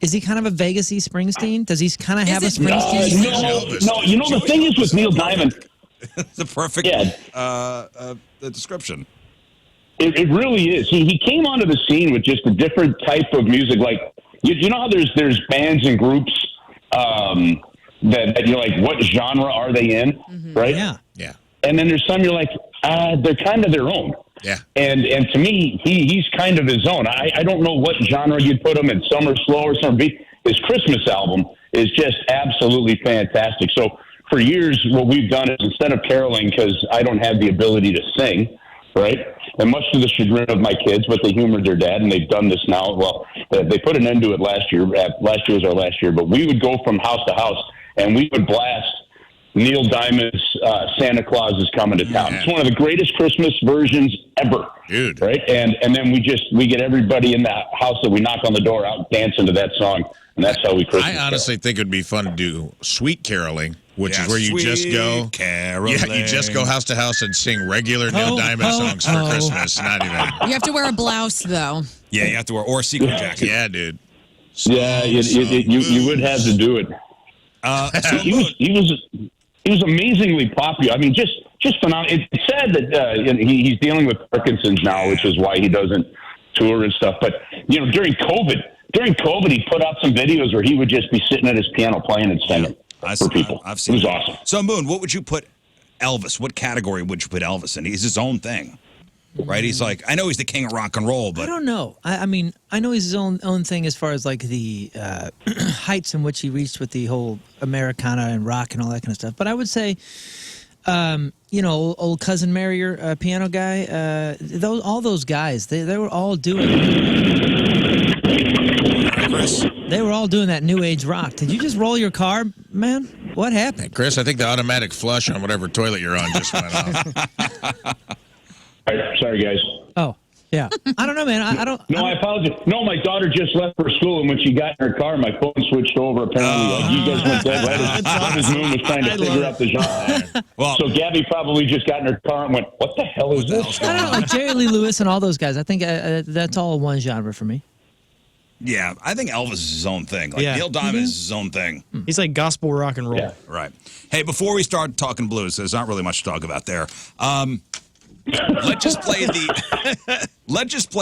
Is he kind of a Vegas-y Springsteen? Does he kind of have a Springsteen? No. You know, the thing is with Neil Diamond, the perfect description. It really is. He came onto the scene with just a different type of music. Like, you know how there's bands and groups that you're like, what genre are they in, right? Yeah. And then there's some you're like, they're kind of their own. Yeah. And to me, he's kind of his own. I don't know what genre you'd put him in. Some are slower, some are beat. His Christmas album is just absolutely fantastic. So for years, what we've done is instead of caroling, because I don't have the ability to sing, right? And much to the chagrin of my kids, but they humored their dad, and they've done this now. Well, they put an end to it last year. Last year was our last year, but we would go from house to house, and we would blast Neil Diamond's Santa Claus is Coming to Town. It's one of the greatest Christmas versions ever. Dude. Right? And then we get everybody in the house that we knock on the door out dancing to that song, and that's how we Christmas I honestly think it would be fun to do sweet caroling, which is where you just go caroling. Yeah, you just go house to house and sing regular Neil Diamond songs for Christmas. Not even. You have to wear a blouse, though. Yeah, you have to wear or a sequin jacket. Yeah, dude. You would have to do it. He was amazingly popular. I mean, just phenomenal. It's sad that he's dealing with Parkinson's now, which is why he doesn't tour and stuff. But during COVID, he put out some videos where he would just be sitting at his piano playing and singing for people. I've seen it was that. awesome. So, Moon, what would you put Elvis? What category would you put Elvis in? He's his own thing, right? He's like, I know he's the king of rock and roll, but I don't know. I mean, I know he's his own thing as far as like the heights in which he reached with the whole Americana and rock and all that kind of stuff. But I would say, old Cousin Mary, piano guy, all those guys, they were all doing. Chris? They were all doing that new age rock. Did you just roll your car, man? What happened? Hey, Chris, I think the automatic flush on whatever toilet you're on just went off. Sorry, guys. Oh, yeah. I don't know, man. I don't. No, I apologize. No, my daughter just left for school, and when she got in her car, my phone switched over. Apparently, you guys went dead right as Moon was trying to figure out the genre. Well, so Gabby probably just got in her car and went, "What the hell is this?" I don't know, like Jerry Lee Lewis and all those guys. I think that's all one genre for me. Yeah, I think Elvis is his own thing. Like Neil Diamond is his own thing. He's like gospel rock and roll. Yeah. Right. Hey, before we start talking blues, there's not really much to talk about there. Let's just play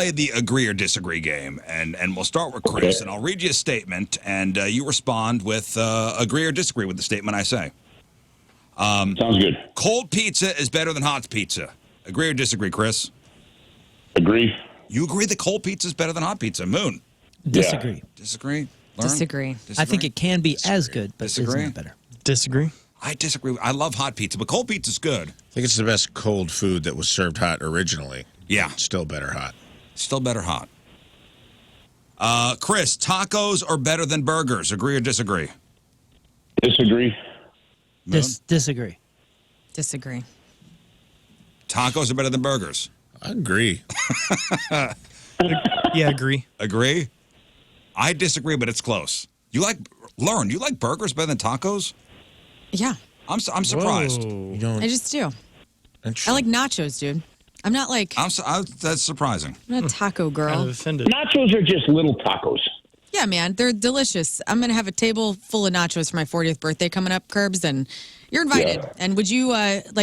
the agree or disagree game, and we'll start with Chris, and I'll read you a statement, and you respond with agree or disagree with the statement I say. Sounds good. Cold pizza is better than hot pizza. Agree or disagree, Chris? Agree. You agree that cold pizza is better than hot pizza. Moon? Disagree. Yeah. Disagree? Disagree. I think it can be as good, but it's not better. Disagree. I disagree. I love hot pizza, but cold pizza's good. I think it's the best cold food that was served hot originally. Yeah. Still better hot. Still better hot. Chris, tacos are better than burgers. Agree or disagree? Disagree. Disagree. Disagree. Tacos are better than burgers. I agree. Yeah, agree. Agree? I disagree, but it's close. You like burgers better than tacos? Yeah. I'm surprised. I just do. I like nachos, dude. I'm not like That's surprising. I'm not a taco girl. Kind of offended. Nachos are just little tacos. Yeah, man, they're delicious. I'm gonna have a table full of nachos for my 40th birthday coming up, Curbs, and you're invited. Yeah. And would you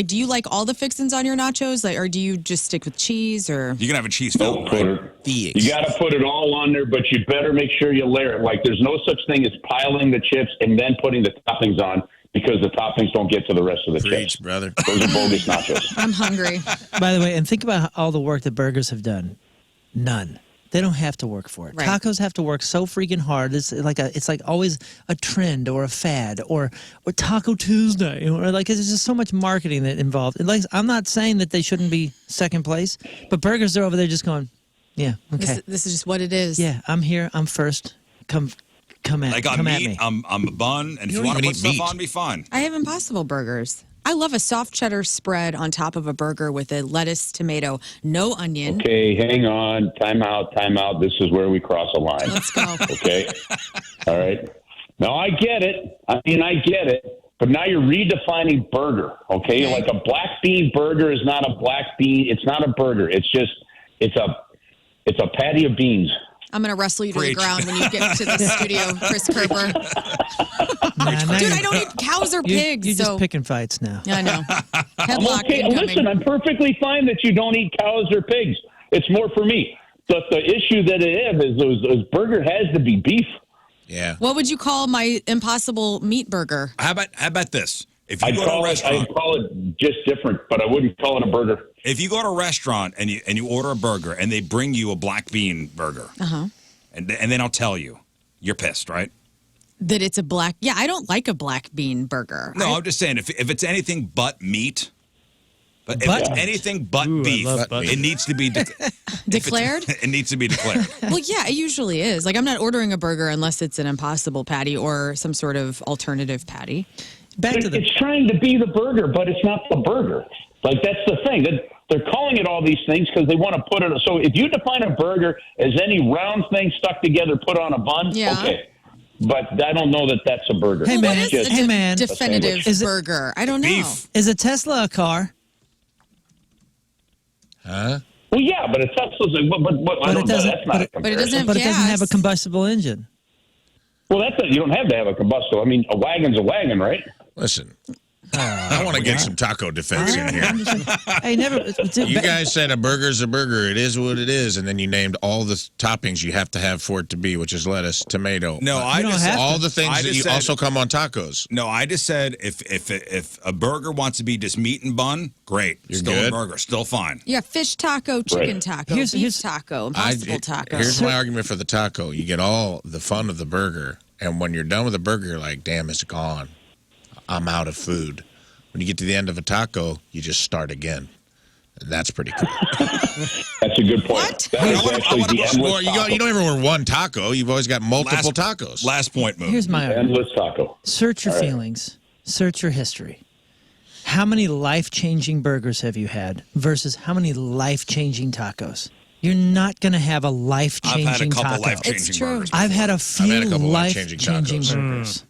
do you like all the fixins on your nachos, or do you just stick with cheese? Or You can have a cheese filling, Don't put right? it. You got to put it all on there, but you better make sure you layer it. Like there's no such thing as piling the chips and then putting the toppings on, because the toppings don't get to the rest of the Preach, chips. brother. Those are bogus nachos. I'm hungry. By the way, and think about all the work that burgers have done. None. They don't have to work for it. Right. Tacos have to work so freaking hard. It's like always a trend or a fad or Taco Tuesday or like there's just so much marketing that involved. And like I'm not saying that they shouldn't be second place, but burgers are over there just going, yeah, okay, This is just what it is. yeah, I'm here, I'm first. Come at Like I'm come at meat, me. I'm a bun, and if you don't want to even put eat stuff meat. on, be fine. I have Impossible burgers. I love a soft cheddar spread on top of a burger with a lettuce, tomato, no onion. Okay, hang on. Time out. This is where we cross a line. Let's go. Okay. All right. No, I get it. I get it. But now you're redefining burger. Okay. Like a black bean burger is not a black bean. It's not a burger. It's a patty of beans. I'm going to wrestle you to the Preach. ground when you get to the studio, Chris Kerber. Dude, I don't eat cows or pigs. You're so. just picking fights now. I know. I'm Headlock okay. incoming. Listen, I'm perfectly fine that you don't eat cows or pigs. It's more for me. But the issue that it is those burger has to be beef. Yeah. What would you call my impossible meat burger? How about this? If you I'd go to a call restaurant, it just different, but I wouldn't call it a burger. if you go to a restaurant and you order a burger and they bring you a black bean burger, and then I'll tell you, you're pissed, right? That it's a black. Yeah, I don't like a black bean burger. No, I'm just saying if it's anything but meat, but if But it's meat. anything but Ooh, I beef, love butt it needs to be Declared? It needs to be declared. Well, yeah, it usually is. Like, I'm not ordering a burger unless it's an impossible patty or some sort of alternative patty. Back to the It's trying to be the burger, but it's not the burger. Like, that's the thing. They're calling it all these things because they want to put it. So if you define a burger as any round thing stuck together, put on a bun, Yeah. okay. But I don't know that that's a burger. Hey, Well, man. what is Just- a Hey, man. definitive Is it- burger? I don't know. Beef. Is a Tesla a car? Huh? Well, yeah, but a Tesla's I But don't it know. doesn't. That's not a But it comparison. doesn't have But it doesn't have a gas. combustible engine. Well, you don't have to have a combustible. I mean, a wagon's a wagon, right? Listen, I want to get some taco defense in here. Hey, never. You guys said a burger's a burger. It is what it is, and then you named all the toppings you have to have for it to be, which is lettuce, tomato. No, I don't just have all the things I that just you said- also come on tacos. No, I just said if a burger wants to be just meat and bun, great. You're still good? a burger, still fine. Yeah, fish taco, chicken Right. taco, Here's- beef here's- taco, impossible taco. Here's my argument for the taco. You get all the fun of the burger, and when you're done with the burger, you're like, damn, it's gone. I'm out of food. When you get to the end of a taco, you just start again. And that's pretty cool. That's a good point. What? That is actually the endless Well, you taco. don't ever order one taco. You've always got multiple tacos. Last point, move. Here's my argument. Endless taco. Search your feelings. Search your history. How many life-changing burgers have you had versus how many life-changing tacos? You're not going to have a I've life-changing had a couple taco. life-changing It's true. burgers. I've had a few had a couple life-changing life-changing tacos. burgers.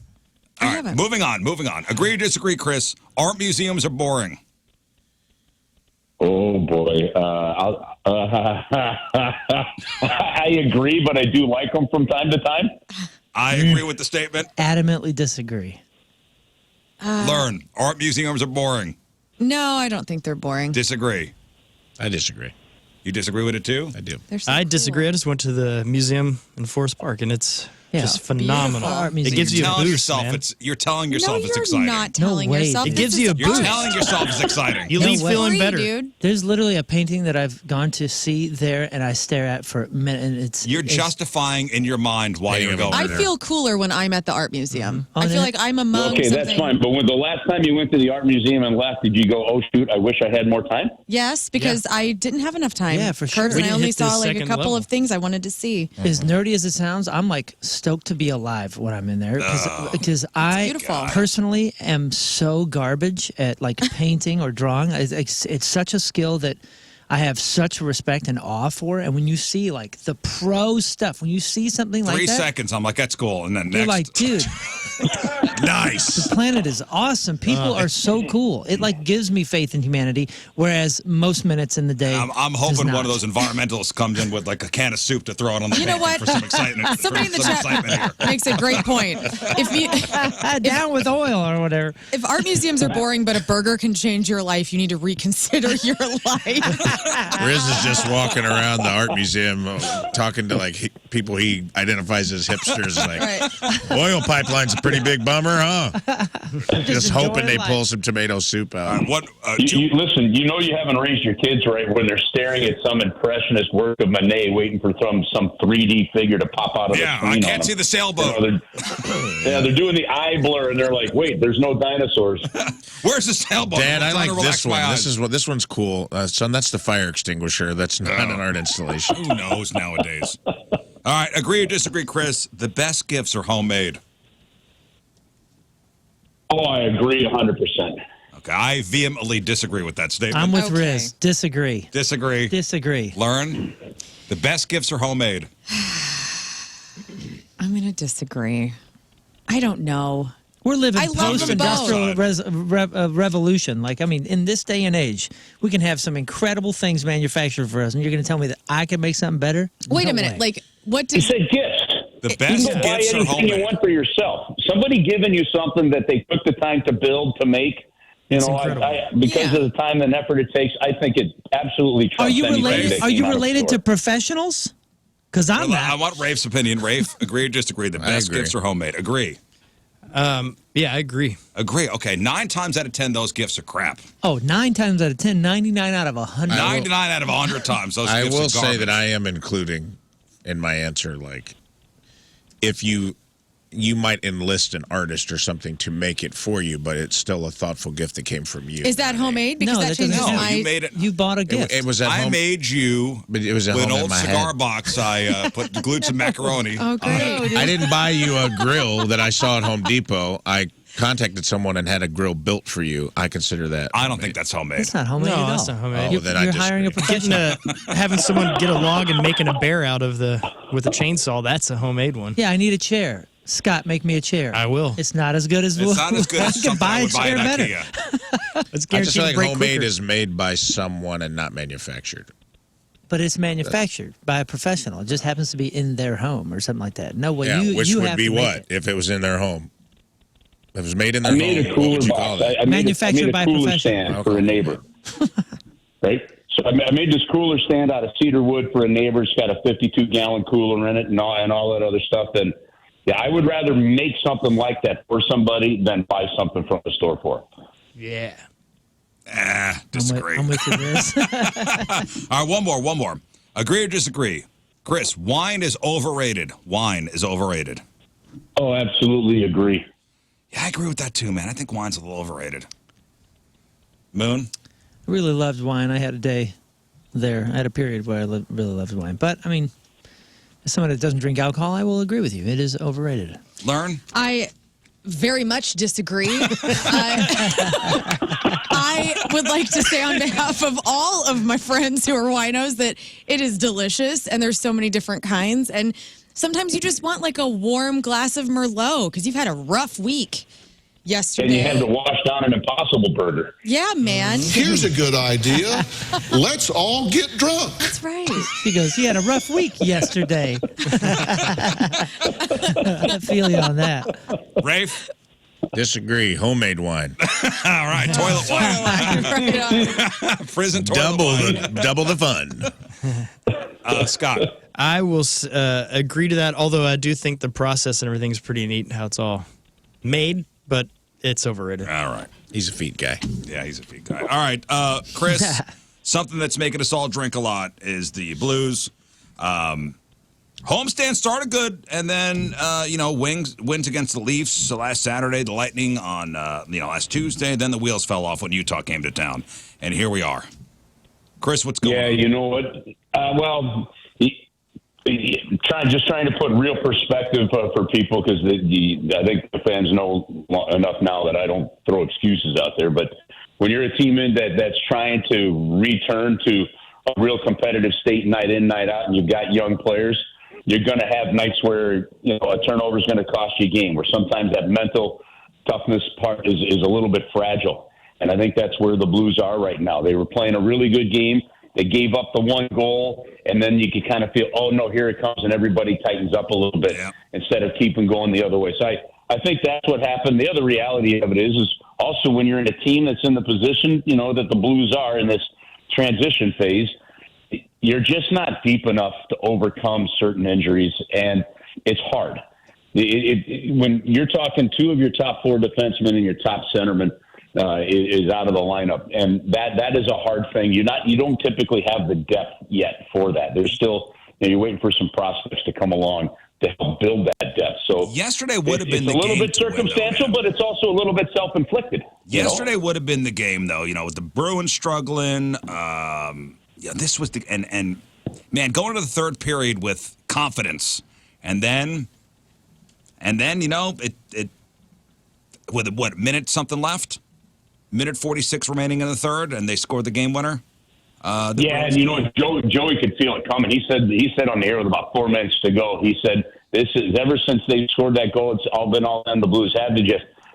All right, haven't. moving on. Agree or disagree, Chris? Art museums are boring. Oh boy, I agree, but I do like them from time to time. I agree with the statement. Adamantly disagree. Learn. Art museums are boring. No, I don't think they're boring. Disagree. I disagree. You disagree with it too? I do. They're so I cool. disagree. I just went to the museum in Forest Park, and it's Yeah. just phenomenal. Beautiful art It museum. gives you a telling boost, yourself man. you're telling yourself No, it's you're exciting. not telling way, yourself. dude. It this gives is you a You're boost. telling yourself it's exciting. You No leave way. feeling free, better. dude. There's literally a painting that I've gone to see there, and I stare at for a minute, and You're it's- justifying in your mind why Hating you're of a going I there. feel cooler when I'm at the art museum. Oh, I feel yeah. like I'm among Okay, something. that's fine. But when the last time you went to the art museum and left, did you go, "Oh shoot, I wish I had more time"? Yes, because I didn't have enough time. Yeah, for sure. Kurt We and I didn't only hit the saw like a second couple level. of things I wanted to see. As nerdy as it sounds, I'm like stoked to be alive when I'm in there because I beautiful. personally am so garbage at like painting or drawing. It's such a skill that I have such respect and awe for. And when you see like the pro stuff, when you see something like 3 that, seconds. I'm like, that's cool. And then you're next. like, dude, nice. the planet is awesome. People are so cool. It like gives me faith in humanity. Whereas most minutes in the day, I'm does hoping one not. of those environmentalists comes in with like a can of soup to throw it on the You know painting what? for some excitement. Somebody in the for some chat excitement here. makes a great point. If you, down with oil or whatever. if art museums are boring, but a burger can change your life, you need to reconsider your life. Riz is just walking around the art museum talking to like people he identifies as hipsters. Like, Right. oil pipeline's a pretty big bummer, huh? Just hoping they enjoy pull life. some tomato soup out. What? Listen, you know you haven't raised your kids right when they're staring at some impressionist work of Manet, waiting for some 3D figure to pop out of the Yeah, screen. I on can't them. see the sailboat. You know, they're doing the eye blur, and they're like, "Wait, there's no dinosaurs." Where's the sailboat? Dad, I'm I trying like to relax this my one. eyes. This one's cool, son. That's the fire extinguisher. That's not an art installation. Who knows nowadays? All right, agree or disagree, Chris? The best gifts are homemade. Oh, I agree 100%. Okay, I vehemently disagree with that statement. I'm with Okay. Riz. Disagree. Disagree. Learn. The best gifts are homemade. I'm going to disagree. I don't know. We're living I love them post-industrial revolution. Like, I mean, in this day and age, we can have some incredible things manufactured for us, and you're going to tell me that I can make something better? Wait No a minute. way. Like, what You did said gifts. The You best can buy gifts are anything you homemade. want for yourself. Somebody giving you something that they took the time to build, to make. You know, because of the time and effort it takes, I think it absolutely trumps Are you anything related? that Are came you out of the related store. to professionals? Because I'm I not. want Rafe's opinion. Rafe, agree or disagree? The best agree. gifts are homemade. Agree. Yeah, I agree. Agree. Okay, 9 times out of 10, those gifts are crap. Oh, 9 times out of 10, 99 out of 100. 99 out of 100 times, those I gifts will are say garbage. that I am including in my answer, like, if you might enlist an artist or something to make it for you, but it's still a thoughtful gift that came from you. is that homemade? Because No, that that doesn't changes count. my. You made it. You bought a gift. It was at I home. made you But it was at with an home in old my cigar head. box. I glued some macaroni. Oh, great. I didn't buy you a grill that I saw at Home Depot. I contacted someone and had a grill built for you. I consider that. I don't think that's homemade. That's not homemade No, at all. that's not homemade. You're, Oh, then I you're hiring a disagree. professional. Having someone get a log and making a bear out of with a chainsaw, that's a homemade one. Yeah, I need a chair. Scott, make me a chair. I will. It's not as good as It's not as good I as can something buy I a would buy chair at better. IKEA. It's I just guaranteed feel to like break homemade quicker. is made by someone and not manufactured. But it's manufactured by a professional. It just happens to be in their home or something like that. No way. Yeah, which you would have be to make what it. if it was in their home? If it was made in I their made home, a what cooler would you call box. that? I made Manufactured a by a cooler professional. stand for a neighbor. Right? So I made this cooler stand out of cedar wood for a neighbor. It's got a 52-gallon cooler in it and all that other stuff. And yeah, I would rather make something like that for somebody than buy something from the store for them. Yeah. Disagree. I'm with you, Riz. All right, one more. Agree or disagree? Chris, wine is overrated. Wine is overrated. Oh, absolutely agree. Yeah, I agree with that too, man. I think wine's a little overrated. Moon? I really loved wine. I had a day there. I had a period where I really loved wine. But, I mean, as someone that doesn't drink alcohol, I will agree with you. It is overrated. Learn? I very much disagree. I would like to say on behalf of all of my friends who are winos that it is delicious and there's so many different kinds. And sometimes you just want like a warm glass of Merlot because you've had a rough week yesterday. And you had to wash down an Impossible Burger. Yeah, man. Here's a good idea. Let's all get drunk. That's right. He goes, he had a rough week yesterday. I feel you on that. Rafe? Disagree. Homemade wine. All right, toilet wine. Right on. Prison toilet wine. Double the fun. Scott? I will agree to that, although I do think the process and everything is pretty neat how it's all made, but it's overrated. All right. He's a feet guy. Yeah, he's a feet guy. All right, Chris, something that's making us all drink a lot is the Blues. Homestand started good, and then, wins against the Leafs last Saturday, the Lightning on, last Tuesday. Then the wheels fell off when Utah came to town. And here we are. Chris, what's going on? Yeah, you know what? Trying to put real perspective for people because I think the fans know enough now that I don't throw excuses out there. But when you're a team that's trying to return to a real competitive state night in, night out, and you've got young players, you're going to have nights where a turnover is going to cost you a game, where sometimes that mental toughness part is a little bit fragile. And I think that's where the Blues are right now. They were playing a really good game. They gave up the one goal, and then you could kind of feel, oh, no, here it comes, and everybody tightens up a little bit instead of keeping going the other way. So I think that's what happened. The other reality of it is also when you're in a team that's in the position, that the Blues are in this transition phase, you're just not deep enough to overcome certain injuries, and it's hard. When you're talking two of your top four defensemen and your top centerman is out of the lineup, and that is a hard thing. You don't typically have the depth yet for that. There's still you're waiting for some prospects to come along to help build that depth. So yesterday would have been the game. It's a little bit to win, circumstantial, though, but it's also a little bit self-inflicted. Yesterday would have been the game, though. With the Bruins struggling. This was and man, going to the third period with confidence, and then it with minute something left. minute 46 remaining in the third, and they scored the game winner. And you know, Joey could feel it coming. He said on the air with about 4 minutes to go. He said, "This is ever since they scored that goal, it's all been all on the Blues. Had to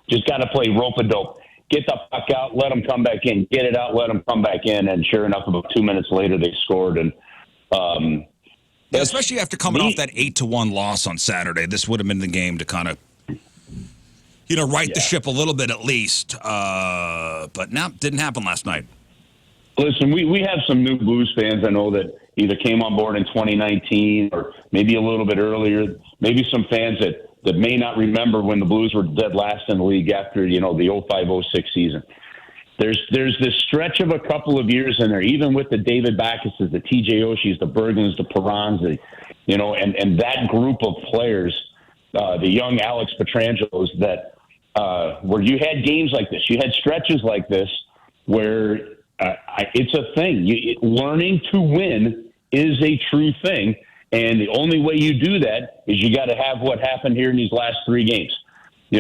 just got to play rope-a-dope. Get the puck out, let them come back in. Get it out, let them come back in." And sure enough, about 2 minutes later, they scored. And especially after coming off that 8-1 loss on Saturday, this would have been the game to kind of, right the ship a little bit at least. But no, didn't happen last night. Listen, we have some new Blues fans I know that either came on board in 2019 or maybe a little bit earlier. Maybe some fans that may not remember when the Blues were dead last in the league after, the 05-06 season. There's this stretch of a couple of years in there, even with the David Backuses, the TJ Oshies, the Bergens, the Perrons, and that group of players, the young Alex Petrangelos, that where you had games like this, you had stretches like this where it's a thing. Learning to win is a true thing, and the only way you do that is you got to have what happened here in these last 3 games, and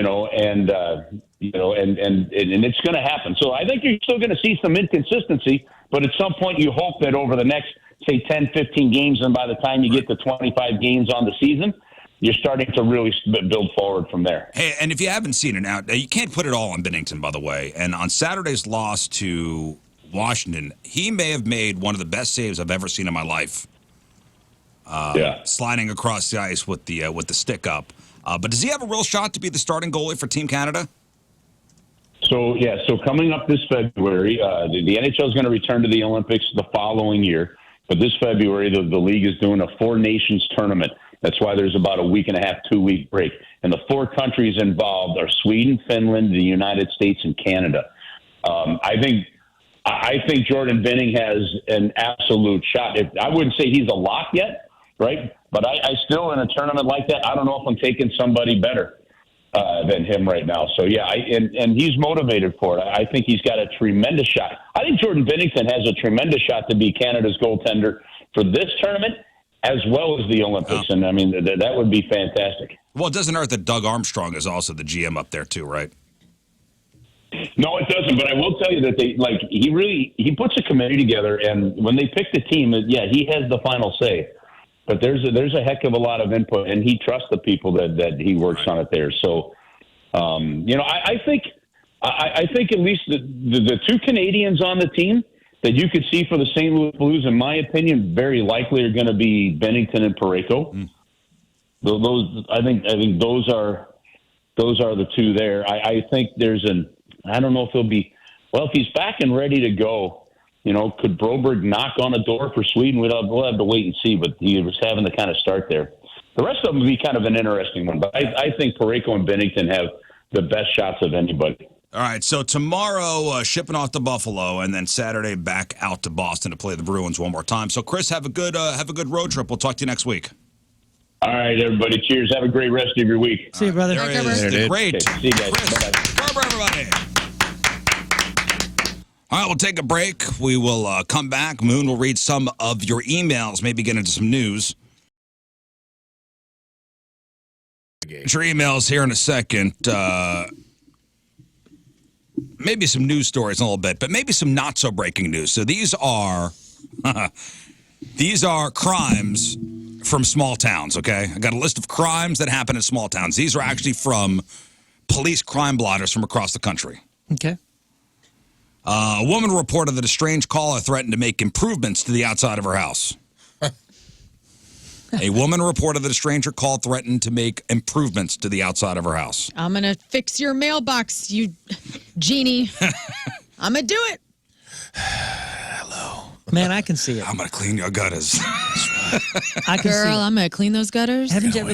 it's going to happen. So I think you're still going to see some inconsistency, but at some point you hope that over the next, say, 10, 15 games, and by the time you get to 25 games on the season, you're starting to really build forward from there. Hey, and if you haven't seen it now, you can't put it all on Binnington, by the way. And on Saturday's loss to Washington, he may have made one of the best saves I've ever seen in my life. Sliding across the ice with the stick up. But does he have a real shot to be the starting goalie for Team Canada? So coming up this February, the NHL is going to return to the Olympics the following year. But this February, the league is doing a 4 nations tournament. That's why there's about a week and a half, 2-week break. And the 4 countries involved are Sweden, Finland, the United States, and Canada. I think Jordan Binnington has an absolute shot. I wouldn't say he's a lock yet, right? But I still, in a tournament like that, I don't know if I'm taking somebody better than him right now. So, and he's motivated for it. I think he's got a tremendous shot. I think Jordan Binnington has a tremendous shot to be Canada's goaltender for this tournament as well as the Olympics. And, I mean, that would be fantastic. Well, it doesn't hurt that Doug Armstrong is also the GM up there, too, right? No, it doesn't. But I will tell you that he puts a committee together, and when they pick the team, he has the final say. But there's a heck of a lot of input, and he trusts the people that he works on it there. So, I think at least the 2 Canadians on the team that you could see for the St. Louis Blues, in my opinion, very likely are going to be Binnington and Parayko. Those I think those are the 2 there. I think I don't know if he'll be, if he's back and ready to go, could Broberg knock on a door for Sweden? We'll have to wait and see, but he was having the kind of start there. The rest of them would be kind of an interesting one, but I think Parayko and Binnington have the best shots of anybody. All right, so tomorrow shipping off to Buffalo, and then Saturday back out to Boston to play the Bruins one more time. So, Chris, have a good road trip. We'll talk to you next week. All right, everybody. Cheers. Have a great rest of your week. See you, brother. There he is. Great. Okay, see you guys. Chris, Bye-bye. everybody. All right, we'll take a break. We will come back. Moon will read some of your emails, maybe get into some news. Get your emails here in a second. Maybe some news stories in a little bit, but maybe some not so breaking news. So these are crimes from small towns, okay? I got a list of crimes that happen in small towns. These are actually from police crime blotters from across the country. Okay. A woman reported that a strange caller threatened to make improvements to the outside of her house. A woman reported that a stranger called threatened to make improvements to the outside of her house. I'm going to fix your mailbox, you genie. I'm going to do it. Hello. Man, I can see it. I'm going to clean your gutters. I can Girl, see it. I'm going to clean those gutters. Haven't you ever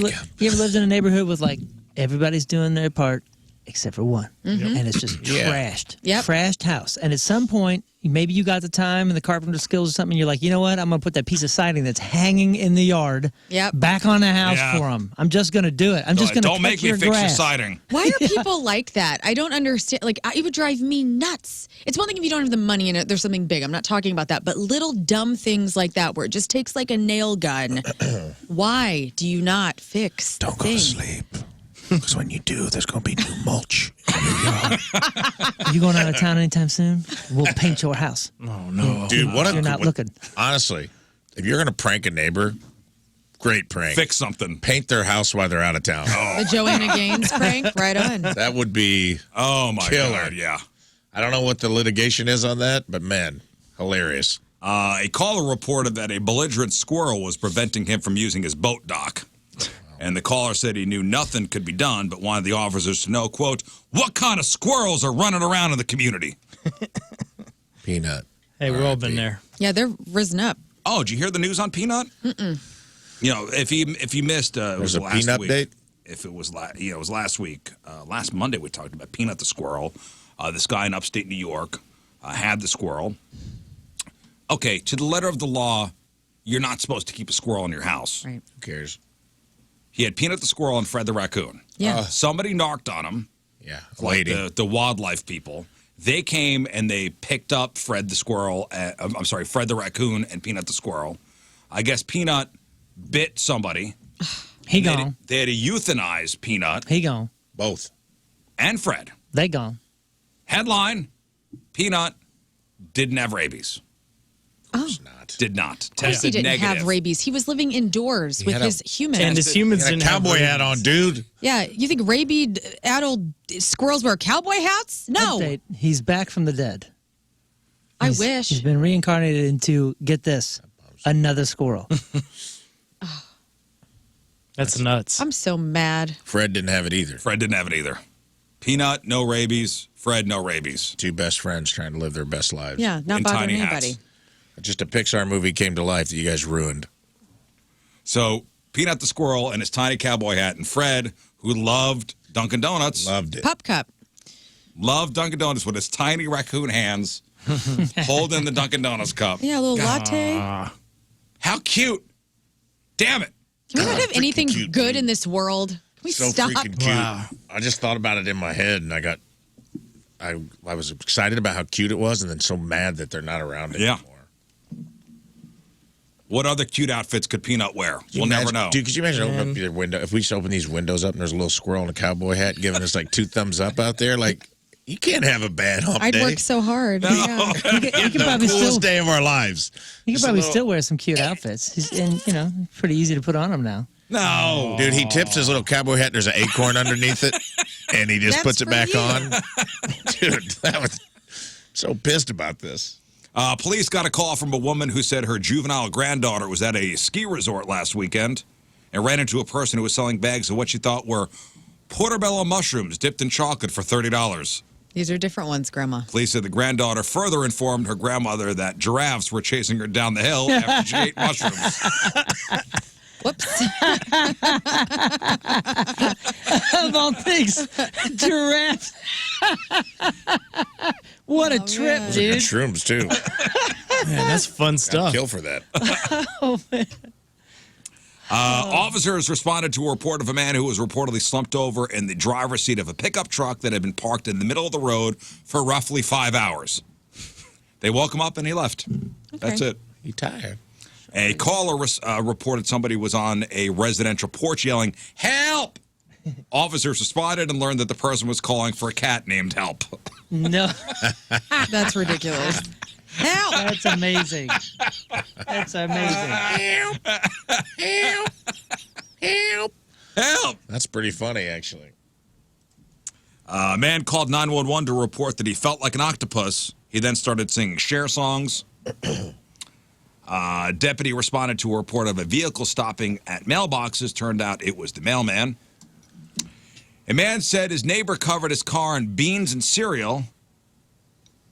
lived in a neighborhood with, like, everybody's doing their part except for one? Mhm. And it's just trashed. Yep. Trashed house. And at some point, maybe you got the time and the carpenter skills or something, and you're like, you know what? I'm going to put that piece of siding that's hanging in the yard back on the house for them. I'm just going to do it. I'm just going to Don't make me fix your siding. Why are people like that? I don't understand. Like, it would drive me nuts. It's one thing if you don't have the money and there's something big. I'm not talking about that. But little dumb things like that where it just takes like a nail gun. Why do you not fix Don't go to sleep. Because when you do, there's going to be new mulch in your yard. Are you going out of town anytime soon? We'll paint your house. Oh, no. Dude, You're not looking. Honestly, if you're going to prank a neighbor, great prank. Fix something. Paint their house while they're out of town. The Joanna Gaines prank, right on. That would be Oh, my killer. God, yeah. I don't know what the litigation is on that, but man, hilarious. A caller reported that a belligerent squirrel was preventing him from using his boat dock. And the caller said he knew nothing could be done, but wanted the officers to know, quote, what kind of squirrels are running around in the community? Peanut. Hey, we've all been there. Yeah, they're risen up. Oh, did you hear the news on Peanut? Mm-mm. You know, if you missed, it was There's a last Peanut week. update? If it was it was last week. Last Monday we talked about Peanut the squirrel. This guy in upstate New York had the squirrel. Okay, to the letter of the law, you're not supposed to keep a squirrel in your house. Right. Who cares? He had Peanut the squirrel and Fred the raccoon. Yeah. Somebody knocked on him. Yeah, Like lady. the wildlife people. They came and they picked up Fred the squirrel. Fred the raccoon and Peanut the squirrel. I guess Peanut bit somebody. He gone. They had to euthanize Peanut. He gone. Both. And Fred. They gone. Headline: Peanut didn't have rabies. Oh. Not. Did not. Of course he Tested didn't negative. have rabies. He was living indoors with had his humans. And his humans He had didn't a have cowboy rabies. hat on, dude. Yeah, you think rabied adult squirrels wear cowboy hats? No. Update. He's back from the dead. I wish. He's been reincarnated into, get this, another squirrel. That's nuts. I'm so mad. Fred didn't have it either. Fred didn't have it either. Peanut, no rabies. Fred, no rabies. Two best friends trying to live their best lives. Yeah, not In bothering tiny anybody. hats. Just a Pixar movie came to life that you guys ruined. So Peanut the squirrel and his tiny cowboy hat, and Fred, who loved Dunkin' Donuts, Loved it. Pup cup. loved Dunkin' Donuts with his tiny raccoon hands holding the Dunkin' Donuts cup. Yeah, a little latte. How cute! Damn it! Can we not have freaking anything cute, good dude. in this world? Can we So stop? freaking cute. I just thought about it in my head, and I was excited about how cute it was, and then so mad that they're not around Yeah. anymore. What other cute outfits could Peanut wear? Could you We'll never imagine- know. Dude, could you imagine opening up your window? If we just open these windows up and there's a little squirrel in a cowboy hat giving us like 2 thumbs up out there, like, you can't have a bad hump I'd day. work so hard. Yeah. You can probably Coolest still, day of our lives. you can Just a probably little- still wear some cute outfits. And, pretty easy to put on him now. No. Dude, he tips his little cowboy hat and there's an acorn underneath it, and he just That's puts it for back you. on. Dude, that was so pissed about this. Police got a call from a woman who said her juvenile granddaughter was at a ski resort last weekend and ran into a person who was selling bags of what she thought were portobello mushrooms dipped in chocolate for $30. These are different ones, Grandma. Police said the granddaughter further informed her grandmother that giraffes were chasing her down the hill after she ate mushrooms. Whoops. Of all things, giraffe. What a trip, man. dude. Shrooms, too. Man, that's fun stuff. Kill for that. Oh, man. Officers responded to a report of a man who was reportedly slumped over in the driver's seat of a pickup truck that had been parked in the middle of the road for roughly 5 hours. They woke him up and he left. That's it. He tired. A caller reported somebody was on a residential porch yelling, "Help!" Officers responded and learned that the person was calling for a cat named Help. No, That's ridiculous. Help! that's amazing. That's amazing. Help! That's pretty funny, actually. A man called 911 to report that he felt like an octopus. He then started singing Cher songs. Deputy responded to a report of a vehicle stopping at mailboxes. Turned out it was the mailman. A man said his neighbor covered his car in beans and cereal.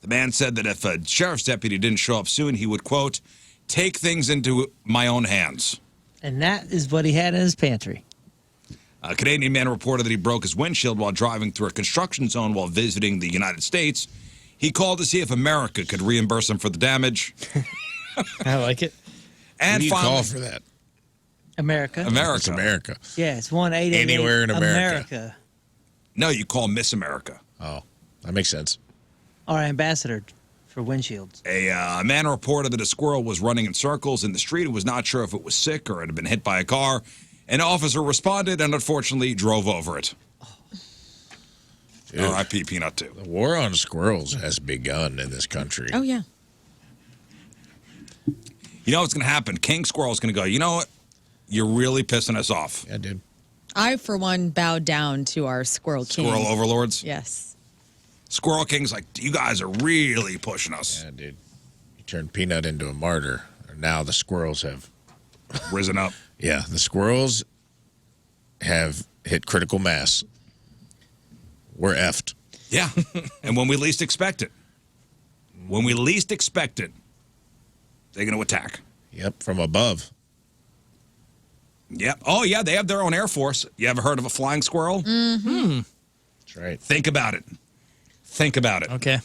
The man said that if a sheriff's deputy didn't show up soon, he would, quote, take things into my own hands. And that is what he had in his pantry. A Canadian man reported that he broke his windshield while driving through a construction zone while visiting the United States. He called to see if America could reimburse him for the damage. I like it. And Who do you finally, call for that? America. It's America. Yeah, it's 1-888 Anywhere in America. America. No, you call Miss America. Oh, that makes sense. Our ambassador for windshields. A man reported that a squirrel was running in circles in the street and was not sure if it was sick or it had been hit by a car. An officer responded and unfortunately drove over it. Dude. R.I.P. Peanut too. The war on squirrels has begun in this country. Oh, yeah. You know what's going to happen? King Squirrel's going to go, you know what? You're really pissing us off. Yeah, dude. I, for one, bowed down to our Squirrel King. Squirrel overlords? Yes. Squirrel King's like, you guys are really pushing us. Yeah, dude. You turned Peanut into a martyr. Now the squirrels have risen up. Yeah, the squirrels have hit critical mass. We're effed. Yeah. And when we least expect it, they're going to attack. Yep, from above. Yep. Oh, yeah, they have their own Air Force. You ever heard of a flying squirrel? Mm-hmm. That's right. Think about it. Think about it. Okay.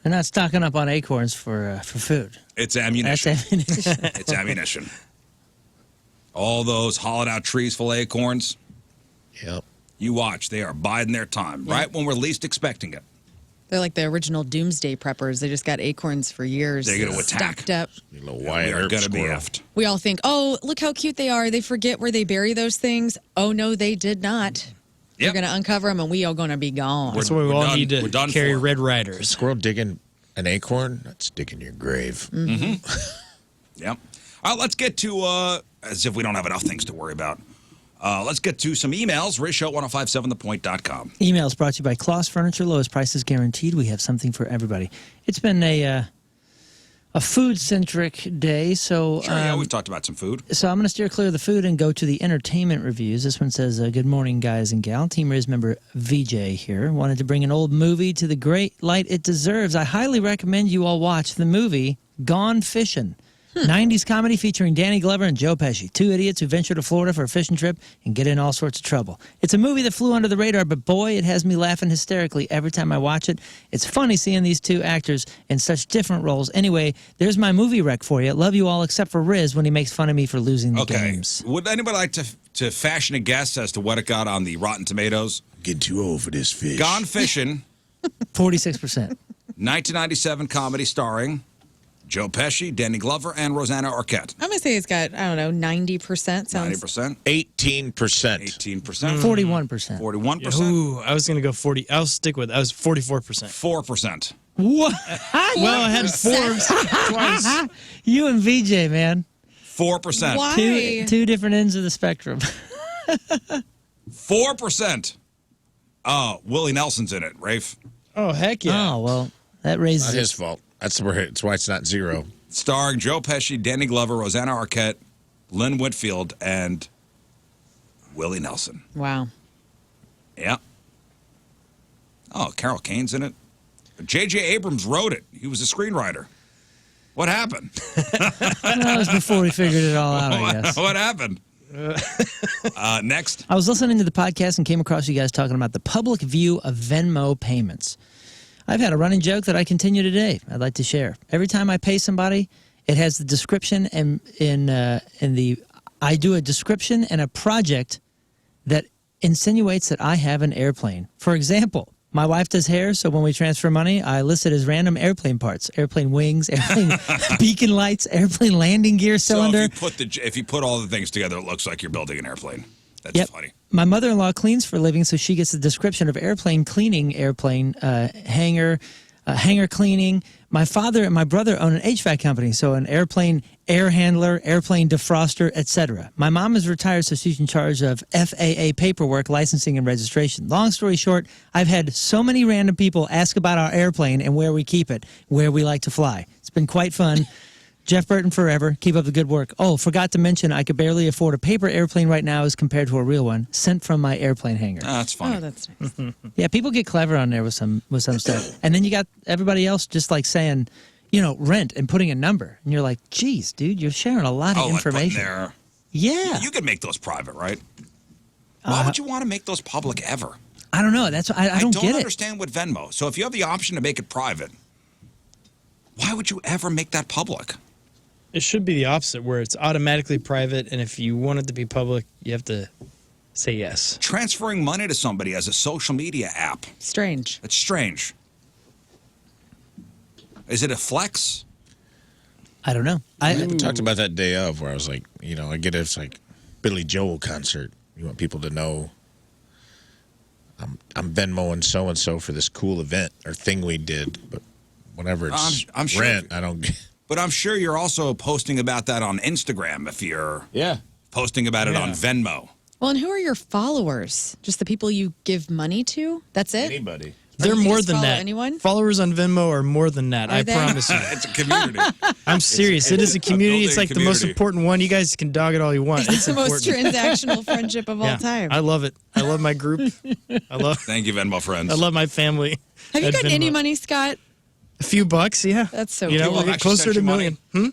They're not stocking up on acorns for food. It's ammunition. That's ammunition. It's ammunition. All those hollowed out trees full of acorns. Yep. You watch. They are biding their time, right when we're least expecting it. They're like the original doomsday preppers. They just got acorns for years. They're going to attack. Stocked up. You little We Wyatt are Earp going to be squirrel. effed. We all think, oh, look how cute they are. They forget where they bury those things. Oh, no, they did not. They're going to uncover them, and we are going to be gone. That's why we all need we're to done carry for. Red Riders. Squirrel digging an acorn? That's digging your grave. Mm-hmm. Yep. All right, let's get to, as if we don't have enough things to worry about. Let's get to some emails. RizShow1057thepoint.com. Emails brought to you by Kloss Furniture. Lowest prices guaranteed. We have something for everybody. It's been a food-centric day, so... Sure, yeah, we've talked about some food. So I'm going to steer clear of the food and go to the entertainment reviews. This one says, good morning, guys and gal. Team Riz member VJ here. Wanted to bring an old movie to the great light it deserves. I highly recommend you all watch the movie Gone Fishing. 90s comedy featuring Danny Glover and Joe Pesci, two idiots who venture to Florida for a fishing trip and get in all sorts of trouble. It's a movie that flew under the radar, but boy, it has me laughing hysterically every time I watch it. It's funny seeing these two actors in such different roles. Anyway, there's my movie rec for you. Love you all except for Riz when he makes fun of me for losing the games. Would anybody like to fashion a guess as to what it got on the Rotten Tomatoes? Get too old for this fish. Gone Fishing. 46%. 1997 comedy starring Joe Pesci, Danny Glover, and Rosanna Arquette. I'm going to say it's got, I don't know, 90%. Sounds 90%? 18%. 18%. 41%. 41%. Ooh, I was going to go 40. I'll stick with I was 44%. 4%. What? Well, I had four twice. You and VJ, man. 4%. Why? Two different ends of the spectrum. 4%. Oh, Willie Nelson's in it, Rafe. Oh, heck yeah. Oh, well, that raises Not it. his fault. That's why it's not zero. Starring Joe Pesci, Danny Glover, Rosanna Arquette, Lynn Whitfield, and Willie Nelson. Wow. Yeah. Oh, Carol Kane's in it. J.J. Abrams wrote it. He was a screenwriter. What happened? That was before we figured it all out, I guess. What happened? Next. I was listening to the podcast and came across you guys talking about the public view of Venmo payments. I've had a running joke that I continue today. I'd like to share. Every time I pay somebody, it has the description and I do a description and a project that insinuates that I have an airplane. For example, my wife does hair, so when we transfer money, I list it as random airplane parts: airplane wings, airplane beacon lights, airplane landing gear cylinder. So if you put all the things together, it looks like you're building an airplane. That's funny. My mother-in-law cleans for a living, so she gets the description of airplane cleaning, airplane hangar cleaning. My father and my brother own an HVAC company, so an airplane air handler, airplane defroster, etc. My mom is retired, so she's in charge of FAA paperwork, licensing, and registration. Long story short, I've had so many random people ask about our airplane and where we keep it, where we like to fly. It's been quite fun. Jeff Burton forever. Keep up the good work. Oh, forgot to mention, I could barely afford a paper airplane right now as compared to a real one, sent from my airplane hangar. That's funny. Oh, that's nice. Yeah, people get clever on there with some stuff. And then you got everybody else just like saying, rent and putting a number. And you're like, geez, dude, you're sharing a lot of Like putting information. there. Yeah. You could make those private, right? Why would you want to make those public ever? I don't know. That's I don't get it. understand with Venmo. So if you have the option to make it private, why would you ever make that public? It should be the opposite, where it's automatically private, and if you want it to be public, you have to say yes. Transferring money to somebody as a social media app. Strange. It's strange. Is it a flex? I don't know. I talked about that day of where I was like, I get it's like Billy Joel concert. You want people to know I'm Venmoing so and so for this cool event or thing we did, but whenever it's I'm sure rent, I don't get. But I'm sure you're also posting about that on Instagram if you're posting about it on Venmo. Well, and who are your followers? Just the people you give money to? That's it? Anybody. They're you more just than follow that. anyone? Followers on Venmo are more than that. Are I they? promise you. It's a community. I'm serious. It is a community. It's like the most community. important one. You guys can dog it all you want. It's the most important. transactional friendship of all time. I love it. I love my group. Thank you, Venmo friends. I love my family. Have you at gotten any Venmo. money, Scott? A few bucks, yeah. That's so You know, cool. we're getting Actually closer sent to a you money? million.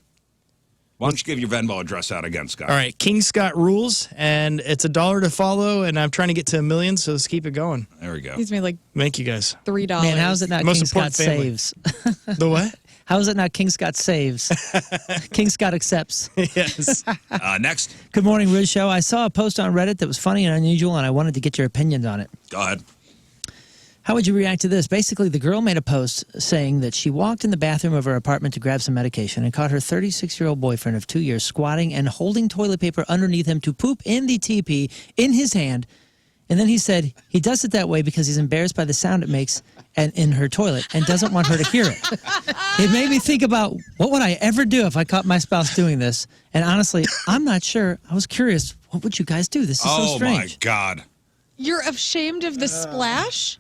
Why don't you give your Venmo address out again, Scott? All right, King Scott rules, and it's $1 to follow, and I'm trying to get to 1 million, so let's keep it going. There we go. He's made like Thank you guys. $3. Man, how's it not Most King Scott important family. saves? The what? How is it not King Scott saves? King Scott accepts. Yes. Next. Good morning, Riz Show. I saw a post on Reddit that was funny and unusual, and I wanted to get your opinions on it. Go ahead. How would you react to this? Basically, the girl made a post saying that she walked in the bathroom of her apartment to grab some medication and caught her 36-year-old boyfriend of 2 years squatting and holding toilet paper underneath him to poop in the TP in his hand. And then he said he does it that way because he's embarrassed by the sound it makes and in her toilet and doesn't want her to hear it. It made me think about what would I ever do if I caught my spouse doing this? And honestly, I'm not sure. I was curious. What would you guys do? This is so strange. My God. You're ashamed of the splash?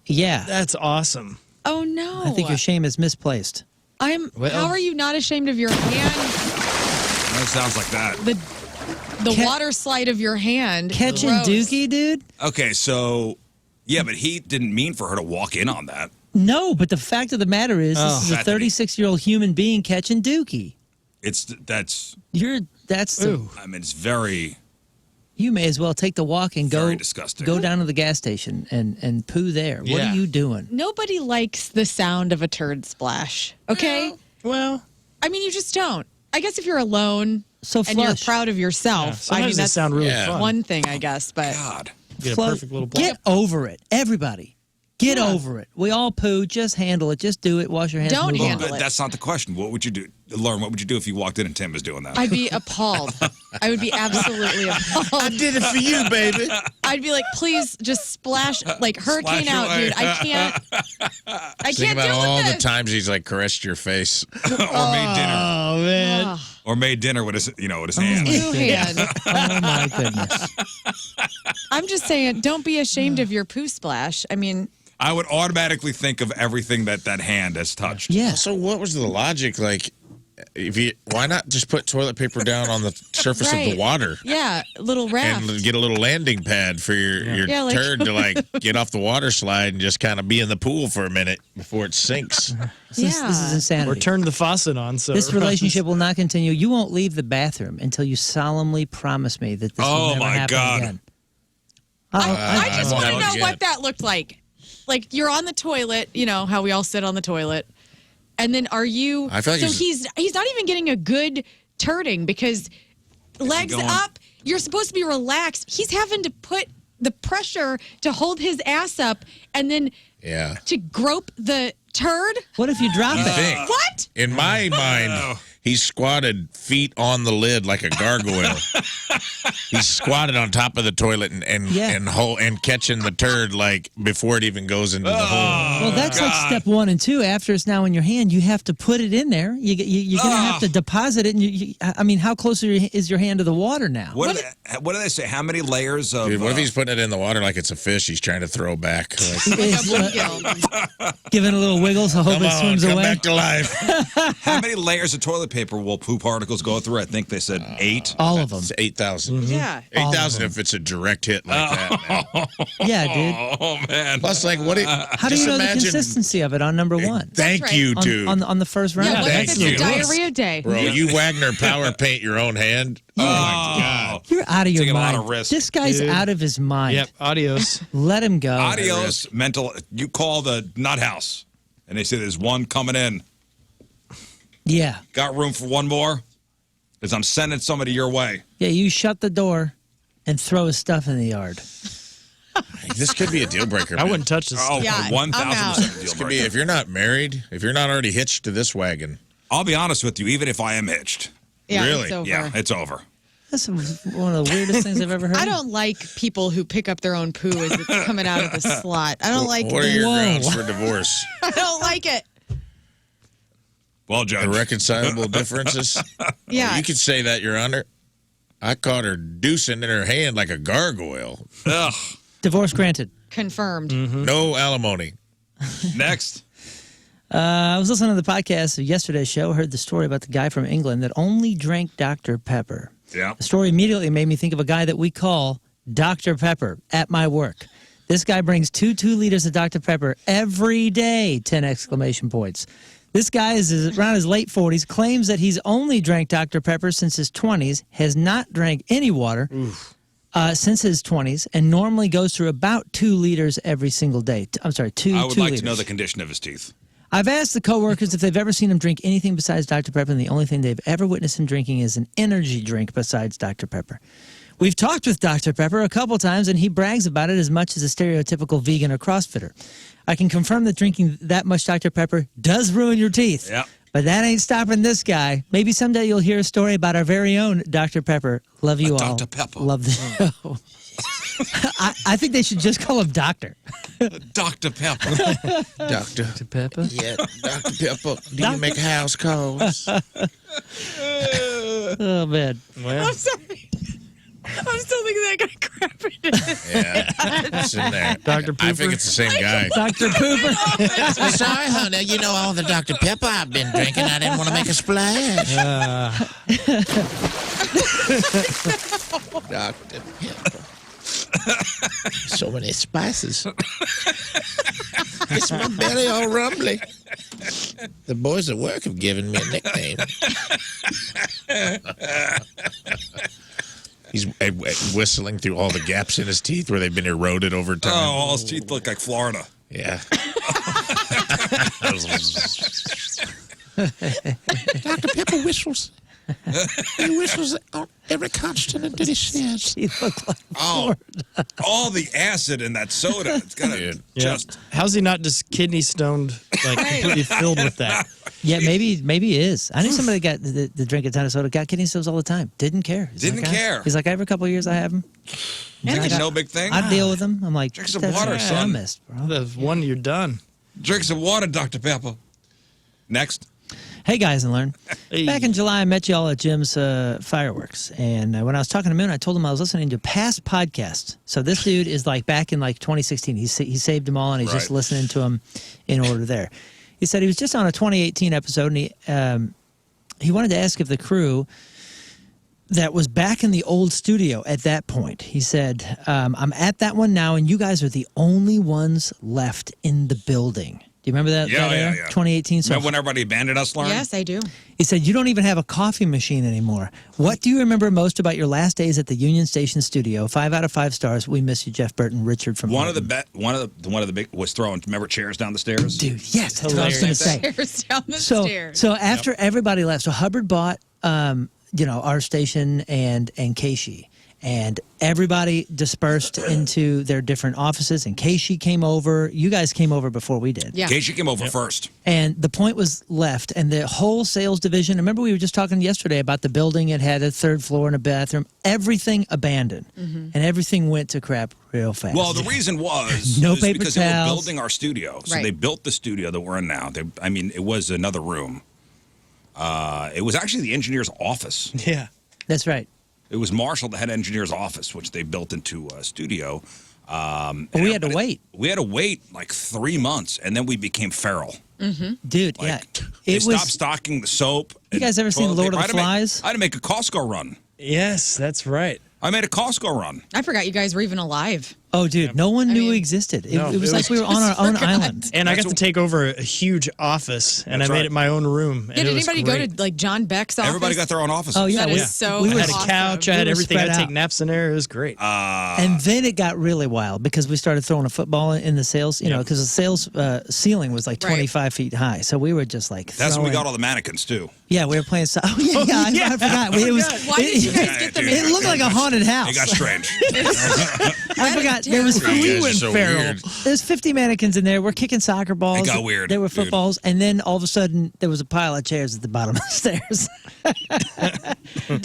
Yeah. That's awesome. Oh, no. I think your shame is misplaced. How are you not ashamed of your hand? That sounds like that. The water slide of your hand. Catching Gross. Dookie, dude? Okay, so, yeah, but he didn't mean for her to walk in on that. No, but the fact of the matter is, this is a That didn't- 36-year-old human being catching Dookie. That's, I mean, it's very, you may as well take the walk and very disgusting. go down to the gas station and poo there. What Yeah. are you doing? Nobody likes the sound of a turd splash, okay? Well, I mean, you just don't. I guess if you're alone So and you're flush. proud of yourself, I sometimes mean, they that's sound really fun. one thing, I guess. But God. Get a Flo- perfect little block. Get over it. Everybody. Get over it. We all poo. Just handle it. Just do it. Wash your hands. Don't move on. handle But it. that's not the question. What would you do? Lauren, what would you do if you walked in and Tim was doing that? I'd be appalled. I would be absolutely appalled. I did it for you, baby. I'd be like, please just splash, like hurricane Splash out, away. dude. I can't Think deal about all with the this. times he's like caressed your face. Or made dinner. Oh, man. Ugh. Or made dinner with his, with his hands. Ew, hand. Oh, my goodness. I'm just saying, don't be ashamed of your poo splash. I mean, I would automatically think of everything that hand has touched. Yeah. So what was the logic? Like, why not just put toilet paper down on the surface of Right. the water yeah, little raft. and get a little landing pad for your Yeah, like- turd to like get off the water slide and just kind of be in the pool for a minute before it sinks? This is insanity. Or turn the faucet on. So This relationship will not continue. You won't leave the bathroom until you solemnly promise me that this will Oh, never my happen God. again. I just won't want to know again. what that looked like. Like you're on the toilet, you know how we all sit on the toilet, and then are you? I feel like so he's not even getting a good turding because legs going- up. You're supposed to be relaxed. He's having to put the pressure to hold his ass up and then Yeah. to grope the turd. What if you drop it? think. What? In my mind, he squatted feet on the lid like a gargoyle. He squatted on top of the toilet and catching the turd like before it even goes into the hole. Well, that's like step 1 and 2. After it's now in your hand, you have to put it in there. You're going to have to deposit it. And I mean, how close is your hand to the water now? What do they say? How many layers of? Dude, what if he's putting it in the water like it's a fish he's trying to throw back? Like, Giving a little wiggle so hope come it on, swims come away. back to life. How many layers of toilet paper will poo particles go through? I think they said 8. All of them. It's 8,000. Yeah. 8,000 if it's a direct hit like that. Man. Yeah, dude. Oh man! Plus, like, what? How do you know the consistency of it on number 1? Thank right. you, dude. On the first round? Yeah, what if Thank it's you. a diarrhea day? Bro, you Wagner power paint your own hand? Oh, my God. You're out of your Taking a lot mind. of risk. This guy's Dude. out of his mind. Yep. Adios. Let him go. Adios, mental. You call the nut house, and they say there's one coming in. Yeah. Got room for one more? Because I'm sending somebody your way. Yeah, you shut the door and throw his stuff in the yard. This could be a deal breaker. I man. wouldn't touch this. Oh, Yeah, I'm 1,000% out. deal This could be, breaker. if you're not married, if you're not already hitched to this wagon. I'll be honest with you, even if I am hitched. Yeah, Really? it's over. Yeah, it's over. That's one of the weirdest things I've ever heard. I don't like people who pick up their own poo as it's coming out of the slot. I don't like What are your Whoa. grounds for divorce? I don't like it. Well, Judge. Irreconcilable differences? Yeah. Well, you could say that, Your Honor. I caught her deucing in her hand like a gargoyle. Ugh. Divorce granted. Confirmed. No alimony. Next. I was listening to the podcast of yesterday's show, heard the story about the guy from England that only drank Dr. Pepper. Yeah. The story immediately made me think of a guy that we call Dr. Pepper at my work. This guy brings 2 liters of Dr. Pepper every day, 10 exclamation points. This guy is around his late 40s, claims that he's only drank Dr. Pepper since his 20s, has not drank any water since his 20s, and normally goes through about 2 liters every single day. I'm sorry, 2 I would 2 like liters. to know the condition of his teeth. I've asked the coworkers if they've ever seen him drink anything besides Dr. Pepper, and the only thing they've ever witnessed him drinking is an energy drink besides Dr. Pepper. We've talked with Dr. Pepper a couple times, and he brags about it as much as a stereotypical vegan or CrossFitter. I can confirm that drinking that much Dr. Pepper does ruin your teeth. Yeah. But that ain't stopping this guy. Maybe someday you'll hear a story about our very own Dr. Pepper. Love you all. Dr. Pepper. Love the show. I think they should just call him Doctor. Dr. Pepper. Doctor. Dr. Pepper? Yeah, Dr. Pepper. Do you make house calls? Oh, man. Well, I'm sorry. I'm still thinking that got crap in it. Yeah, it's in there. Dr. I think Pooper? it's the same guy. Dr. Pooper? Sorry, honey. You know all the Dr. Pepper I've been drinking. I didn't want to make a splash. Dr. Pepper. So many spices. It's my belly all rumbly. The boys at work have given me a nickname. He's whistling through all the gaps in his teeth where they've been eroded over Oh, time. all his teeth look like Florida. Yeah. Dr. Pepper whistles. He whistles on every consonant that he says. He looked like Oh, all the acid in that soda. It's got to just. how's he not just kidney stoned, like completely filled with that? Yeah, maybe he is. I knew somebody got the drink a ton of soda, got kidney stones all the time. Didn't care. Didn't care. He's like, every couple of years I have them. It's no big thing. I deal with them. I'm like, Drink some that's water, what I son. missed, bro. The one you're done. Drink some water, Dr. Pepper. Next. Hey, guys, and learn. Hey. Back in July, I met y'all at Jim's fireworks. And when I was talking to Moon, I told him I was listening to past podcasts. So this dude is like back in like 2016. He saved them all, and he's just Right. listening to them in order there. He said he was just on a 2018 episode, and he wanted to ask if the crew that was back in the old studio at that point. He said, I'm at that one now, and you guys are the only ones left in the building. Do you remember that? Yeah, that era? yeah. 2018. So Remember when everybody abandoned us, Lauren? Yes, I do. he said, you don't even have a coffee machine anymore. What do you remember most about your last days at the Union Station studio? 5 out of 5 stars. We miss you, Jeff Burton, Richard from One of Houghton. the big was throwing. Remember chairs down the stairs? Dude, yes, that's what I was going to say. Stairs down the So, stairs. so after everybody left, so Hubbard bought, our station and Keishi. And everybody dispersed into their different offices. And Keishi came over. You guys came over before we did. Yeah. Casey came over first. And the point was left, and the whole sales division. Remember, we were just talking yesterday about the building. It had a 3rd floor and a bathroom. Everything abandoned, and everything went to crap real fast. Well, the reason was No is paper because they were towels. building our studio. So Right. they built the studio that we're in now. It was another room. It was actually the engineer's office. Yeah. That's right. It was Marshall, the head engineer's office, which they built into a studio. But we had to wait. We had to wait like 3 months, and then we became feral. Dude, Like, yeah. They It stopped was. stocking the soap. You guys ever seen Lord of the Flies? I had to make a Costco run. Yes, that's right. I made a Costco run. I forgot you guys were even alive. Oh, dude, no one knew mean- it existed. It, No, it was it like was we were on our just own forgot. island. And I That's got to what- take over a huge office, and That's I made right. it my own room. And Yeah, it did was anybody great. go to like John Beck's office? Everybody got their own offices. Oh, yeah. That we, is so we I were, had a awesome. couch. I had We were everything. spread I'd take out. naps in there. It was great. and then it got really wild because we started throwing a football in the sales, because the sales ceiling was like Right. 25 feet high. So we were just like That's when we throwing- got all the mannequins, too. Yeah, we were playing. Oh, yeah, I forgot. It was. Why did you guys get them It in? looked like a haunted house. It got strange. I forgot. not. There was You guys are so weird. There's 50 mannequins in there. We're kicking soccer balls. It got weird, There were dude. footballs, and then all of a sudden there was a pile of chairs at the bottom of the stairs.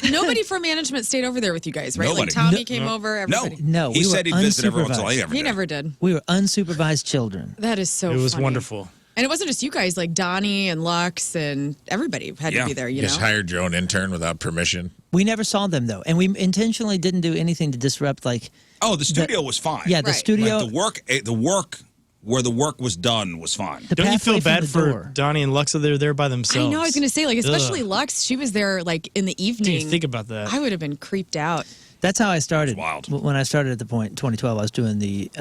Nobody from management stayed over there with you guys, right? Nobody. Like Tommy came over. Everybody. No, He we said were he'd visit every once in a while. unsupervised. He never did. We were unsupervised children. That is so. It was funny. wonderful. And it wasn't just you guys. Like Donnie and Lux and everybody had to be there. You Just know. hired your own intern without permission. We never saw them though, and we intentionally didn't do anything to disrupt. Like, Oh, the studio was fine. yeah, the Right. studio. Like the work where the work was done was fine. the Don't you pathway feel from bad the for door. Donnie and Luxa? They're there by themselves. I know. I was going to say, like, especially Ugh. Lux. She was there, like, in the evening. Didn't think about that. I would have been creeped out. That's how I started. Wild. When I started at the point in 2012, I was doing the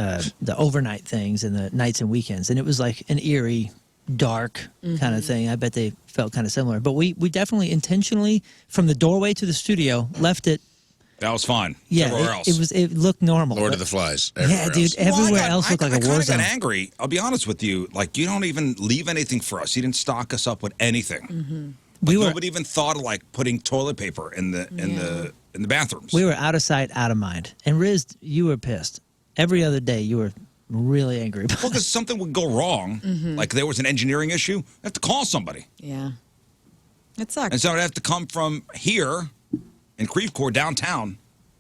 overnight things and the nights and weekends, and it was like an eerie, dark kind of thing. I bet they felt kind of similar. But we definitely intentionally, from the doorway to the studio, left it. That was fine. Yeah, Everywhere else. it looked normal. Lord but- of the Flies. Yeah, everywhere dude. else. Everywhere else looked like a war I zone. got angry. I'll be honest with you. Like, you don't even leave anything for us. You didn't stock us up with anything. We were Nobody even thought of like putting toilet paper in the bathrooms. we were out of sight, out of mind. And Riz, you were pissed. Every other day, you were really angry about Well, it. because something would go wrong, like there was an engineering issue, I have to call somebody. Yeah. It sucks. And so I'd have to come from here in Creve Coeur downtown.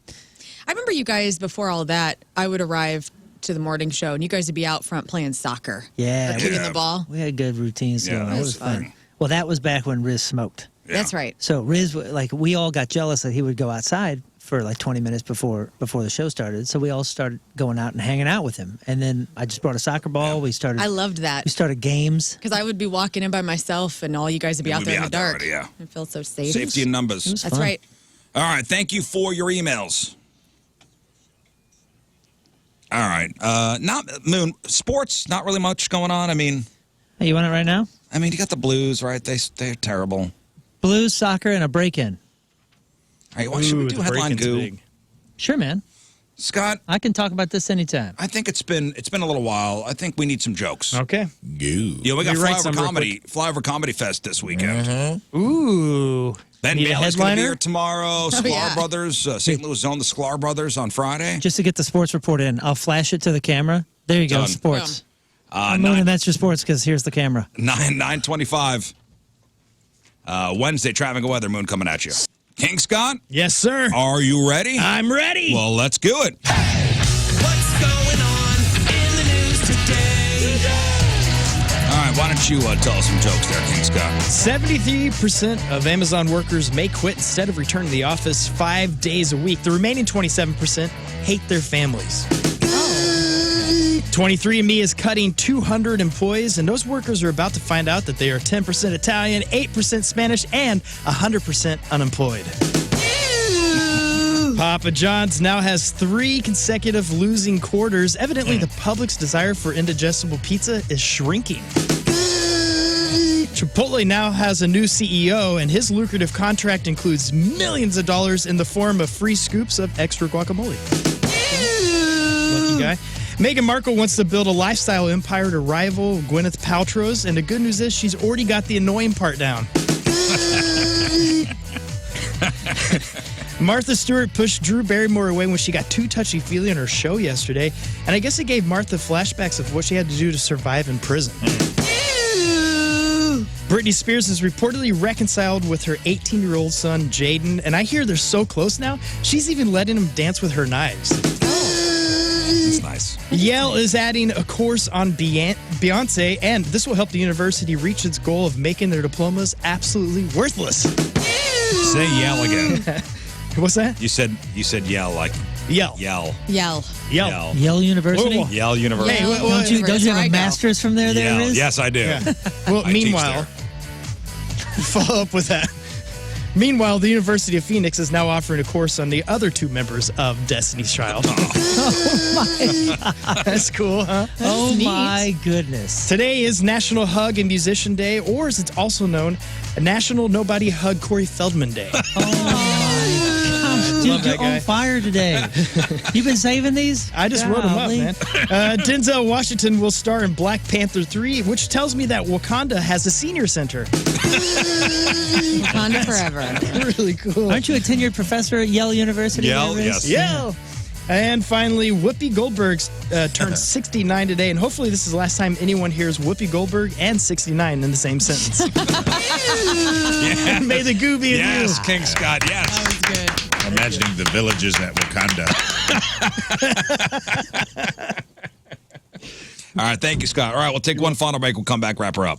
I remember you guys, before all of that, I would arrive to the morning show, and you guys would be out front playing soccer. Yeah, Or kicking the ball. we had good routines Yeah, going. that It was was fun. fun. Well, that was back when Riz smoked. Yeah. That's right. So Riz, like, we all got jealous that he would go outside for like 20 minutes before the show started. So we all started going out and hanging out with him. And then I just brought a soccer ball. We started. I loved that. We started games. Because I would be walking in by myself, and all you guys would be And out we'd there be in the out there dark. already, yeah. I felt so safe. Safety in numbers. It was That's fun. right. All right. Thank you for your emails. All right. Not Moon. Sports, not really much going on. I mean, Hey, you want it right now? you got the Blues, right? They're terrible. Blues, soccer, and a break-in. Hey, why should we Ooh, do the headline break-in's goo? big. Sure, man. Scott, I can talk about this anytime. I think it's been a little while. I think we need some jokes. Okay. Goo. Yeah, we got Let me write some real Flyover Comedy Fest this weekend. Ooh. Ben Need a Bailey's going to be headliner? here tomorrow. Sklar yeah. Brothers, St. Louis Zone, the Sklar Brothers on Friday. Just to get the sports report in, I'll flash it to the camera. There you go, Done. sports. Boom. Moon, and that's your sports because here's the camera. 9:25. Wednesday, traffic and weather, Moon coming at you. King Scott, Yes, sir. are you ready? I'm ready. Well, let's do it. What's going on in the news today? All right, why don't you tell us some jokes there, King Scott? 73% of Amazon workers may quit instead of returning to the office 5 days a week. The remaining 27% hate their families. 23andMe is cutting 200 employees, and those workers are about to find out that they are 10% Italian, 8% Spanish, and 100% unemployed. Papa John's now has 3 consecutive losing quarters. Evidently, the public's desire for indigestible pizza is shrinking. Chipotle now has a new CEO, and his lucrative contract includes millions of dollars in the form of free scoops of extra guacamole. Lucky guy. Meghan Markle wants to build a lifestyle empire to rival Gwyneth Paltrow's, and the good news is she's already got the annoying part down. Martha Stewart pushed Drew Barrymore away when she got too touchy-feely on her show yesterday, and I guess it gave Martha flashbacks of what she had to do to survive in prison. Britney Spears is reportedly reconciled with her 18-year-old son, Jaden, and I hear they're so close now, she's even letting him dance with her knives. That's nice. Yale is adding a course on Beyonce, and this will help the university reach its goal of making their diplomas absolutely worthless. Say yell again. What's that? You said yell like Yell. yell. Yell. Yell. Yale University? Whoa. Yell University. Hey, Yell. Don't you That's where I have a go. master's from there, Yell. Riz? Yes, I do. Yeah. Well, I teach meanwhile, follow up with that. Meanwhile, the University of Phoenix is now offering a course on the other 2 members of Destiny's Child. That's cool, huh? Oh, my goodness. Today is National Hug and Musician Day, or as it's also known, National Nobody Hug Corey Feldman Day. Dude, Love you're that guy. on fire today. You've been saving these? I just wrote them up, Golly. man. Denzel Washington will star in Black Panther 3, which tells me that Wakanda has a senior center. Wakanda forever. Really cool. Aren't you a tenured professor at Yale University? Yale, there, Riz? yes. Yeah. And finally, Whoopi Goldberg turned 69 today, and hopefully this is the last time anyone hears Whoopi Goldberg and 69 in the same sentence. Yes. May the goo be with you. Yes, King Scott, yes. That was good. I'm imagining the villages at Wakanda. All right, thank you, Scott. All right, we'll take one final break. We'll come back, wrap her up.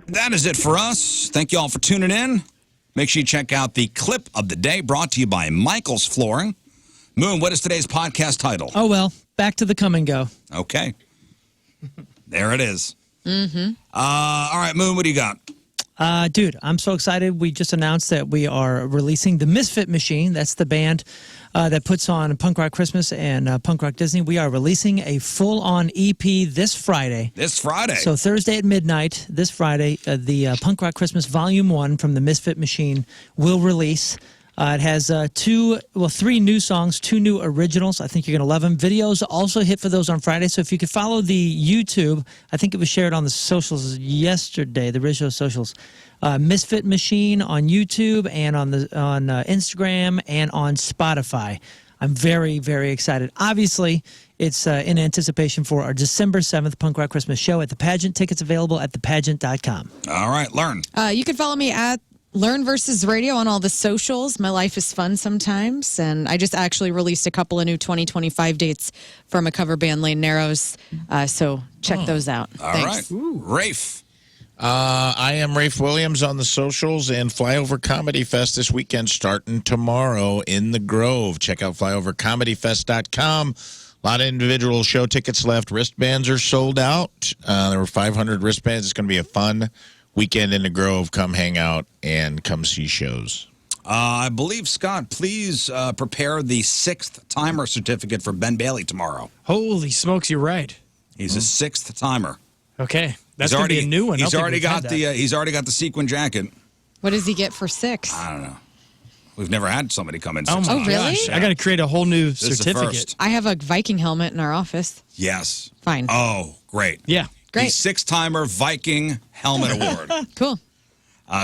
That is it for us. Thank you all for tuning in. Make sure you check out the clip of the day brought to you by Michael's Flooring. Moon, what is today's podcast title? Oh, well, back to the come and go. Okay. There it is. Mm-hmm. All right, Moon, what do you got? Dude, I'm so excited. We just announced that we are releasing the Misfit Machine. That's the band that puts on Punk Rock Christmas and Punk Rock Disney. We are releasing a full-on EP this Friday. This Friday. So Thursday at midnight, this Friday, the Punk Rock Christmas Volume 1 from the Misfit Machine will release. It has 3 new songs, 2 new originals. I think you're going to love them. Videos also hit for those on Friday. So if you could follow the YouTube, I think it was shared on the socials yesterday, the Rizzuto socials. Misfit Machine on YouTube and on Instagram and on Spotify. I'm very, very excited. Obviously, it's in anticipation for our December 7th Punk Rock Christmas show at the Pageant. Tickets available at thepageant.com. All right, Learn. You can follow me at Learn versus Radio on all the socials. My life is fun sometimes. And I just actually released a couple of new 2025 dates from a cover band, Lane Narrows. So check those out. All Thanks. right. Rafe. I am Rafe Williams on the socials, and Flyover Comedy Fest this weekend starting tomorrow in the Grove. Check out flyovercomedyfest.com. A lot of individual show tickets left. Wristbands are sold out. There were 500 wristbands. It's going to be a fun weekend in the Grove. Come hang out and come see shows. I believe, Scott, please prepare the 6th timer certificate for Ben Bailey tomorrow. Holy smokes, you're right. He's a 6th timer. Okay. That's going to be a new one. He's already got the sequin jacket. What does he get for 6? I don't know. We've never had somebody come in. Oh, my really? gosh. I got to create a whole new This is the certificate. first. I have a Viking helmet in our office. Yes. Fine. Oh, great. Yeah. The Great. 6-timer Viking Helmet Award. Cool.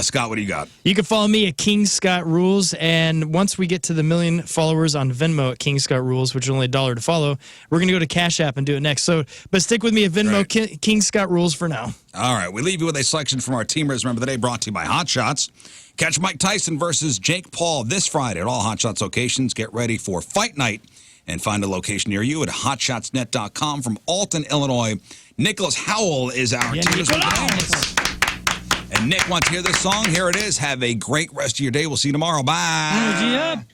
Scott, what do you got? You can follow me at King Scott Rules, and once we get to the 1 million followers on Venmo at King Scott Rules, which is only $1 to follow, we're going to go to Cash App and do it next. So, but stick with me at Venmo, King Scott Rules for now. All right, we leave you with a selection from our Teamers Remember the Day brought to you by Hot Shots. Catch Mike Tyson versus Jake Paul this Friday at all Hot Shots locations. Get ready for Fight Night and find a location near you at hotshotsnet.com. From Alton, Illinois, Nicholas Howell is our Teamers Remember the Day. And Nick wants to hear this song. Here it is. Have a great rest of your day. We'll see you tomorrow. Bye.